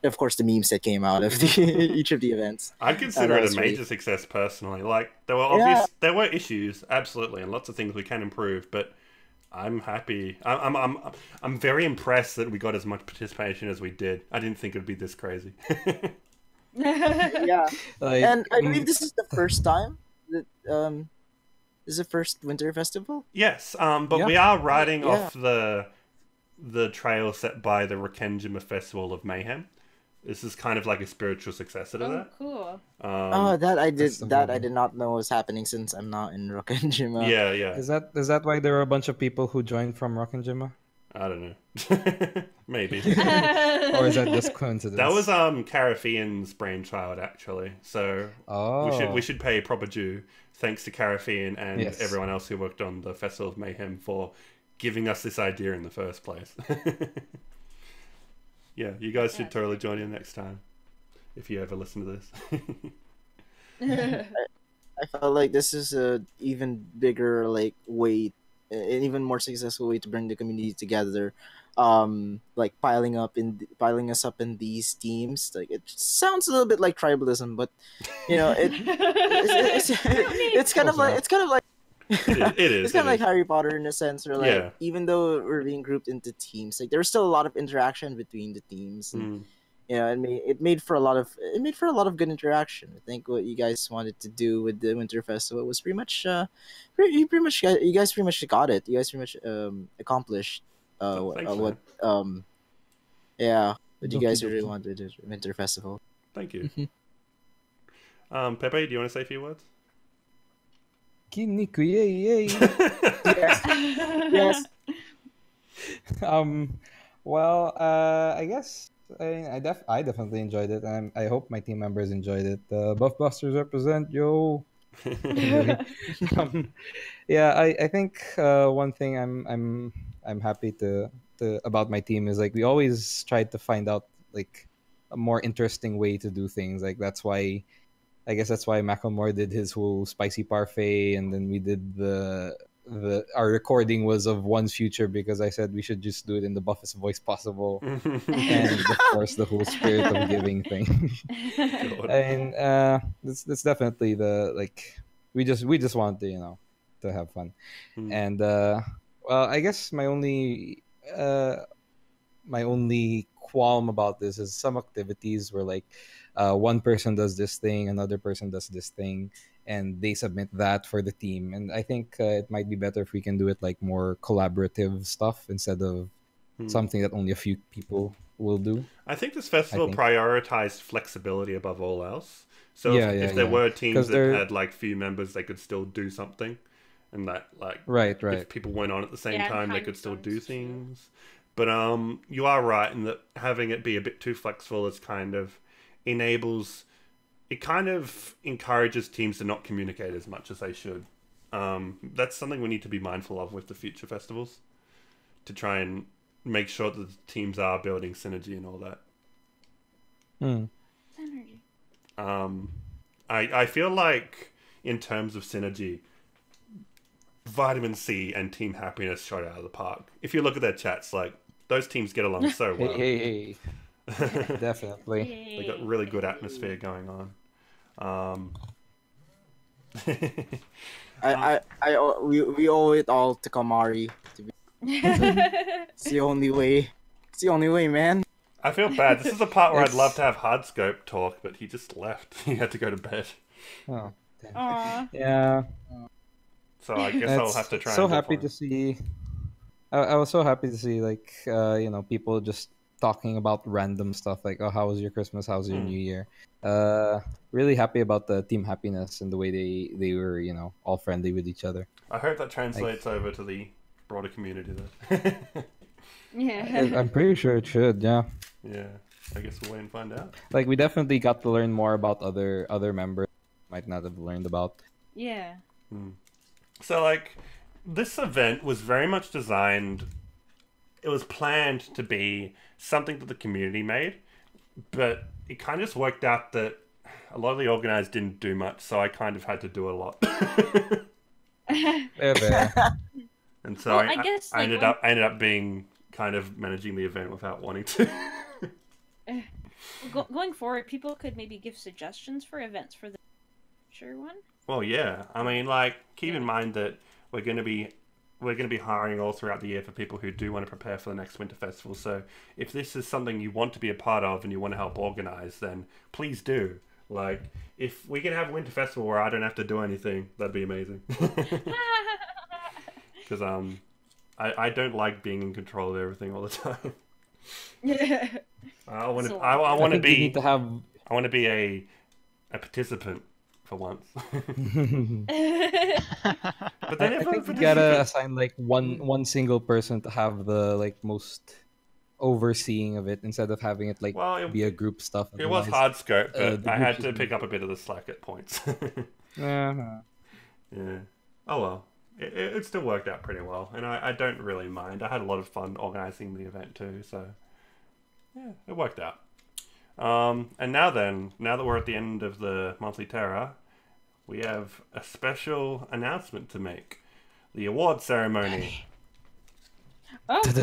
[SPEAKER 6] of course the memes that came out of each of the events.
[SPEAKER 4] I'd consider it a major success personally. Like there were issues, absolutely, and lots of things we can improve, but I'm happy. I'm very impressed that we got as much participation as we did. I didn't think it'd be this crazy.
[SPEAKER 6] Yeah, and I believe this is the first time that this is the first winter festival.
[SPEAKER 4] Yes, but we are riding off the trail set by the Rokenjima Festival of Mayhem. This is kind of like a spiritual successor to that.
[SPEAKER 5] Cool.
[SPEAKER 6] That I did not know was happening since I'm not in Rokenjima.
[SPEAKER 4] Yeah.
[SPEAKER 1] Is that why there were a bunch of people who joined from Rokenjima?
[SPEAKER 4] I don't know. Maybe.
[SPEAKER 1] Or is that just coincidence?
[SPEAKER 4] That was Carafian's brainchild, actually. So we should pay proper due. Thanks to Carafian and everyone else who worked on the Festival of Mayhem for giving us this idea in the first place. Yeah, you guys should totally join in next time if you ever listen to this.
[SPEAKER 6] I felt like this is a even bigger way, an even more successful way to bring the community together. Like piling us up in these teams. Like it sounds a little bit like tribalism, but it's kind of like
[SPEAKER 4] it is.
[SPEAKER 6] It's kind of like Harry Potter in a sense, where even though we're being grouped into teams, like there's still a lot of interaction between the teams. And, it made for a lot of good interaction. I think what you guys wanted to do with the Winter Festival was you guys pretty much got it. You guys pretty much accomplished what you guys really wanted with Winter Festival.
[SPEAKER 4] Thank you. Pepe, do you want to say a few words?
[SPEAKER 1] Kiniku, yay!
[SPEAKER 6] Yes.
[SPEAKER 1] Well, I guess I definitely enjoyed it, and I hope my team members enjoyed it. Buffbusters represent, yo. I think one thing I'm happy to about my team is like we always tried to find out like a more interesting way to do things. Like I guess that's why Macklemore did his whole spicy parfait, and then we did our recording was of One's Future because I said we should just do it in the buffest voice possible, and of course the whole spirit of giving thing. And that's definitely we just want to to have fun, and well, I guess my only qualm about this is some activities where like one person does this thing, another person does this thing, and they submit that for the team. And I think it might be better if we can do it like more collaborative stuff instead of something that only a few people will do.
[SPEAKER 4] I think this festival prioritized flexibility above all else. So if there were teams that had like few members, they could still do something, and that like if people went on at the same time, they could still do things. But you are right in that having it be a bit too flexible is kind of encourages teams to not communicate as much as they should. That's something we need to be mindful of with the future festivals, to try and make sure that the teams are building synergy and all that.
[SPEAKER 5] Synergy.
[SPEAKER 4] I feel like in terms of synergy, Vitamin C and Team Happiness shot out of the park. If you look at their chats, like those teams get along so well.
[SPEAKER 1] Hey. Definitely.
[SPEAKER 4] They got really good atmosphere going on.
[SPEAKER 6] We owe it all to Kamari. It's the only way. It's the only way, man.
[SPEAKER 4] I feel bad. This is the part where I'd love to have Hardscope talk, but he just left. He had to go to bed.
[SPEAKER 1] Oh, damn.
[SPEAKER 5] Aww.
[SPEAKER 1] Yeah.
[SPEAKER 4] So I guess I'll have to try.
[SPEAKER 1] So happy to see. I was so happy to see like people just talking about random stuff like, oh, how was your Christmas? How was your New Year? Really happy about the team happiness and the way they were, all friendly with each other.
[SPEAKER 4] I hope that translates over to the broader community then.
[SPEAKER 5] Yeah.
[SPEAKER 1] I'm pretty sure it should, yeah.
[SPEAKER 4] Yeah, I guess we'll wait and find out.
[SPEAKER 1] Like, we definitely got to learn more about other members might not have learned about.
[SPEAKER 5] Yeah.
[SPEAKER 4] So, like, this event was very much designed... It was planned to be something that the community made, but it kind of just worked out that a lot of the organizers didn't do much, so I kind of had to do a lot. And so
[SPEAKER 5] Well,
[SPEAKER 4] I ended up being kind of managing the event without wanting to.
[SPEAKER 5] Going forward, people could maybe give suggestions for events for the future one.
[SPEAKER 4] Well, yeah. I mean, like, keep in mind that we're going to be hiring all throughout the year for people who do want to prepare for the next Winter Festival. So if this is something you want to be a part of and you want to help organize, then please do. Like, if we can have a Winter Festival where I don't have to do anything, that'd be amazing. Because I don't like being in control of everything all the time.
[SPEAKER 5] Yeah.
[SPEAKER 4] I want to be a participant for once. But then
[SPEAKER 1] I think you gotta assign like one single person to have the most overseeing of it instead of having it be a group stuff.
[SPEAKER 4] It was hard scope, but I had to pick up a bit of the slack at points.
[SPEAKER 1] Yeah.
[SPEAKER 4] Oh well. It still worked out pretty well, and I don't really mind. I had a lot of fun organizing the event too, so yeah, it worked out. And now that we're at the end of the monthly Terra, we have a special announcement to make. The award ceremony.
[SPEAKER 5] Oh, cool.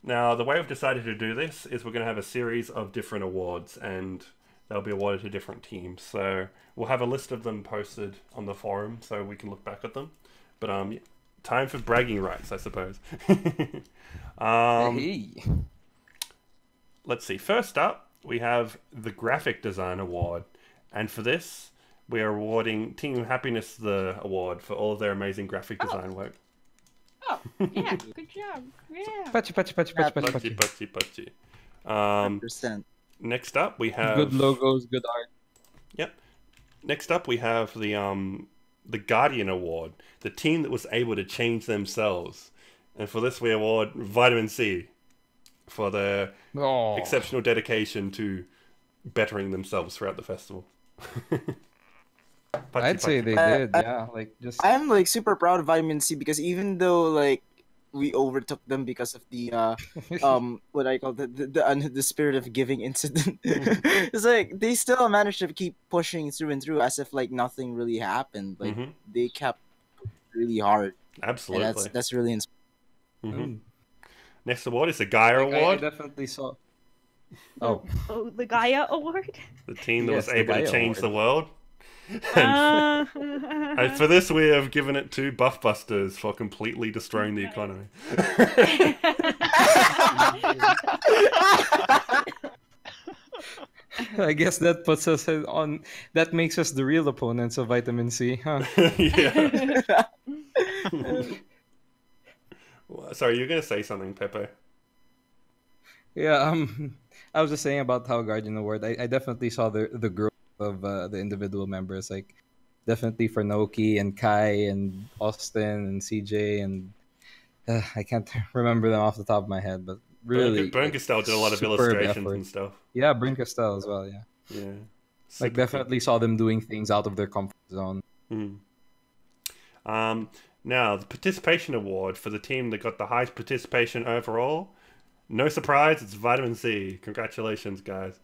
[SPEAKER 4] Now, the way we've decided to do this is we're going to have a series of different awards, and they'll be awarded to different teams. So we'll have a list of them posted on the forum so we can look back at them. But time for bragging rights, I suppose.
[SPEAKER 1] Hey.
[SPEAKER 4] Let's see. First up, we have the Graphic Design Award. And for this, we are awarding Team Happiness the award for all of their amazing graphic design work.
[SPEAKER 5] Oh, yeah. Good job. Yeah.
[SPEAKER 1] Pachi.
[SPEAKER 6] 100%.
[SPEAKER 4] Next up, we have...
[SPEAKER 1] Good logos, good art.
[SPEAKER 4] Yep. Next up, we have the Guardian Award. The team that was able to change themselves. And for this, we award Vitamin C for their exceptional dedication to bettering themselves throughout the festival.
[SPEAKER 1] I'd say they did, yeah.
[SPEAKER 6] I'm super proud of Vitamin C because even though we overtook them because of the what I call the spirit of giving incident, it's they still managed to keep pushing through and through as if nothing really happened. They kept really hard.
[SPEAKER 4] Absolutely,
[SPEAKER 6] and that's really inspiring.
[SPEAKER 4] Mm-hmm. Next award is the Gaia Award.
[SPEAKER 1] I definitely saw.
[SPEAKER 5] Oh, the Gaia Award.
[SPEAKER 4] The team that was able to change the world. And for this, we have given it to Buffbusters for completely destroying the economy.
[SPEAKER 1] I guess that puts us on. That makes us the real opponents of Vitamin C, huh?
[SPEAKER 4] Yeah. Sorry, you're gonna say something, Pepe.
[SPEAKER 1] Yeah. I was just saying about how Guardian Award. I definitely saw the growth of the individual members, definitely for Naoki and Kai and Austin and CJ and I can't remember them off the top of my head, but really
[SPEAKER 4] Burnkastel did a lot of illustrations and stuff.
[SPEAKER 1] Yeah, Burnkastel as well.
[SPEAKER 4] Yeah.
[SPEAKER 1] Definitely saw them doing things out of their comfort zone.
[SPEAKER 4] Now the Participation Award for the team that got the highest participation overall. No surprise, it's Vitamin C. Congratulations, guys.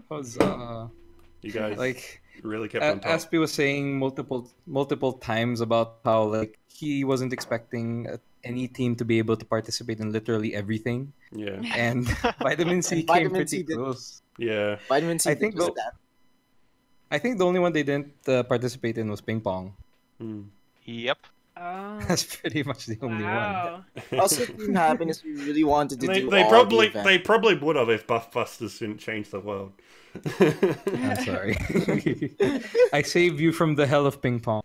[SPEAKER 1] Huzzah.
[SPEAKER 4] You guys really kept on top.
[SPEAKER 1] Aspie was saying multiple times about how he wasn't expecting any team to be able to participate in literally everything.
[SPEAKER 4] Yeah.
[SPEAKER 1] And Vitamin C came pretty close.
[SPEAKER 4] Yeah.
[SPEAKER 6] Vitamin C. I think the
[SPEAKER 1] only one they didn't participate in was ping pong.
[SPEAKER 2] Yep.
[SPEAKER 5] Oh.
[SPEAKER 1] That's pretty much the only one.
[SPEAKER 6] Also, Team Happiness, we really wanted to do
[SPEAKER 4] they
[SPEAKER 6] probably
[SPEAKER 4] would have if Buffbusters didn't change the world.
[SPEAKER 1] I'm sorry. I saved you from the hell of ping pong.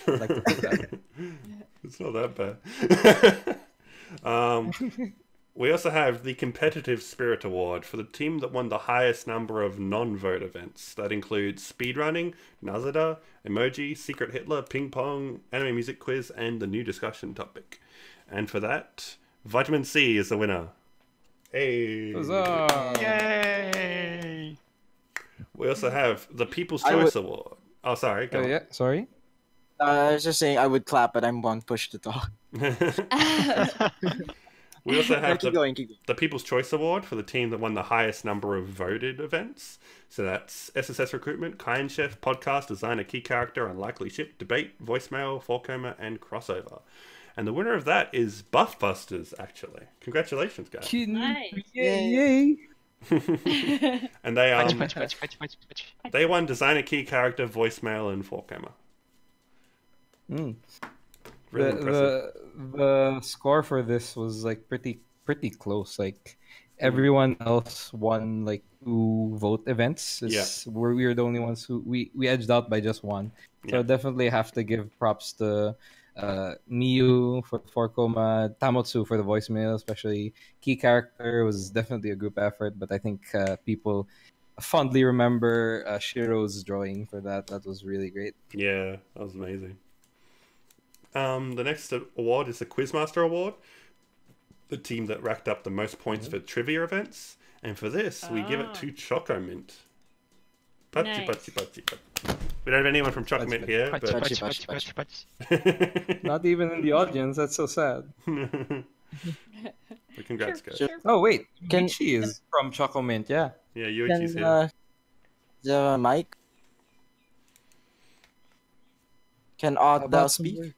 [SPEAKER 4] It's not that bad. We also have the Competitive Spirit Award for the team that won the highest number of non-vote events. That includes speedrunning, Nazada, emoji, Secret Hitler, ping pong, anime music quiz, and the new discussion topic. And for that, Vitamin C is the winner. Hey!
[SPEAKER 1] Huzzah!
[SPEAKER 2] Yay!
[SPEAKER 4] We also have the People's Choice Award. Oh, sorry. Go on.
[SPEAKER 1] Yeah, sorry.
[SPEAKER 6] I was just saying I would clap, but I'm one push to talk.
[SPEAKER 4] We also have
[SPEAKER 6] keep going.
[SPEAKER 4] the People's Choice Award for the team that won the highest number of voted events. So that's SSS Recruitment, Kind Chef, Podcast, Designer, Key Character, Unlikely Ship, Debate, Voicemail, Forecoma, and Crossover. And the winner of that is Buff Busters, actually. Congratulations, guys.
[SPEAKER 5] Nice.
[SPEAKER 1] Yay!
[SPEAKER 4] And they
[SPEAKER 2] Fudge.
[SPEAKER 4] they won Designer, Key Character, Voicemail, and Forecoma. Really impressive.
[SPEAKER 1] The score for this was like pretty close. Like everyone else won like 2 vote events. We were the only ones who we edged out by just 1. So definitely have to give props to Miyu for Forecoma, Tamotsu for the voicemail, especially Key Character was definitely a group effort. But I think people fondly remember Shiro's drawing for that. That was really great.
[SPEAKER 4] Yeah, that was amazing. The next award is the Quizmaster Award, the team that racked up the most points for trivia events. And for this, we give it to Choco Mint. Pachi. We don't have anyone from Choco Mint here, but...
[SPEAKER 1] Not even in the audience. That's so sad.
[SPEAKER 4] But congrats, guys.
[SPEAKER 6] Sure.
[SPEAKER 1] Oh, wait. Yuichi is from Choco Mint, yeah.
[SPEAKER 4] Yeah, Yuichi's here.
[SPEAKER 6] The mic? Can Oddell speak?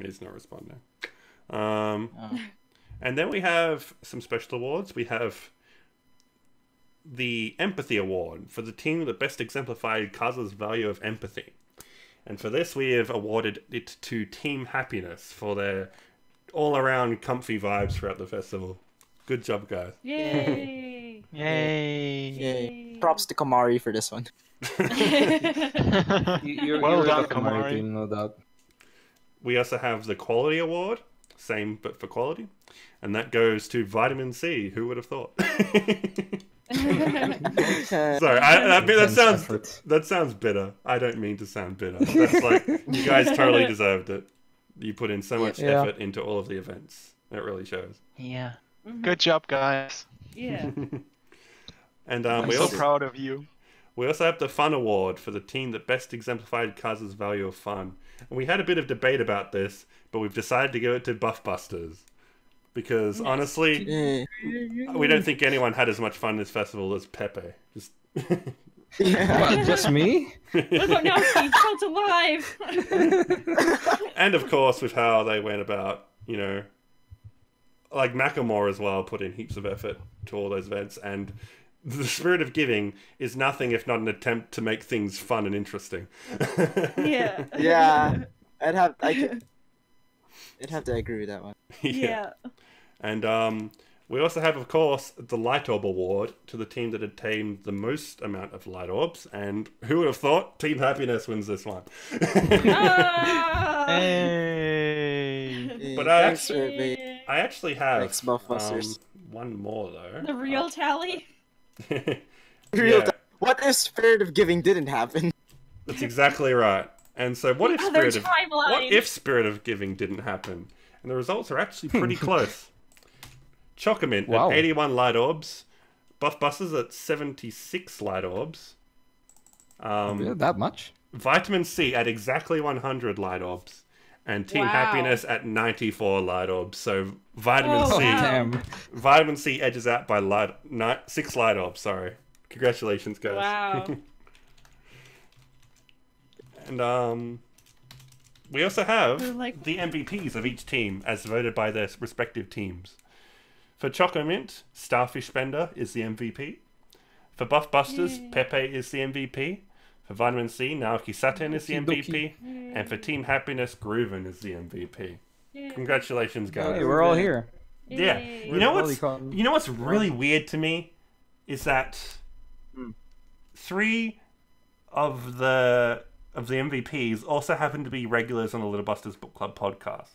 [SPEAKER 4] He's not responding. And then we have some special awards. We have the Empathy Award for the team that best exemplified Kaza's value of empathy. And for this, we have awarded it to Team Happiness for their all-around comfy vibes throughout the festival. Good job, guys.
[SPEAKER 5] Yay!
[SPEAKER 2] Yay!
[SPEAKER 6] Props to Kamari for this one.
[SPEAKER 2] Well done, Kamari.
[SPEAKER 1] Team, no doubt.
[SPEAKER 4] We also have the Quality Award, same but for quality, and that goes to Vitamin C. Who would have thought? Sorry, that sounds bitter. I don't mean to sound bitter. That's like you guys totally deserved it. You put in so much effort into all of the events. It really shows.
[SPEAKER 2] Yeah. Good job, guys.
[SPEAKER 5] Yeah.
[SPEAKER 4] And
[SPEAKER 2] I'm so proud of you.
[SPEAKER 4] We also have the Fun Award for the team that best exemplified Kaza's value of fun. And we had a bit of debate about this, but we've decided to give it to Buff Busters. Because honestly, we don't think anyone had as much fun this festival as Pepe. Just
[SPEAKER 1] What, just me?
[SPEAKER 5] What about now Steve comes alive?
[SPEAKER 4] And of course with how they went about, you know, like Macklemore as well put in heaps of effort to all those events, and the spirit of giving is nothing if not an attempt to make things fun and interesting.
[SPEAKER 5] Yeah.
[SPEAKER 6] Yeah. I'd have to agree with that one.
[SPEAKER 5] Yeah.
[SPEAKER 4] And we also have, of course, the Light Orb Award to the team that attained the most amount of light orbs. And who would have thought Team Happiness wins this one?
[SPEAKER 2] Hey.
[SPEAKER 4] But I actually have one more though.
[SPEAKER 5] The real tally.
[SPEAKER 4] Yeah.
[SPEAKER 6] What if Spirit of Giving didn't happen?
[SPEAKER 4] That's exactly right. And so what if Spirit of Giving didn't happen? And the results are actually pretty close. Chocomint at 81 light orbs. Buff Busters at 76 light orbs.
[SPEAKER 1] That much?
[SPEAKER 4] Vitamin C at exactly 100 light orbs. And Team Happiness at 94 light orbs. So Vitamin C edges out by 6 light orbs, sorry. Congratulations, guys.
[SPEAKER 5] Wow.
[SPEAKER 4] And we also have the MVPs of each team as voted by their respective teams. For Chocomint, Starfish Bender is the MVP. For Buff Busters, Pepe is the MVP. For Vitamin C, Naoki Saten is the MVP. And for Team Happiness, Grooven is the MVP. Congratulations, guys.
[SPEAKER 1] Hey, we're all here.
[SPEAKER 4] Yeah. You know what's really weird to me is that 3 of the MVPs also happen to be regulars on the Little Busters Book Club podcast.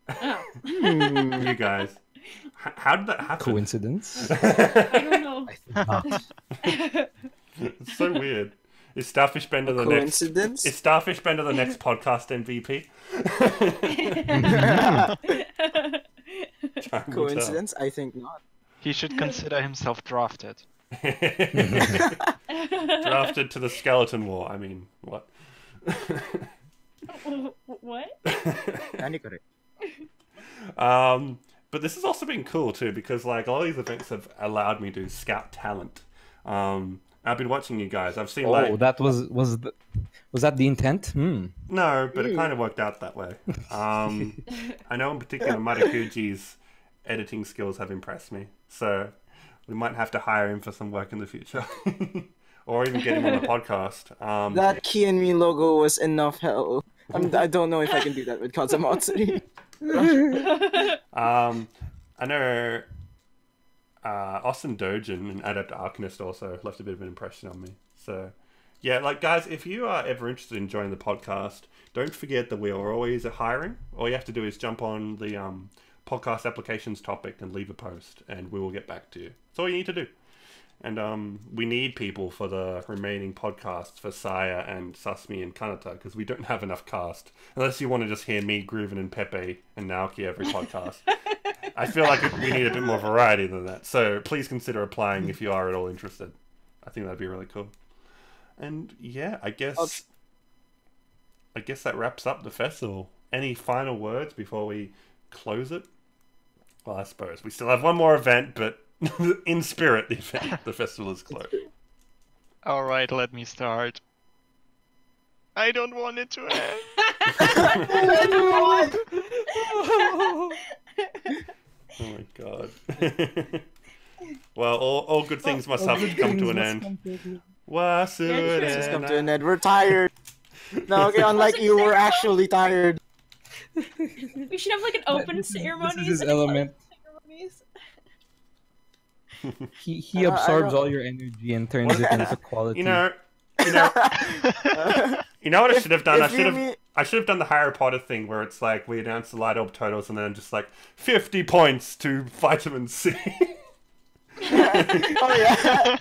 [SPEAKER 5] Oh.
[SPEAKER 4] You guys. How did that happen?
[SPEAKER 1] Coincidence?
[SPEAKER 5] I don't know.
[SPEAKER 4] It's so weird. Is Starfish Bender the
[SPEAKER 6] coincidence?
[SPEAKER 4] next? Is Starfish Bender the next podcast MVP?
[SPEAKER 6] Coincidence? I think not.
[SPEAKER 2] He should consider himself drafted.
[SPEAKER 4] Drafted to the Skeleton War. I mean, what?
[SPEAKER 5] What?
[SPEAKER 4] But this has also been cool too, because like all these events have allowed me to scout talent. I've been watching you guys. I've seen
[SPEAKER 1] that was that the intent?
[SPEAKER 4] No, but it kind of worked out that way. I know in particular Matakuji's editing skills have impressed me, so we might have to hire him for some work in the future. Or even get him on the podcast.
[SPEAKER 6] That Key and Me logo was enough hell. I don't know if I can do that with Kazamatsuri.
[SPEAKER 4] I know Austin Dojin and Adept Arcanist also left a bit of an impression on me. So, yeah, like guys, if you are ever interested in joining the podcast, don't forget that we are always hiring. All you have to do is jump on the podcast applications topic and leave a post, and we will get back to you. That's all you need to do. And we need people for the remaining podcasts for Saya and Sasmi and Kanata, because we don't have enough cast. Unless you want to just hear me, Grooven, and Pepe and Naoki every podcast. I feel like we need a bit more variety than that. So please consider applying if you are at all interested. I think that'd be really cool. And yeah, I guess that wraps up the festival. Any final words before we close it? Well, I suppose we still have one more event, but in spirit, the festival is closed.
[SPEAKER 2] Alright, let me start. I don't want it to end.
[SPEAKER 4] Oh my god. Well, all good things must have to come to an end.
[SPEAKER 6] Just come to an end. We're tired. No, okay, unlike you, we're actually tired.
[SPEAKER 5] We should have like an open ceremony.
[SPEAKER 1] This is his element. He absorbs all your energy and turns it into quality.
[SPEAKER 4] You know what I should have done? I should have done the Harry Potter thing where it's like we announce the light orb totals and then just like 50 points to vitamin C.
[SPEAKER 6] Oh yeah.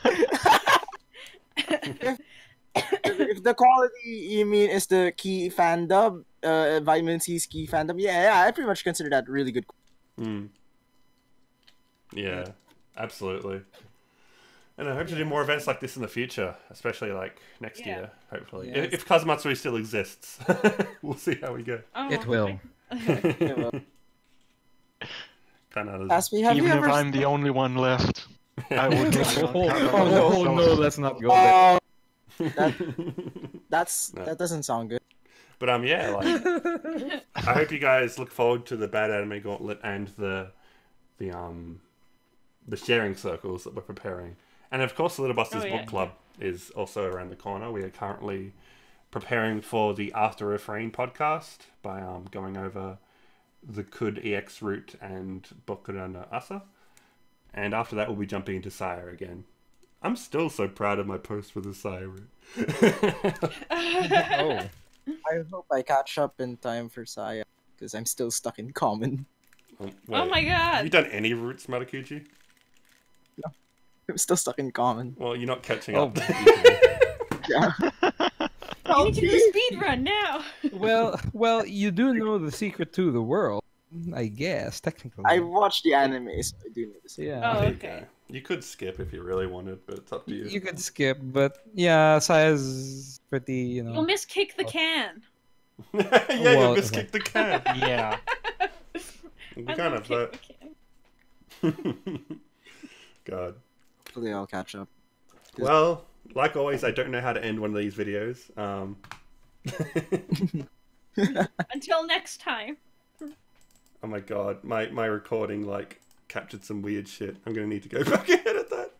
[SPEAKER 6] If the quality you mean is the key fandom, vitamin C's key fandom, yeah, I pretty much consider that really good.
[SPEAKER 4] Yeah, absolutely. And I hope to do more events like this in the future, especially like next year, hopefully.
[SPEAKER 1] Yes.
[SPEAKER 4] If Kazamatsuri still exists, we'll see how we go.
[SPEAKER 5] Oh,
[SPEAKER 1] It will.
[SPEAKER 4] Even
[SPEAKER 2] Even if I'm the only one left, I will get it on
[SPEAKER 1] no, let's not go there.
[SPEAKER 6] That doesn't sound good.
[SPEAKER 4] But yeah, like I hope you guys look forward to the Bad Anime Gauntlet and the sharing circles that we're preparing. And of course, the Little Busters Book Club is also around the corner. We are currently preparing for the After Refrain podcast by going over the Kud EX route and Bokurana Asa. And after that, we'll be jumping into Saya again. I'm still so proud of my post for the Saya route.
[SPEAKER 6] I hope I catch up in time for Saya, because I'm still stuck in common.
[SPEAKER 4] Wait,
[SPEAKER 5] oh my god!
[SPEAKER 4] Have you done any routes, Matakuji?
[SPEAKER 6] No. I'm still stuck in common.
[SPEAKER 4] Well, you're not catching up.
[SPEAKER 6] Yeah.
[SPEAKER 5] You need to do a speed run now.
[SPEAKER 1] Well, you do know the secret to the world, I guess, technically.
[SPEAKER 6] I watched the anime, so I do know this.
[SPEAKER 1] Yeah.
[SPEAKER 5] Oh,
[SPEAKER 4] There you
[SPEAKER 5] okay.
[SPEAKER 4] go. You could skip if you really wanted, but it's up to you.
[SPEAKER 1] You could skip, but yeah, Saya's pretty,
[SPEAKER 5] You'll miss kick the can.
[SPEAKER 4] Yeah,
[SPEAKER 1] Well,
[SPEAKER 4] you miskicked the can.
[SPEAKER 2] Yeah.
[SPEAKER 4] We
[SPEAKER 5] I
[SPEAKER 4] kind
[SPEAKER 5] love
[SPEAKER 4] of
[SPEAKER 5] kick the can.
[SPEAKER 4] God.
[SPEAKER 6] Hopefully I'll catch up.
[SPEAKER 4] Well, like always, I don't know how to end one of these videos.
[SPEAKER 5] Until next time.
[SPEAKER 4] Oh my god, my recording like captured some weird shit. I'm gonna need to go back and edit that.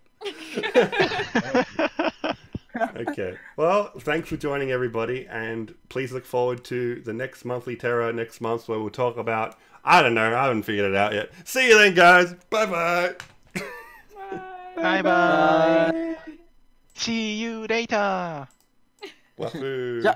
[SPEAKER 4] Okay. Well, thanks for joining everybody, and please look forward to the next monthly Terra next month where we'll talk about, I don't know, I haven't figured it out yet. See you then, guys. Bye-bye.
[SPEAKER 2] Bye bye. See you later.
[SPEAKER 4] Wahoo.
[SPEAKER 6] Yeah,